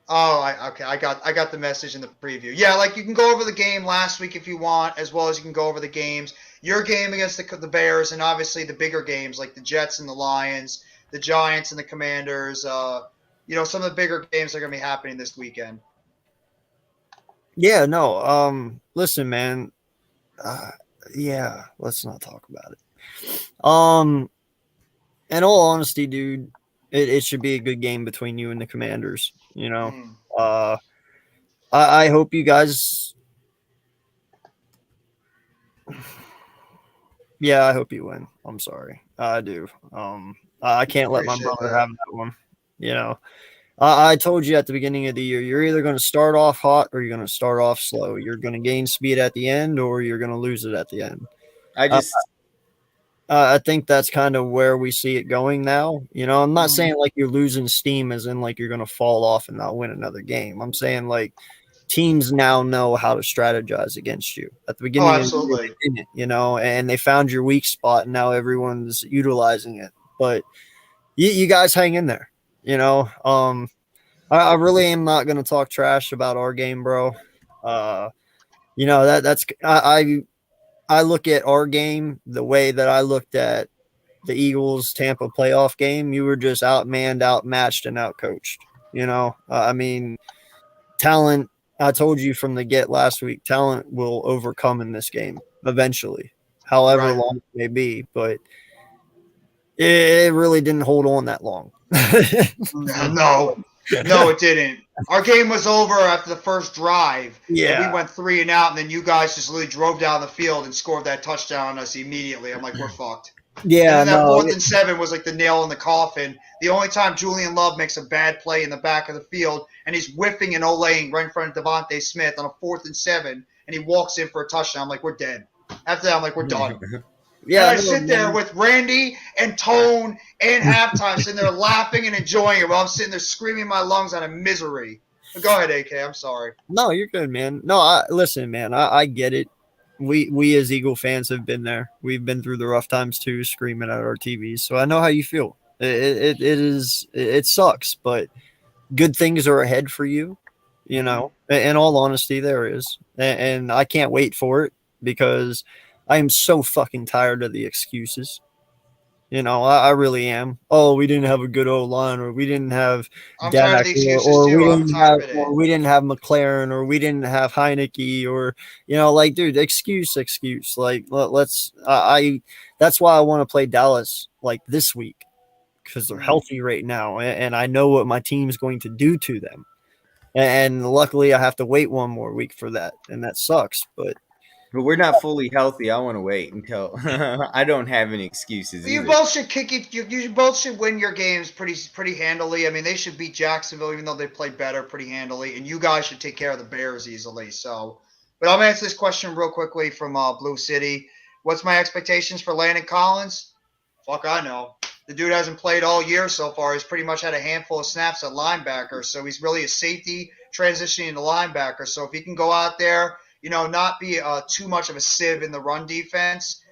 Oh, I got the message in the preview. Yeah, like you can go over the game last week if you want, as well as you can go over the games. Your game against the Bears, and obviously the bigger games like the Jets and the Lions, the Giants and the Commanders. Some of the bigger games are going to be happening this weekend. Yeah, no. Listen, man. Yeah, let's not talk about it. In all honesty, dude, it should be a good game between you and the Commanders. You know, I hope you guys. Yeah, I hope you win. I'm sorry, I do. I can't let my Appreciate brother that. have that one. You know, I told you at the beginning of the year, you're either going to start off hot or you're going to start off slow. You're going to gain speed at the end or you're going to lose it at the end. I think that's kind of where we see it going now. You know, I'm not saying like you're losing steam as in like you're going to fall off and not win another game. I'm saying like teams now know how to strategize against you. At the beginning of the year, they didn't, you know, and they found your weak spot and now everyone's utilizing it. But you guys hang in there, you know. I really am not going to talk trash about our game, bro. You know, that's I look at our game the way that I looked at the Eagles Tampa playoff game. You were just outmanned, outmatched, and outcoached. You know, I mean, talent. I told you from the get last week, talent will overcome in this game eventually, however long it may be. But it really didn't hold on that long. No, it didn't. Our game was over after the first drive. Yeah. We went 3 and out, and then you guys just literally drove down the field and scored that touchdown on us immediately. I'm like, we're fucked. Yeah, and then that 4th and 7 was like the nail in the coffin. The only time Julian Love makes a bad play in the back of the field, and he's whiffing and olaying right in front of Devontae Smith on a 4th and 7, and he walks in for a touchdown. I'm like, we're dead. After that, I'm like, we're done. And Yeah, I no, sit there man. with Randy and Tone and halftime sitting there laughing and enjoying it while I'm sitting there screaming my lungs out of misery. But go ahead, AK. I'm sorry. No, you're good, man. No, listen, man. I get it. We as Eagle fans have been there. We've been through the rough times too, screaming at our TVs. So I know how you feel. It sucks, but good things are ahead for you. You know, in all honesty, there is, and I can't wait for it because I am so fucking tired of the excuses. You know, I really am. Oh, we didn't have a good O line, or we didn't have I'm tired of Dak, the excuses too. I'm tired of it. or we didn't have McLaren, or we didn't have Heineke, or like, dude, excuse. Like, let's. That's why I want to play Dallas like this week because they're healthy right now, and I know what my team's going to do to them. And luckily, I have to wait one more week for that, and that sucks. But But we're not fully healthy. I want to wait until I don't have any excuses You either. both should kick it. You both should win your games pretty handily. I mean, they should beat Jacksonville, even though they played better, pretty handily. And you guys should take care of the Bears easily. So, but I'll answer this question real quickly from Blue City. What's my expectations for Landon Collins? Fuck, I know. The dude hasn't played all year so far. He's pretty much had a handful of snaps at linebacker, so he's really a safety transitioning to linebacker. So if he can go out there, not be too much of a sieve in the run defense,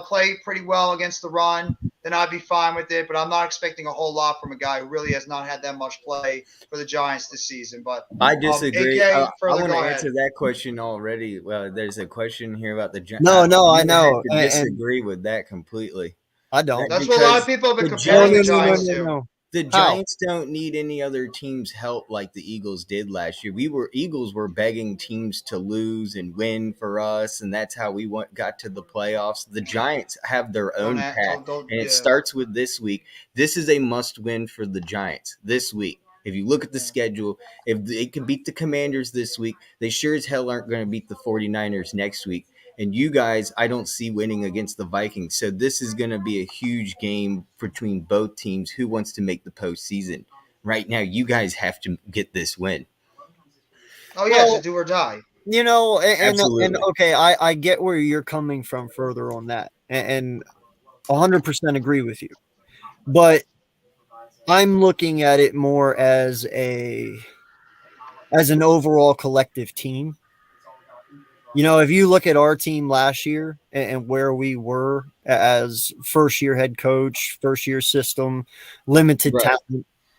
play pretty well against the run, then I'd be fine with it. But I'm not expecting a whole lot from a guy who really has not had that much play for the Giants this season. But I disagree. AK, I further, want to go answer ahead. that question already. Well, there's a question here about the Giants. no, I I'm gonna have know, to and disagree with that completely. I don't. That's what a lot of Because people have been the comparing the Giants Giants don't to. the How? Giants don't need any other team's help like the Eagles did last year. Eagles were begging teams to lose and win for us, and that's how we got to the playoffs. The Giants have their own path, and it Yeah. starts with this week. This is a must-win for the Giants this week. If you look at the schedule, if they can beat the Commanders this week, they sure as hell aren't going to beat the 49ers next week. And you guys, I don't see winning against the Vikings. So this is going to be a huge game between both teams. Who wants to make the postseason? Right now, you guys have to get this win. Oh yeah, it's a do or die. And Absolutely. okay, I get where you're coming from further on that, and 100% agree with you. But I'm looking at it more as an overall collective team. If you look at our team last year and where we were as first year head coach, first year system, limited Right.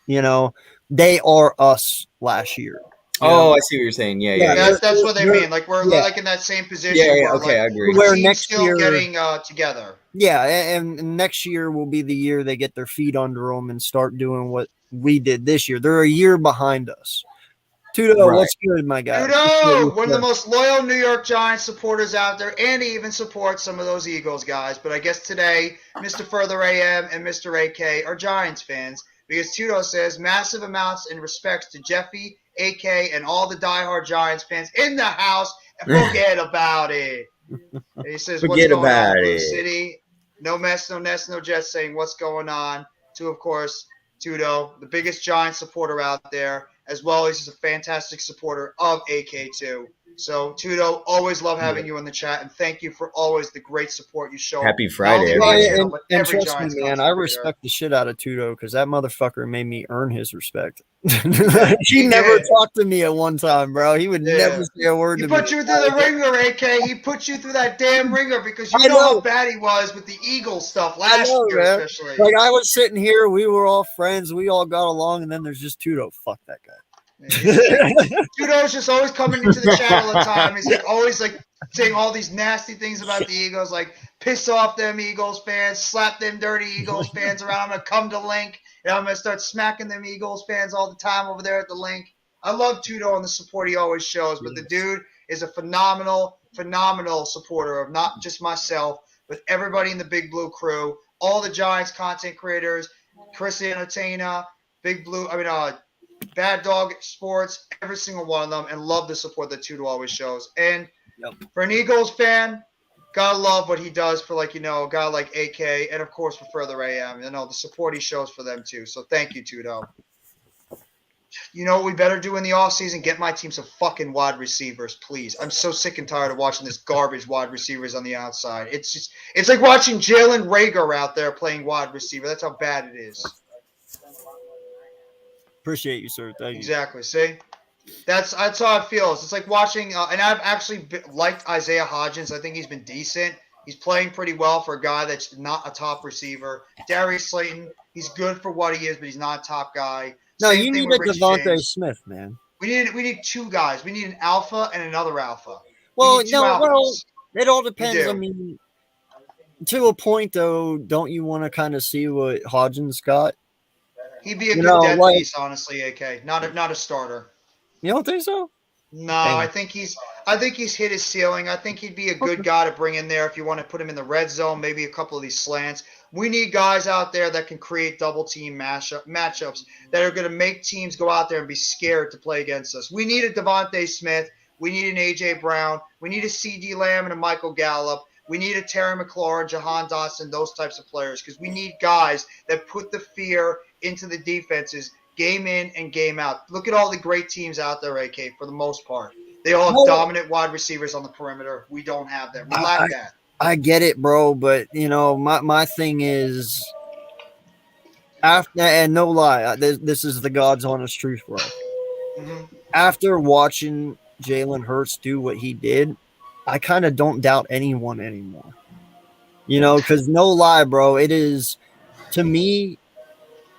talent, they are us last year. Oh, I see what you're saying. Yeah. That's what they mean. Like we're yeah. like in that same position where Okay, like I agree. the Where team's next still year, getting together. yeah, and next year will be the year they get their feet under them and start doing what we did this year. They're a year behind us. Tudo, Right. what's good, my guy? Dude, one of the most loyal New York Giants supporters out there, and he even supports some of those Eagles guys. But I guess today, Mr. Further AM and Mr. AK are Giants fans because Tudo says massive amounts in respects to Jeffy, AK, and all the diehard Giants fans in the house, and forget about it. And he says, what's Forget going on, about Blue it. City? No mess, no nest, no jets saying what's going on. To, of course, Tudo, the biggest Giants supporter out there, as well as he's a fantastic supporter of AK2. So, Tudo, always love having you in the chat, and thank you for always the great support you show. Happy Not Friday, only my everybody. channel, but And every trust me, Giants man, content I creator. respect the shit out of Tudo because that motherfucker made me earn his respect. did. He He never did. talked to me at one time, bro. He would never say a word He to me. put you through the ringer, AK. He put you through that damn ringer because you I know how know. bad he was with the Eagles stuff I last know, year, man. especially. Like, I was sitting here, we were all friends, we all got along, and then there's just Tudo. Fuck that guy. He's just like, Tudo's just always coming into the chat all the time. He's like always like saying all these nasty things about the Eagles, like piss off them Eagles fans, slap them dirty Eagles fans around. I'm gonna come to Link and I'm gonna start smacking them Eagles fans all the time over there at the Link. I love Tudo and the support he always shows, but the dude is a phenomenal supporter of not just myself, but everybody in the Big Blue crew, all the Giants content creators, Chris Entertainer, Big Blue, Bad Dog Sports, every single one of them, and love the support that Tudo always shows. And for an Eagles fan, gotta love what he does for a guy like AK, and of course for Further AM. The support he shows for them too. So thank you, Tudo. You know what we better do in the offseason? Get my team some fucking wide receivers, please. I'm so sick and tired of watching this garbage wide receivers on the outside. It's like watching Jalen Rager out there playing wide receiver. That's how bad it is. Appreciate you, sir. Thank you. Exactly. See? That's how it feels. It's like watching, and I've actually liked Isaiah Hodgins. I think he's been decent. He's playing pretty well for a guy that's not a top receiver. Darius Slayton, he's good for what he is, but he's not a top guy. No, Same you thing need with a Rich Devontae James. Smith, man. We need two guys. We need an alpha and another alpha. Well, we need two no, alphas. well, it all depends. do. I mean, to a point, though, don't you want to kind of see what Hodgins got? He'd be a You good know, death like- piece, honestly, AK. Not a starter. You don't think so? No, Dang. I think he's hit his ceiling. I think he'd be a good guy to bring in there if you want to put him in the red zone, maybe a couple of these slants. We need guys out there that can create double team matchups that are going to make teams go out there and be scared to play against us. We need a Devontae Smith. We need an A.J. Brown. We need a C.D. Lamb and a Michael Gallup. We need a Terry McLaurin, Jahan Dotson, those types of players, because we need guys that put the fear into the defenses game in and game out. Look at all the great teams out there, AK, for the most part. They all have dominant wide receivers on the perimeter. We don't have that. We lack that. I get it, bro, but you know, my thing is after, and no lie, this is the God's honest truth, bro. Mm-hmm. After watching Jalen Hurts do what he did, I kind of don't doubt anyone anymore. You know, because no lie, bro, it is, to me,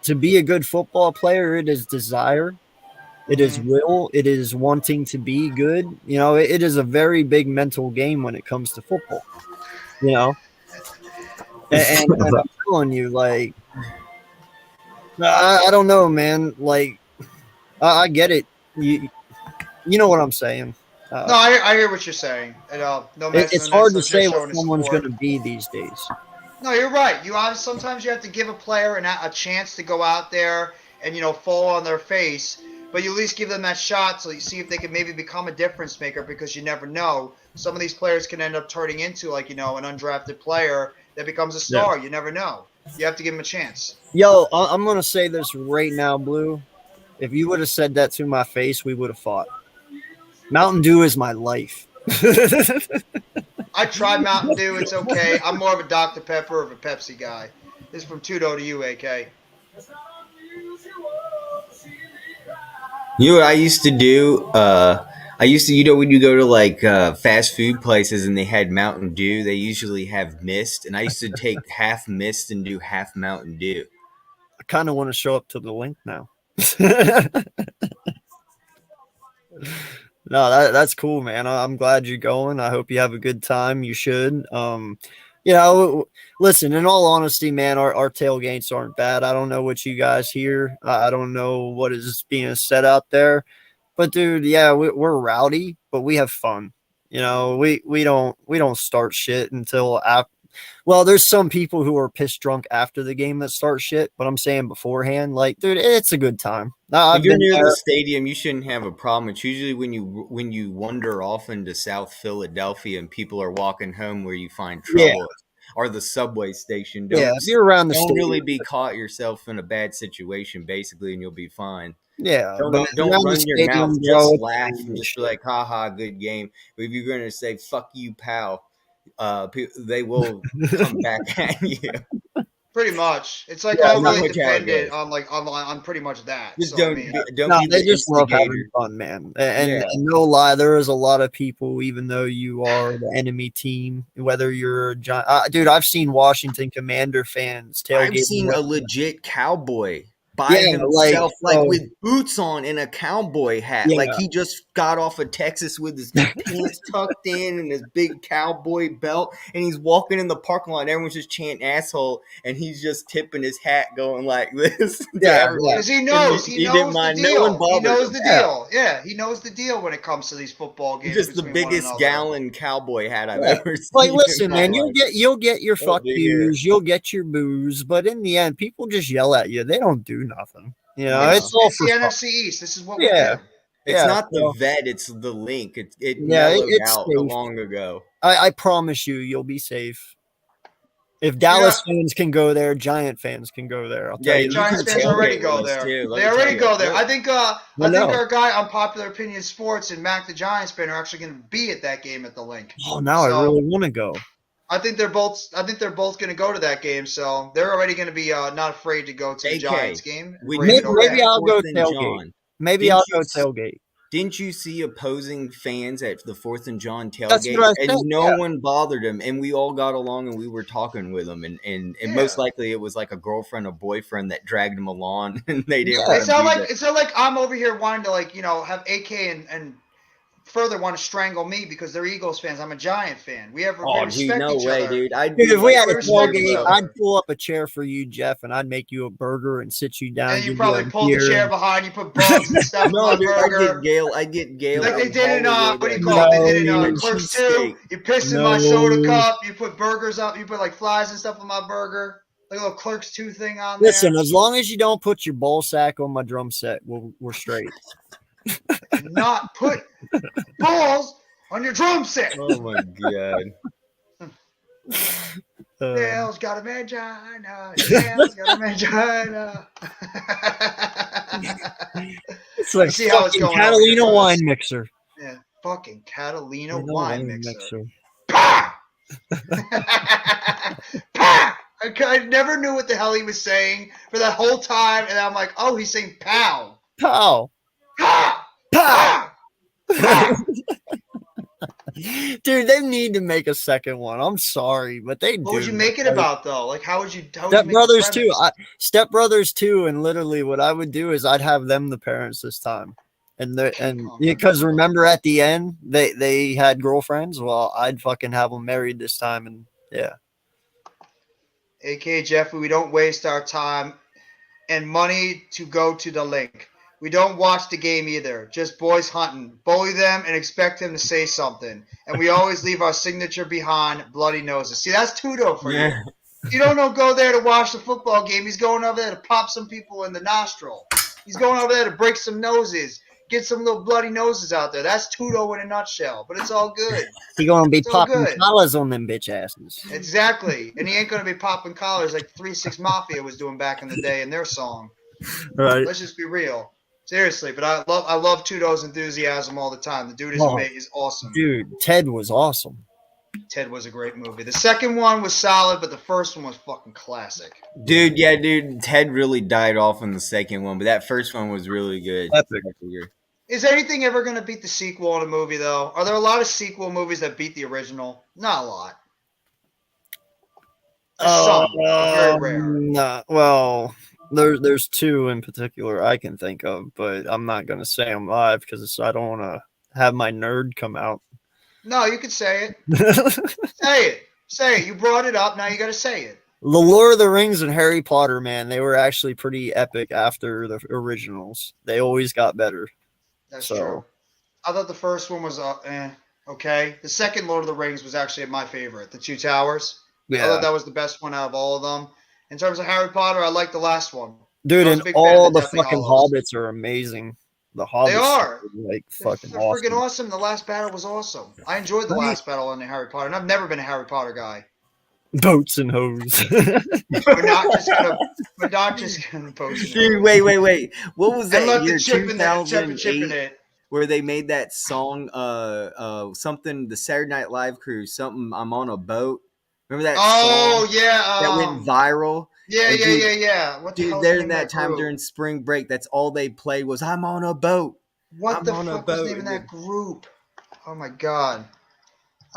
to be a good football player, it is desire, it is will, it is wanting to be good. You know, it is a very big mental game when it comes to football. You know, and I'm telling you, like, I don't know, man. Like, I get it. You know what I'm saying. No, I hear what you're saying. And, It's hard to say what someone's going to be these days. No, you're right. Sometimes you have to give a player a chance to go out there and fall on their face, but you at least give them that shot so you see if they can maybe become a difference maker, because you never know. Some of these players can end up turning into an undrafted player that becomes a star. Yeah. You never know. You have to give them a chance. Yo, I'm going to say this right now, Blue. If you would have said that to my face, we would have fought. Mountain Dew is my life. I tried Mountain Dew. It's okay. I'm more of a Dr. Pepper or a Pepsi guy. This is from Tudo to you, AK. You know what I used to do? When you go to like fast food places and they had Mountain Dew, they usually have Mist, and I used to take half Mist and do half Mountain Dew. I kind of want to show up to the link now. No, that's cool, man. I'm glad you're going. I hope you have a good time. You should. Listen, in all honesty, man, our tailgates aren't bad. I don't know what you guys hear. I don't know what is being said out there. But, dude, yeah, we're rowdy, but we have fun. You know, we don't start shit until after. Well, there's some people who are pissed drunk after the game that start shit, but I'm saying beforehand, like, dude, it's a good time. If you're near the stadium, you shouldn't have a problem. It's usually when you wander off into South Philadelphia and people are walking home where you find trouble, or the subway station. If you're around the stadium, really be caught yourself in a bad situation, basically, and you'll be fine. Yeah, don't run your mouth. Just laugh and just be like, "Ha, good game." But if you're gonna say "fuck you, pal," they will come back at you. Pretty much, it's like all really dependent on pretty much that. Just don't be they just love having fun, man. And no lie, there is a lot of people, even though you are the enemy team, whether you're a giant, dude. I've seen Washington Commander fans tailgating. I've seen a legit cowboy by himself, with boots on and a cowboy hat. Yeah. Like he just got off of Texas with his pants tucked in and his big cowboy belt, and he's walking in the parking lot. And everyone's just chanting "asshole," and he's just tipping his hat, going like this. Because he knows the deal. He knows the deal. Yeah, he knows the deal when it comes to these football games. Just the biggest gallon cowboy hat I've ever seen. Like, listen, man, you'll get your fuck yous, you'll get your booze, but in the end, people just yell at you. They don't do nothing. You know, it's all for the NFC East. This is what we do. It's not the vet, it's the link. It mellowed out long ago. I promise you'll be safe. If Dallas fans can go there, Giant fans can go there. I'll tell Yeah, you. you Giants can fans already tailgate go with us, there. too. Let They me already tell go you. there. I think our guy on Popular Opinion Sports and Mac the Giants fan are actually going to be at that game at the link. Oh, now I really want to go. I think they're both going to go to that game, so they're already going to be not afraid to go to the AK, Giants game. And we break did it open. Maybe I'll go 4th and tailgate. John. Maybe Didn't I'll you go s- tailgate. Didn't you see opposing fans at the 4th and John That's tailgate? what I And said. no Yeah. one bothered them, and we all got along, and we were talking with them, and most likely it was like a girlfriend or boyfriend that dragged them along, and they didn't. Yeah. let It's them not do like I'm over here wanting to have AK and further want to strangle me because they're Eagles fans. I'm a Giant fan. We respect no each way, other. dude. I'd Dude, be if we had a We respect each tailgate, other. I'd pull up a chair for you, Jeff, and I'd make you a burger and sit you down. And you give probably a pull the beer. chair behind you, put bugs and stuff in No, my dude, burger. I get Gail. Like they in did in Hollywood what do you and call it? They No. did in a Clerks 2. cheesesteak. You piss in my soda cup. You put burgers up. You put like flies and stuff on my burger. Like a little Clerks 2 thing on there. Listen, as long as you don't put your ball sack on my drum set, we're straight. Not put balls on your drum set. Oh my god. Dale's got a mangina. Dale's got a mangina. It's like See how it's fucking going Catalina over here, wine fellas. mixer. Yeah, fucking Catalina Catalina wine mixer. Pah! Pah! I never knew what the hell he was saying for that whole time, and I'm like, oh, he's saying pow. Pow. Pah! Pow. Pah! Dude, they need to make a second one. I'm sorry, but they do. What would you make it about, though? Like, how would you Step make Brothers the 2. premise? Step Brothers 2, and literally what I would do is I'd have them the parents this time. And because remember at the end they had girlfriends. Well, I'd fucking have them married this time, and yeah. AK Jeffrey, we don't waste our time and money to go to the link. We don't watch the game either. Just boys hunting. Bully them and expect them to say something. And we always leave our signature behind, bloody noses. See, that's Tudo for you. You don't go there to watch the football game. He's going over there to pop some people in the nostril. He's going over there to break some noses, get some little bloody noses out there. That's Tudo in a nutshell. But it's all good. He gonna be It's all popping good. collars on them bitch asses. Exactly. And he ain't going to be popping collars like 3-6 Mafia was doing back in the day in their song. Right. Let's just be real. Seriously, but I love Tudo's enthusiasm all the time. The dude is awesome. Dude, Ted was awesome. Ted was a great movie. The second one was solid, but the first one was fucking classic. Dude, Ted really died off in the second one, but that first one was really good. Epic. Is anything ever going to beat the sequel in a movie, though? Are there a lot of sequel movies that beat the original? Not a lot. Some, very rare. Nah, well, there's two in particular I can think of, but I'm not gonna say them live because I don't want to have my nerd come out. No, you could say it. Say it. You brought it up. Now you got to say it. The Lord of the Rings and Harry Potter, man, they were actually pretty epic after the originals. They always got better. That's true. I thought the first one was okay. The second Lord of the Rings was actually my favorite, The Two Towers. I thought that was the best one out of all of them. In terms of Harry Potter, I like the last one. Dude, and all the fucking Hallows. hobbits are amazing. The hobbits They are like They're fucking freaking awesome. awesome. The last battle was awesome. I enjoyed the last battle in Harry Potter, and I've never been a Harry Potter guy. Boats and hoes. We're not just gonna post it. Dude, wait. What was And that let year, the chip in it. 2008, where they made that song, something, the Saturday Night Live crew, something, I'm on a boat. Remember that song? Yeah. That went viral? Yeah. What the Dude, hell there is in the name that of time group? during spring break, that's all they played was I'm on a boat. What I'm the on a fuck was the boat, name of and that group? Oh my god.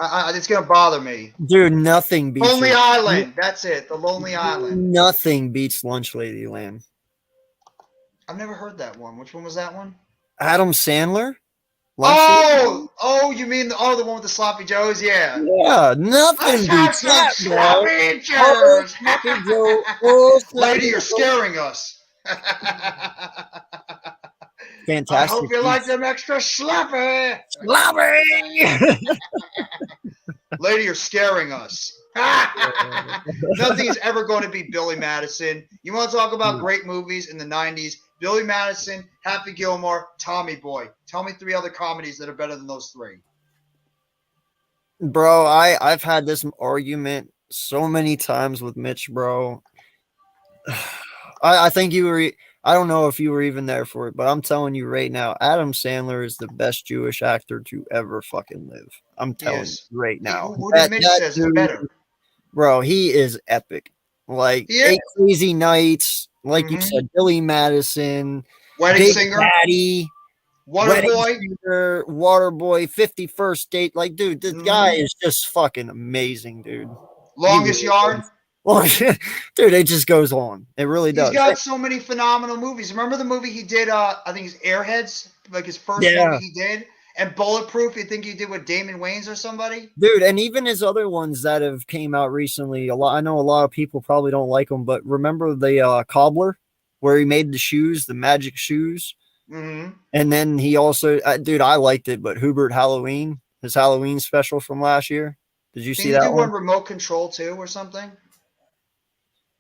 It's gonna bother me. Dude, nothing beats Lonely it. Island. That's it. The Lonely Island. Nothing beats Lunch Lady Land. I've never heard that one. Which one was that one? Adam Sandler? Lunch You mean the one with the sloppy joes? Yeah. Lady? Yeah, nothing Let's have beats some that, bro. sloppy joes. Sloppy Joe. Oh, Lady, you're scaring us. Fantastic. I hope you like them extra sloppy. Sloppy. Lady, you're scaring us. Nothing is ever going to beat Billy Madison. You want to talk about great movies in the 90s? Billy Madison, Happy Gilmore, Tommy Boy. Tell me 3 other comedies that are better than those 3. Bro, I've had this argument so many times with Mitch, bro. I think you were. I don't know if you were even there for it, but I'm telling you right now, Adam Sandler is the best Jewish actor to ever fucking live. I'm telling Yes. you right He, now. who did Mitch That says is dude, better? bro, he is epic. Like He is. 8 Crazy Nights, like you Mhm. said, Billy Madison, Wedding Big Singer, Daddy, Wedding Waterboy. Singer, Waterboy, 51st Date. Like, dude, this guy Mhm. is just fucking amazing, dude. He really Longest Yard. is. Well, dude, it just goes on. It really He's does. got so many phenomenal movies. Remember the movie he did? I think it's Airheads, like his first movie Yeah, he did, and Bulletproof. You think he did with Damon Wayans or somebody? dude, and even his other ones that have came out recently. A lot. I know a lot of people probably don't like them, but remember the Cobbler, where he made the shoes, the magic shoes, Mm-hmm. and then he also, dude, I liked it. But Hubert Halloween, his Halloween special from last year. Did you see Didn't he that do one one? Remote Control too, or something?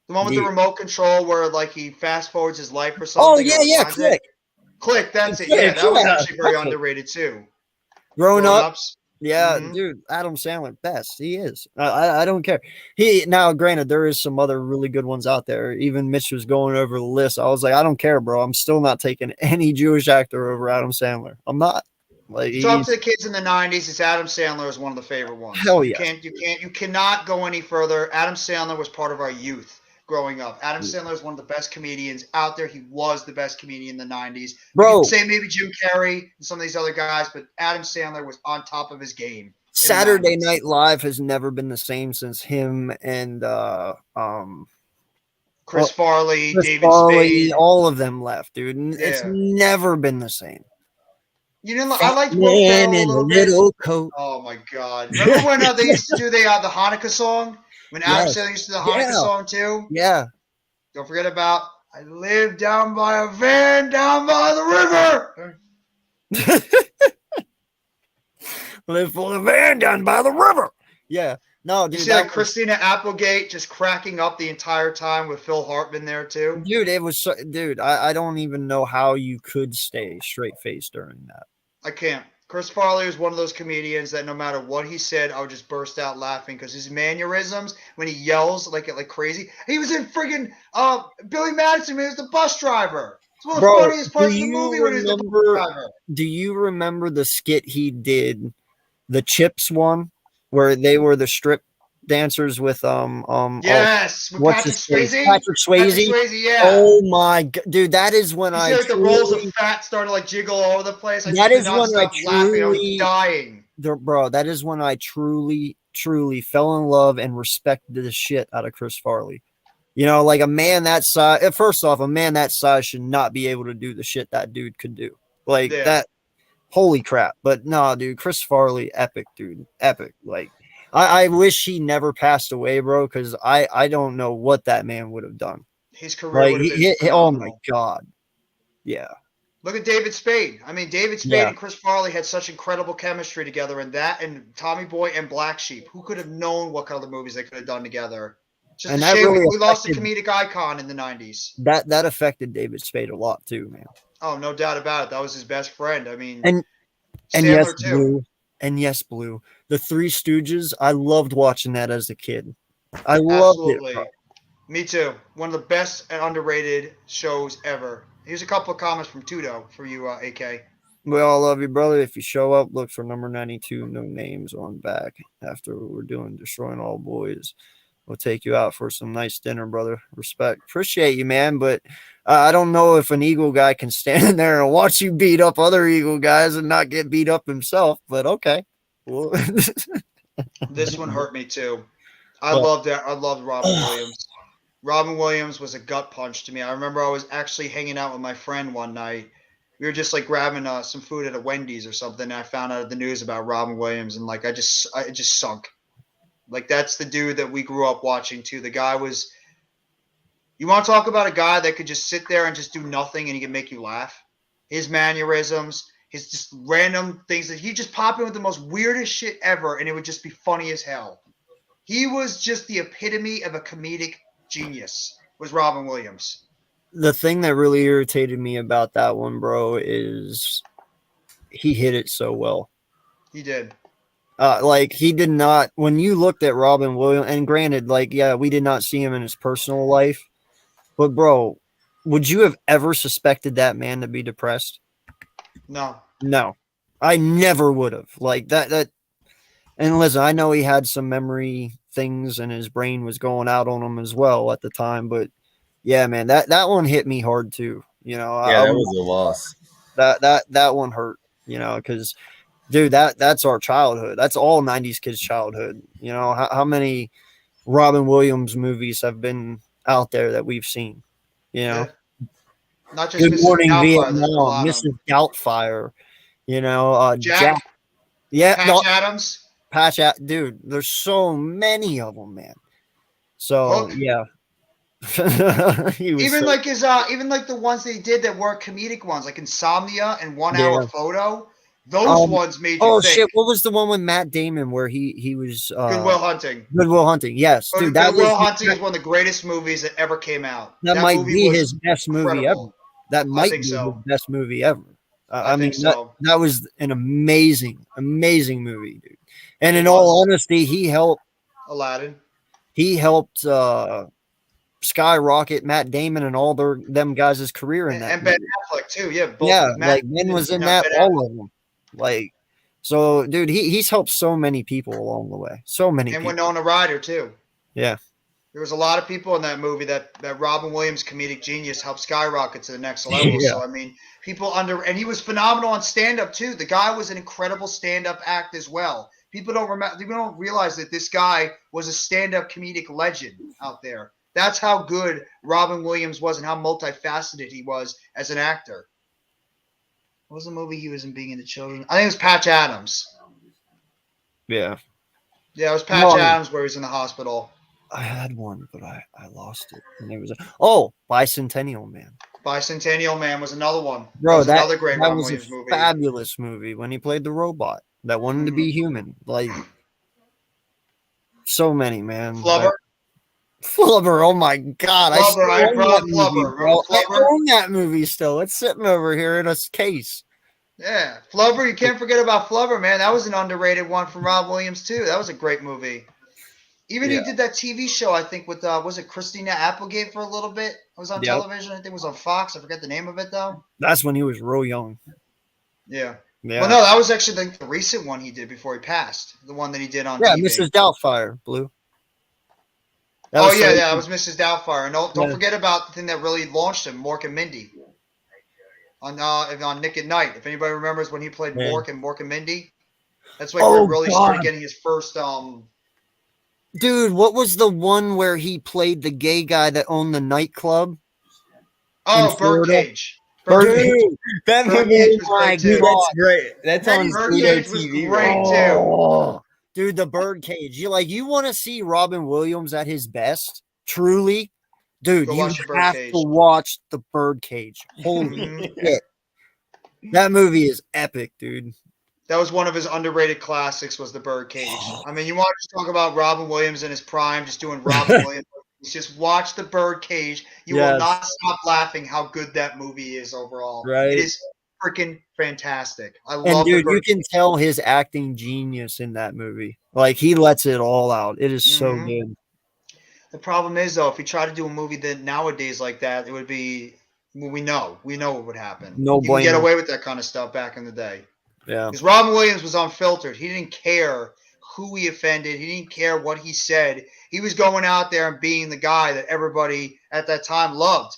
The one with the The remote control where like he fast forwards his life or Oh something yeah, or yeah, rewinds it. Click, Click, that's it. Yeah, Click, that was yeah, actually very Click. underrated too. Grown Grown Up. Ups. Yeah, Mm-hmm. dude, Adam Sandler, best. He is. I don't care. He now, granted, there is some other really good ones out there. Even Mitch was going over the list. I was like, I don't care, bro. I'm still not taking any Jewish actor over Adam Sandler. I'm not. Like You talk to he's the kids in the '90s. It's Adam Sandler is one of the favorite ones. hell You yeah, can't, you can't, you cannot go any further. Adam Sandler was part of our youth growing up. Adam Sandler is one of the best comedians out there. He was the best comedian in the '90s. We could bro. say maybe Jim Carrey and some of these other guys, but Adam Sandler was on top of his game in the Saturday '90s. Night Live has never been the same since him and Chris well, Farley, Chris David Farley, Spade. all of them left, dude. And it's Yeah. never been the same. You know, I Fat liked Will man Ferrell a in a little bit. little coat. Oh my God! Remember when they used to do the Hanukkah song? When Adam Yes. Sandler used to do the Hanukkah Yeah. song too. Yeah. Don't forget about I live down by a van down by the river. Live for the van down by the river. Yeah. No, You dude, see that like was, Christina Applegate just cracking up the entire time with Phil Hartman there too. dude, it was so, dude, I don't even know how you could stay straight faced during that. I can't. Chris Farley was one of those comedians that no matter what he said, I would just burst out laughing because his mannerisms when he yells like crazy. He was in friggin' Billy Madison. He was the bus driver. It's one of the Bro, funniest parts of the movie when he was the bus driver. do you remember the skit he did, the Chips one, where they were the strip dancers with Yes, with what's Patrick his face? Swayze. Patrick Patrick Swayze. Swayze, yeah. Oh my god, dude, that is when You see I like the rolls of truly fat start to like jiggle all over the place. I that just could is not when I stop laughing. I was truly dying. bro, that is when I truly fell in love and respected the shit out of Chris Farley. You know, like a man that size. First off, a man that size should not be able to do the shit that dude could do. Like Yeah. that. Holy crap! But no, dude, Chris Farley, epic, dude, epic. Like, I wish he never passed away, bro, because I don't know what that man would have done. His career Like, would have been oh my phenomenal. god, yeah, Look at David Spade. I mean, David Spade yeah. and Chris Farley had such incredible chemistry together in that and Tommy Boy and Black Sheep. Who could have known what kind of movies they could have done together? It's just And a that shame really we lost a affected comedic icon in the 90s. that affected David Spade a lot too, man. Oh, no doubt about it. That was his best friend. I mean, And yes, Sandler too. Blue, and yes, Blue. The Three Stooges. I loved watching that as a kid. I loved it, bro. Absolutely. Me too. One of the best and underrated shows ever. Here's a couple of comments from Tudo for you, AK. We all love you, brother. If you show up, look for number 92, no names on back. After we're doing Destroying All Boys, we'll take you out for some nice dinner, brother. Respect. Appreciate you, man. But I don't know if an Eagle guy can stand there and watch you beat up other Eagle guys and not get beat up himself. But okay. Well, This one hurt me too. I Well- loved that. I loved Robin Williams. Robin Williams was a gut punch to me. I remember I was actually hanging out with my friend one night. We were just like grabbing some food at a Wendy's or something. And I found out the news about Robin Williams, and like it just sunk. Like that's the dude that we grew up watching too. The guy was. You want to talk about a guy that could just sit there and just do nothing and he can make you laugh? His mannerisms, his just random things that he just pop in with the most weirdest shit ever, and it would just be funny as hell. He was just the epitome of a comedic genius. Was Robin Williams. the thing that really irritated me about that one, bro, is he hit it so well. He did. Like he did not. When you looked at Robin Williams, and granted, like yeah, we did not see him in his personal life, but bro, would you have ever suspected that man to be depressed? No. No, I never would have. Like that. And listen, I know he had some memory things, and his brain was going out on him as well at the time. But yeah, man, that one hit me hard too. You know, Yeah, that was a loss. that one hurt. You know, because dude, that's our childhood. That's all '90s kids' childhood. You know, how many Robin Williams movies have been out there that we've seen? You know, Yeah. Not just Good Mrs. Morning Doubtfire. There's been a Vietnam, lot of them. Mrs. Doubtfire. You know, Jack. Jack, Yeah, no, Patch Adams, Patch out, dude. There's so many of them, man. So Hook. yeah, he was Even so, like even like the ones they did that weren't comedic ones, like Insomnia and 1 Hour yeah. Photo. Those ones made you Oh think. shit! What was the one with Matt Damon where he was Goodwill Hunting. Goodwill Hunting? Yes, dude. That Goodwill was Hunting is one of the greatest movies that ever came out. that That might movie be was his best movie ever. incredible. That I might think be his so. best movie ever. I I mean, think so. that was an amazing movie, dude. And It in was. all honesty, Aladdin. he helped skyrocket Matt Damon and all them guys' career in that And Ben movie. Affleck too. Yeah, both Yeah, Matt like Ben Damon, was in Ben that, Affleck. all of them. Like, so dude, he's helped so many people along the way. So many And people. Winona Ryder too. Yeah. There was a lot of people in that movie that Robin Williams' comedic genius helped skyrocket to the next level. Yeah. So I mean, and he was phenomenal on stand up too. The guy was an incredible stand up act as well. People don't realize that this guy was a stand up comedic legend out there. That's how good Robin Williams was and how multifaceted he was as an actor. What was the movie he was in, Being in the Children? I think it was Patch Adams. Yeah. Yeah, it was Patch Adams where he was in the hospital. I had one, but I lost it. And it was Bicentennial Man. Bicentennial Man was another one. Bro, that was another great Robin was Williams a movie. fabulous movie when he played the robot that wanted to be human. Like, so many, man. Flubber. Like, Flubber, oh my god. Flubber, I brought movie, Flubber. bro. I Flubber? own that movie still. It's sitting over here in a case. Yeah, Flubber. You can't forget about Flubber, man. That was an underrated one from Rob Williams too. That was a great movie. Even he did that TV show, I think, with was it Christina Applegate for a little bit? It was on television. I think it was on Fox. I forget the name of it though. That's when he was real young. Yeah. Yeah. Well, no, that was actually the recent one he did before he passed. The one that he did on TV. Mrs. Doubtfire, Blue. That was Mrs. Doubtfire. And don't forget about the thing that really launched him, Mork and Mindy. On Nick at Night. If anybody remembers when he played Mork and Mindy, that's when he really started getting his first Dude, what was the one where he played the gay guy that owned the nightclub? Oh, Birdcage. Dude, that Birdcage movie, was great too. that's great. That's on Birdcage Pluto was TV. great too. Dude, the Birdcage. You want to see Robin Williams at his best? Truly? Dude, you have to watch the Birdcage. Holy shit. That movie is epic, dude. That was one of his underrated classics, was the Birdcage. I mean, you want to talk about Robin Williams in his prime, just doing Robin Williams. Just watch the Birdcage. You will not stop laughing how good that movie is overall. Right. It is freaking fantastic. I love And dude, the you can tell his acting genius in that movie. Like, he lets it all out. It is so good. The problem is, though, if you try to do a movie that nowadays like that, it would be, we know what would happen. No You can get away with that kind of stuff back in the day. Yeah. Because Robin Williams was unfiltered. He didn't care who he offended. He didn't care what he said. He was going out there and being the guy that everybody at that time loved.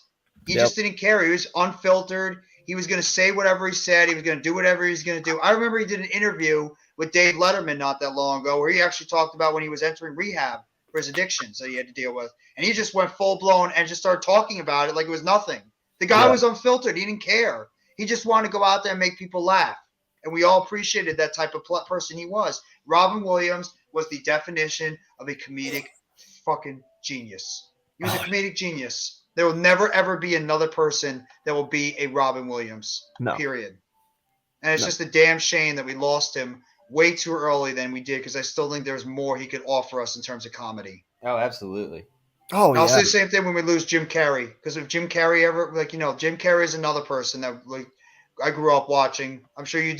He just didn't care. He was unfiltered. He was going to say whatever he said. He was going to do whatever he was going to do. I remember he did an interview with Dave Letterman not that long ago where he actually talked about when he was entering rehab for his addictions that he had to deal with. And he just went full-blown and just started talking about it like it was nothing. The guy was unfiltered. He didn't care. He just wanted to go out there and make people laugh. And we all appreciated that type of person he was. Robin Williams was the definition of a comedic fucking genius. He was a comedic genius. There will never, ever be another person that will be a Robin Williams, period. And it's just a damn shame that we lost him way too early than we did, because I still think there's more he could offer us in terms of comedy. Oh, absolutely. Oh, I'll say the same thing when we lose Jim Carrey, because if Jim Carrey ever, Jim Carrey is another person that I grew up watching. I'm sure you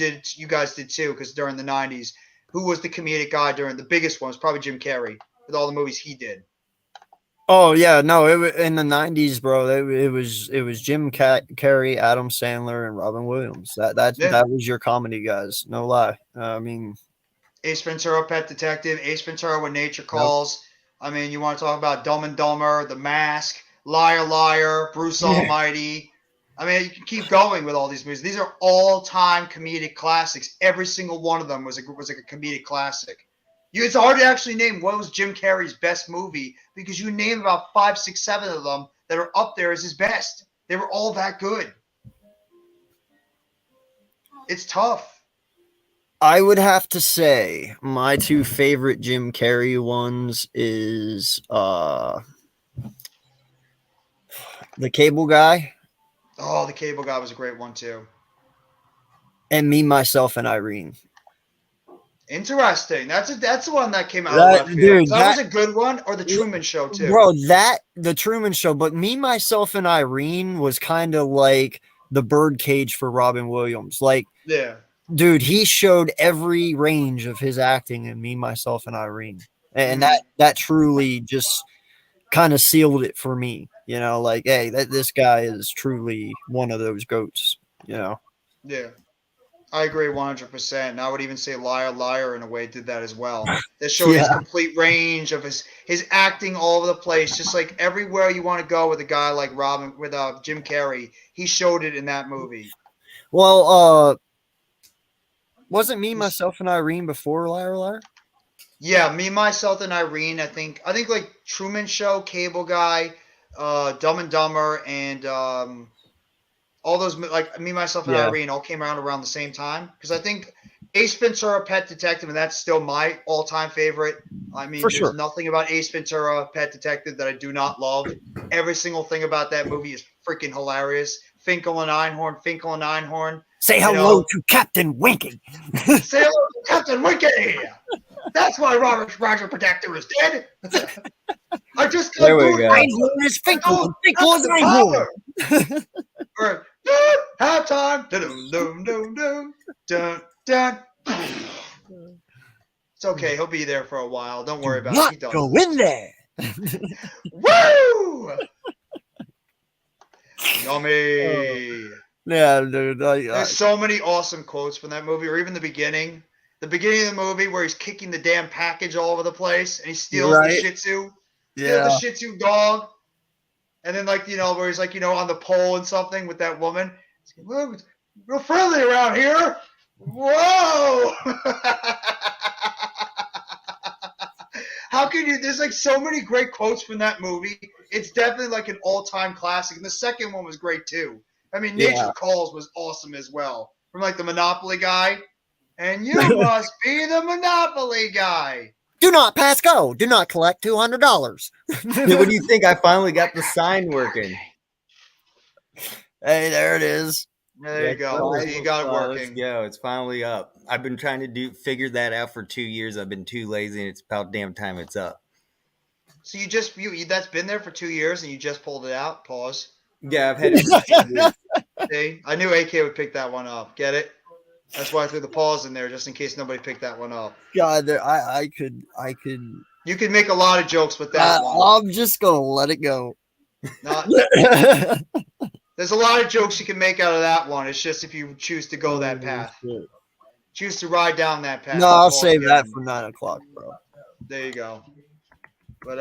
guys did too, because during the 90s, who was the comedic guy during the biggest one? Was probably Jim Carrey with all the movies he did. Oh yeah, no, in the '90s, bro. It was Jim Carrey, Adam Sandler, and Robin Williams. Yeah. That was your comedy guys. No lie. I mean, Ace Ventura, Pet Detective, Ace Ventura, When Nature Calls. I mean, you want to talk about Dumb and Dumber, The Mask, Liar Liar, Bruce Almighty. I mean, you can keep going with all these movies. These are all-time comedic classics. Every single one of them was like a comedic classic. It's hard to actually name what was Jim Carrey's best movie because you name about 5, 6, 7 of them that are up there as his best. They were all that good. It's tough. I would have to say my two favorite Jim Carrey ones is The Cable Guy Oh, The Cable Guy was a great one too. and Me, Myself, and Irene. Interesting. That's the one that came out That- of left field. dude, That was that- a good one, or The Truman Show too. Bro, the Truman Show, but Me, Myself, and Irene was kind of like the birdcage for Robin Williams. Like, Yeah. dude, he showed every range of his acting in Me, Myself, and Irene, and that truly just kind of sealed it for me. You know, like, hey, this guy is truly one of those goats. You know, Yeah. I agree 100%. And I would even say Liar Liar in a way did that as well. That showed his Yeah. complete range of his acting all over the place. Just like everywhere you want to go with a guy like Jim Carrey, he showed it in that movie. well, wasn't Me, Myself, and Irene before Liar Liar? Yeah, Me, Myself, and Irene. I think like Truman Show, Cable Guy, Dumb and Dumber, and all those like Me, Myself, and Yeah. Irene all came around the same time. Because I think Ace Ventura, Pet Detective, and that's still my all-time favorite. I mean, For there's sure. nothing about Ace Ventura, Pet Detective that I do not love. Every single thing about that movie is freaking hilarious. Finkel and Einhorn. Say You hello know- to Captain Winky. Say hello to Captain Winky. That's why Roger Protector is dead. I just There we do it. go. Einhorn is Finkel, and Finkel is The Einhorn. power. Or halftime. Dum dum dum dum dun dun. It's okay. He'll be there for a while. Don't worry about it. Not He does. go in there. Woo! Yummy. Yeah, dude. There's so many awesome quotes from that movie, or even the beginning. The beginning of the movie where he's kicking the damn package all over the place and he steals the Right. Shih Tzu. Yeah. The Shih Tzu dog. And then, like, where he's like, on the pole and something with that woman. He's like, look, real friendly around here. Whoa! How can you? There's like so many great quotes from that movie. It's definitely like an all-time classic. And the second one was great too. I mean, Yeah. Nature Calls was awesome as well. From like the Monopoly guy. And you must be the Monopoly guy. Do not pass go. Do not collect $200. Hey, what do you think? I finally got the sign working. Hey, there it is. There you go. So you got it Let's working. go. It's finally up. I've been trying to figure that out for 2 years. I've been too lazy, and it's about damn time it's up. So you that's been there for 2 years and you just pulled it out. Pause. Yeah, I've had it for 2 years. See, I knew AK would pick that one up. Get it? That's why I threw the pause in there just in case nobody picked that one up. God, I could. You could make a lot of jokes with that one. I'm just gonna let it go. Not, there's a lot of jokes you can make out of that one. It's just if you choose to go that path, choose to ride down that path. No, I'll Pause save that again. for 9:00, bro. There you go. But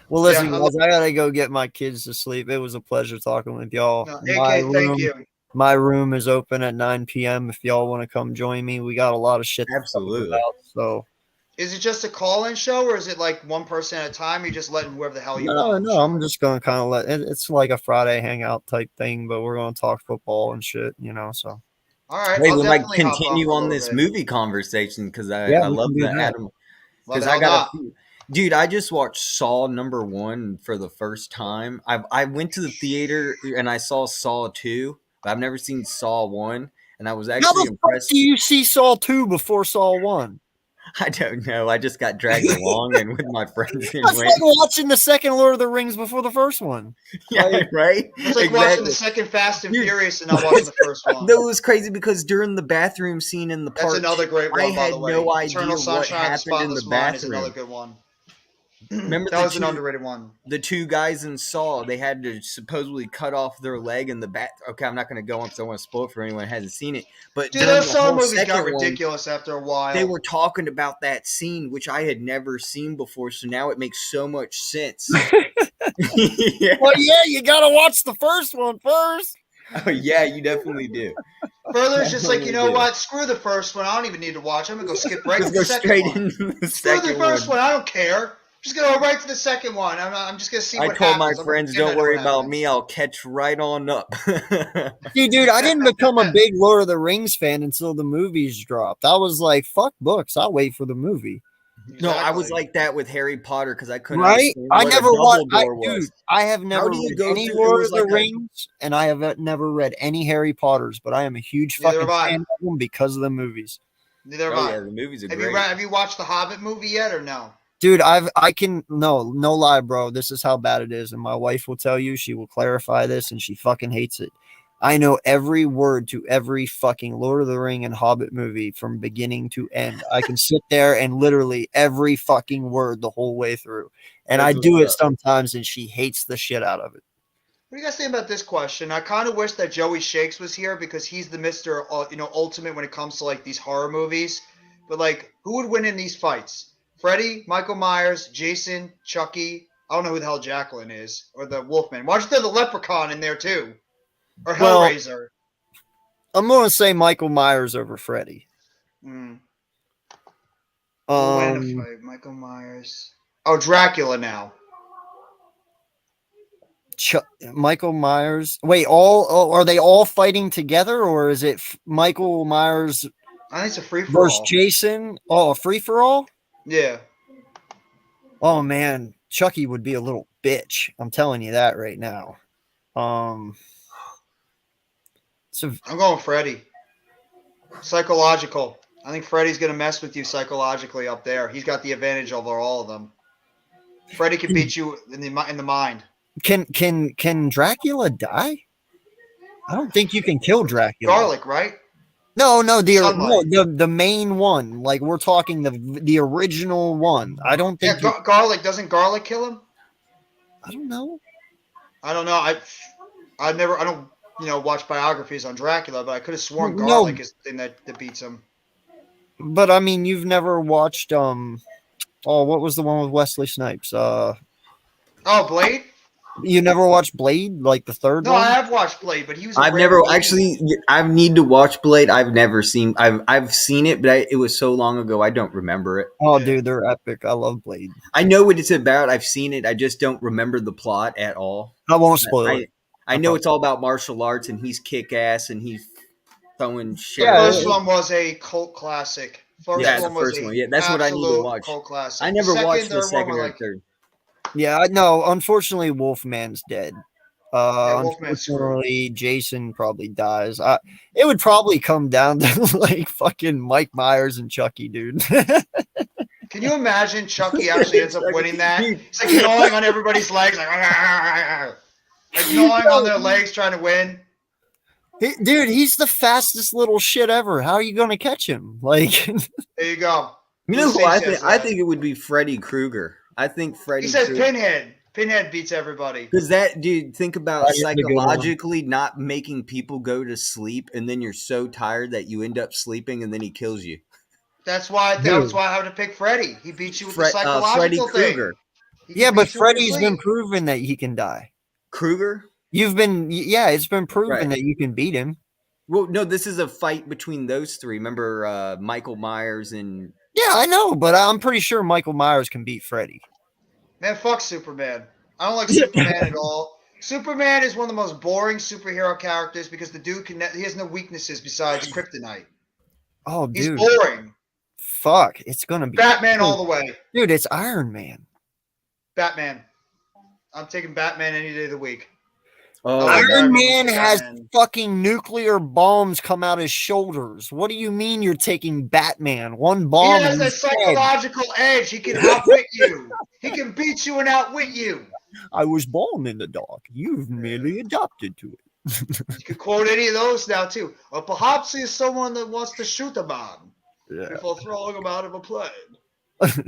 Well, listen, Yeah, guys, I gotta go get my kids to sleep. It was a pleasure talking with y'all. no, AK, thank you. My room is open at 9 p.m. if y'all want to come join me. We got a lot of shit to talk Absolutely. about, so Is it just a call-in show, or is it like one person at a time? You're just letting whoever the hell you no, want. no, I'm just gonna kind of it's like a Friday hangout type thing, but we're gonna talk football and shit, so. All right. Hey, I'll we might definitely hop continue for a on little this bit. movie conversation because I Yeah, we love can do the that. Adam. Well, Because the I hell got not. a few. Dude, I just watched Saw #1 for the first time. I went to the theater and I saw Saw 2, but I've never seen Saw 1, and I was How actually the fuck impressed. do you see Saw 2 before Saw 1? I don't know. I just got dragged along and with my friends and That's went. like watching the second Lord of the Rings before the first one. Yeah, Like, right. It's like watching the second Fast and Dude. Furious and not watching the first one. That was crazy because during the bathroom scene in the That's park, another great I one, by had the way. no idea Eternal what Sunshine of the happened in the Spotless Mind is another bathroom. good one. Remember That was an underrated one. the two guys in Saw, they had to supposedly cut off their leg in the back. Okay, I'm not going to go on because I want to spoil it for anyone who hasn't seen it. But Dude, during those the Saw whole movies got second one, ridiculous after a while. they were talking about that scene, which I had never seen before. So now it makes so much sense. Yeah. well, yeah, you gotta watch the first one first. Oh, yeah, you definitely do. Further, it's just like, you know Definitely do. what? Screw the first one. I don't even need to watch. I'm gonna go skip right to Just the go second straight one. into the Screw the second first one. one. I don't care. Just gonna go right to the second one. I'm just gonna see I what told happens. my I'm friends, pretend I don't know worry what about happens. me. I'll catch right on up. See, dude, I didn't become a big Lord of the Rings fan until the movies dropped. I was like, fuck books. I'll wait for the movie. No, I was Exactly. like that with Harry Potter because I couldn't Right? understand I what never a watched. Dumbledore was. Dude, I have never do you read go any through- it Lord was of the like a- Rings, and I have never read any Harry Potters. But I am a huge Neither fucking have I. fan of them because of the movies. Neither have Oh I. yeah, the movies are Have great. you watched the Hobbit movie yet or no? Dude, no lie, bro. This is how bad it is, and my wife will tell you. She will clarify this, and she fucking hates it. I know every word to every fucking Lord of the Ring and Hobbit movie from beginning to end. I can sit there and literally every fucking word the whole way through, and I That's do it what's up. sometimes, and she hates the shit out of it. What do you guys think about this question? I kind of wish that Joey Shakes was here because he's the Mr. Ultimate when it comes to like these horror movies. But like, who would win in these fights? Freddy, Michael Myers, Jason, Chucky. I don't know who the hell Jacqueline is, or the Wolfman. Why don't you throw the Leprechaun in there too, or Well, Hellraiser? I'm gonna say Michael Myers over Freddy. Mm. Who would win in a fight? Michael Myers. Oh, Dracula now. Michael Myers. Wait, are they all fighting together, or is it Michael Myers I think it's a free for versus all. Jason? Oh, a free for all. Yeah. Oh man, Chucky would be a little bitch. I'm telling you that right now. So I'm going Freddy. Psychological. I think Freddy's gonna mess with you psychologically up there. He's got the advantage over all of them. Freddy can beat you in the mind. can Dracula die? I don't think you can kill Dracula. Garlic, right? No, Sunlight. the main one. Like we're talking the original one. I don't Yeah, think Garlic. Doesn't Garlic kill him? I don't know. I don't know. I don't watch biographies on Dracula, but I could have sworn No. Garlic is the thing that beats him. But I mean, you've never watched what was the one with Wesley Snipes? Oh, Blade? You never watched Blade, like the third No, one? I have watched Blade, but he was. I've never actually. I need to watch Blade. I've never seen. I've seen it, but it was so long ago. I don't remember it. Oh, Yeah. dude, they're epic. I love Blade. I know what it's about. I've seen it. I just don't remember the plot at all. I won't spoil it. I know it's all about martial arts, and he's kick ass, and he's throwing shit. The Yeah, first one was a cult classic. Yeah, One the was first a one. Yeah, that's what I need to absolute watch. Cult classic. I never watched the third one second were or like, third. Yeah, no, unfortunately, Wolfman's dead. Wolfman's screwed. Unfortunately, Jason probably dies. It would probably come down to like fucking Mike Myers and Chucky, dude. Can you imagine Chucky actually ends up Chucky. winning that? Dude. He's like gnawing on everybody's legs, like gnawing on their legs, trying to win. Dude, he's the fastest little shit ever. How are you going to catch him? Like, There you go. You know who Lucy I says think? I that. think it would be Freddy Krueger. I think Freddy. He says Krueger. Pinhead. Pinhead beats everybody. Because that dude, think about That is a good one. psychologically not making people go to sleep, and then you're so tired that you end up sleeping, and then he kills you. That's why I have to pick Freddy. He beats you with the Freddy psychological thing. Krueger. He can yeah, but beat you when you Freddy's been sleep. proven that he can die. Krueger? It's been proven Right. that you can beat him. Well, no, this is a fight between those three. Remember Michael Myers and Yeah, I know, but I'm pretty sure Michael Myers can beat Freddy. Man, fuck Superman. I don't like Superman at all. Superman is one of the most boring superhero characters because the dude he has no weaknesses besides kryptonite. Oh, He's dude. boring. Fuck, it's going to be Batman all the way. Dude, it's Iron Man. Batman. I'm taking Batman any day of the week. Oh, I've Iron never Man seen has Batman. fucking nuclear bombs come out his shoulders. What do you mean you're taking Batman? One bomb He has and that he's dead. psychological edge. He can outwit you. He can beat you and outwit you. I was born in the dark. You've merely adopted to it. You could quote any of those now too. Or perhaps he's someone that wants to shoot a bomb Yeah. before throwing him out of a plane. But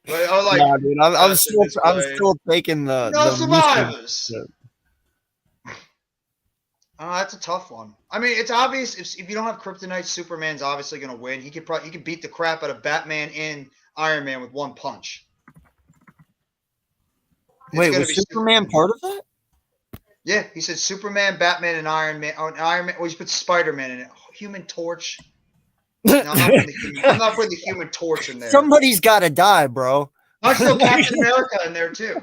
I like Nah, dude, I'm that's in still this I'm plane. still taking No the mission. survivors. That's a tough one. I mean, it's obvious if you don't have kryptonite, Superman's obviously going to win. He could beat the crap out of Batman and Iron Man with one punch. It's Wait, gonna was be Superman part of that? Yeah, he said Superman, Batman, and Iron Man. Oh, and Iron Man. Well, he's put Spider-Man in it. Human Torch. No, I'm not putting the Human Torch in there. Somebody's got to die, bro. I'd throw Captain America in there too.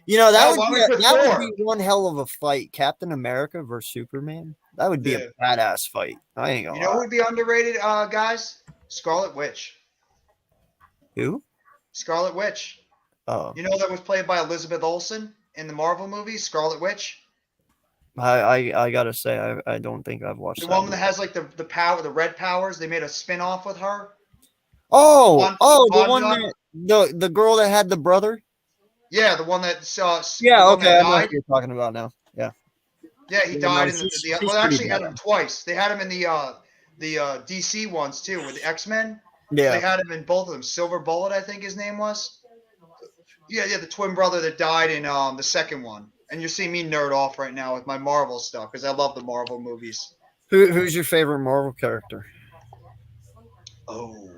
You know, Why don't we put that would Thor? be one hell of a fight. Captain America versus Superman. That would be Yeah. a badass fight. I ain't gonna You know who lie. would be underrated, guys? Scarlet Witch. Who? Scarlet Witch. Oh, You know that was played by Elizabeth Olsen in the Marvel movies, Scarlet Witch. I gotta say, I don't think I've watched The that one that movie. has like the power, the red powers. They made a spin-off with her. Oh, Von- the Von one Gun? that the girl that had the brother. Yeah, the one that Yeah, the one okay, that I know what died. you're talking about now. Yeah, Yeah, he Yeah, died no, in she's well, they pretty actually had him badass. twice. They had him in the DC ones too, with the X-Men. yeah. They had him in both of them. Silver Bullet, I think his name was. Yeah, the twin brother that died in the second one. And you're seeing me nerd off right now with my Marvel stuff because I love the Marvel movies. Who's your favorite Marvel character? Oh,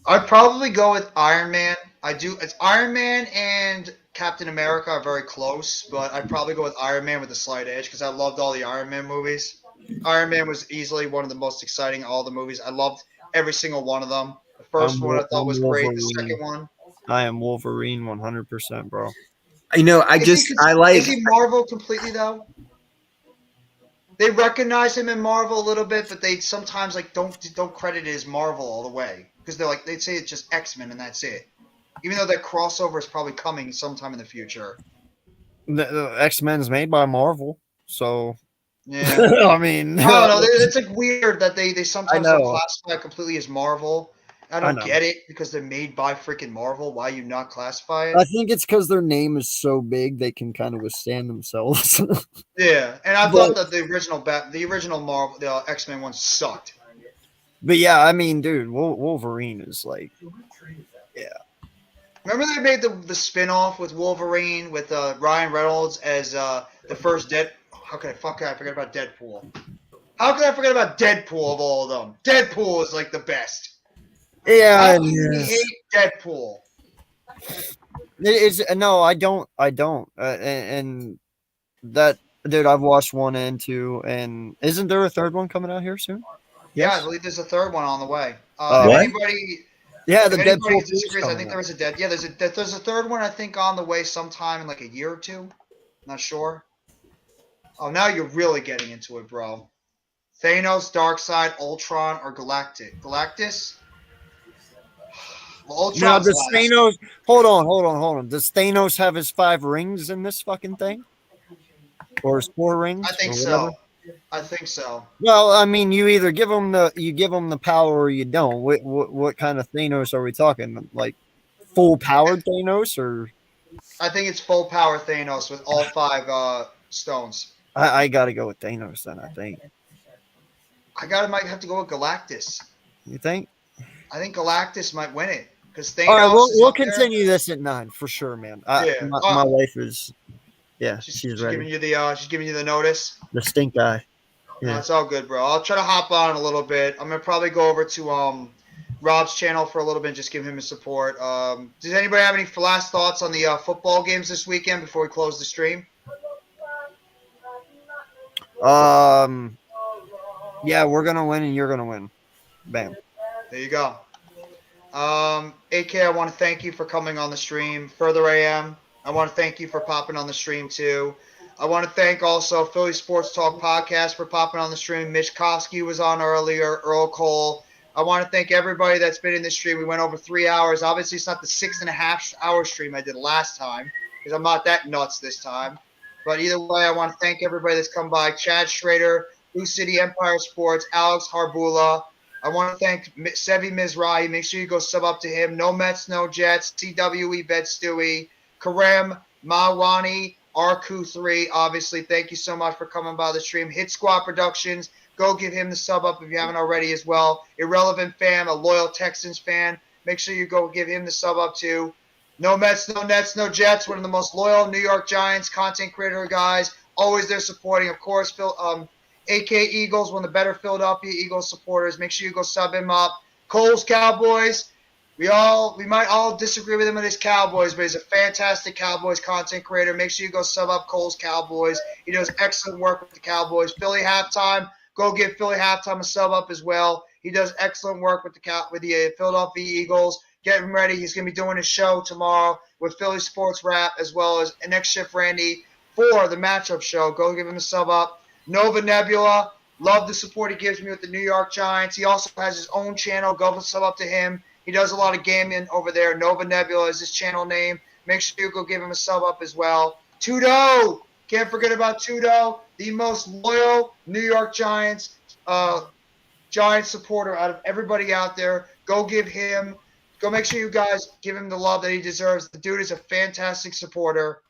I'd probably go with Iron Man. I do. It's Iron Man and Captain America are very close, but I'd probably go with Iron Man with a slight edge because I loved all the Iron Man movies. Iron Man was easily one of the most exciting of all the movies. I loved every single one of them. The first one I thought was great. The second one. I am Wolverine 100%, bro. You know, I like. Is he Marvel completely though? They recognize him in Marvel a little bit, but they sometimes like don't credit it as Marvel all the way because they'd say it's just X-Men and that's it. Even though that crossover is probably coming sometime in the future. The X-Men's made by Marvel, so Yeah. I mean, I don't know. It's like weird that they sometimes I don't know. classify it completely as Marvel. I I don't know. get it because they're made by freaking Marvel. Why you not classify it? I think it's because their name is so big they can kind of withstand themselves. Yeah, and I But- thought that the original Marvel, the X-Men one sucked. But yeah, I mean, dude, Wolverine is like, Remember they made the spin-off with Wolverine with Ryan Reynolds as the first How could I forget about Deadpool? How could I forget about Deadpool of all of them? Deadpool is like the best. yeah, How can you hate Deadpool? it's no, I don't, and that, dude, I've watched 1 and 2, and isn't there a third one coming out here soon? Yeah, I Yes. believe there's a third one on the way. What? What? Yeah, If the anybody Deadpool 2 is disagrees, I coming think out. there is a there's a third one I think on the way sometime in like a year or two. Not sure. Oh, now you're really getting into it, bro. Thanos, Darkseid, Ultron, or Galactus? Well, Now, Ultron's does last. Thanos? Hold on. Does Thanos have his 5 rings in this fucking thing, or his 4 rings? I think or so. whatever? I think so. Well, I mean, you either give him the power or you don't. What kind of Thanos are we talking? Like full powered Thanos, or I think it's full power Thanos with all 5 stones. I got to go with Thanos then. I think. Might have to go with Galactus. You think? I think Galactus might win it because Thanos. All right, is we'll up there. continue this at 9 for sure, man. Yeah. My wife is, She's she's giving ready. you the notice. The stink eye. No, Yeah. it's all good, bro. I'll try to hop on a little bit. I'm gonna probably go over to Rob's channel for a little bit, and just give him his support. Does anybody have any last thoughts on the football games this weekend before we close the stream? Yeah, we're gonna win and you're gonna win. Bam. There you go. AK, I want to thank you for coming on the stream. Further AM, I want to thank you for popping on the stream too. I want to thank also Philly Sports Talk Podcast for popping on the stream. Mitch Koski was on earlier, Earl Cole. I want to thank everybody that's been in this stream. We went over 3 hours. Obviously, it's not the 6.5 hour stream I did last time because I'm not that nuts this time. But either way, I want to thank everybody that's come by. Chad Schrader, Blue City Empire Sports, Alex Harbula. I want to thank Sevi Mizrahi. Make sure you go sub up to him. No Mets, no Jets. CWE Bet Stewie. Karem Mawani, RQ3. Obviously, thank you so much for coming by the stream. Hit Squad Productions. Go give him the sub up if you haven't already as well. Irrelevant fan, a loyal Texans fan. Make sure you go give him the sub up too. No Mets, no Nets, no Jets. One of the most loyal New York Giants content creator guys. Always there supporting. Of course, AK Eagles, one of the better Philadelphia Eagles supporters. Make sure you go sub him up. Cole's Cowboys. We might all disagree with him with his Cowboys, but he's a fantastic Cowboys content creator. Make sure you go sub up Cole's Cowboys. He does excellent work with the Cowboys. Philly Halftime. Go give Philly Halftime a sub up as well. He does excellent work with the Philadelphia Eagles. Get him ready. He's going to be doing a show tomorrow with Philly Sports Rap as well as Next Shift Randy for the matchup show. Go give him a sub up. Nova Nebula. Love the support he gives me with the New York Giants. He also has his own channel. Go sub up to him. He does a lot of gaming over there. Nova Nebula is his channel name. Make sure you go give him a sub up as well. Tudo. Can't forget about Tudo, the most loyal New York Giants supporter out of everybody out there. Go make sure you guys give him the love that he deserves. The dude is a fantastic supporter.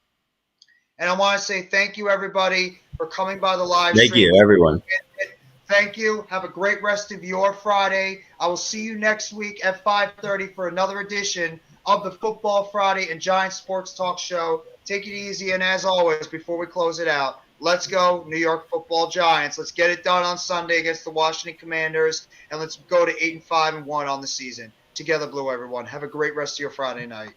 And I want to say thank you, everybody, for coming by the live stream. Thank you, everyone. Thank you. Have a great rest of your Friday. I will see you next week at 5:30 for another edition of the Football Friday and Giants Sports Talk Show. Take it easy, and as always, before we close it out, let's go New York Football Giants. Let's get it done on Sunday against the Washington Commanders, and let's go to 8-5-1 on the season. Together, Blue, everyone. Have a great rest of your Friday night.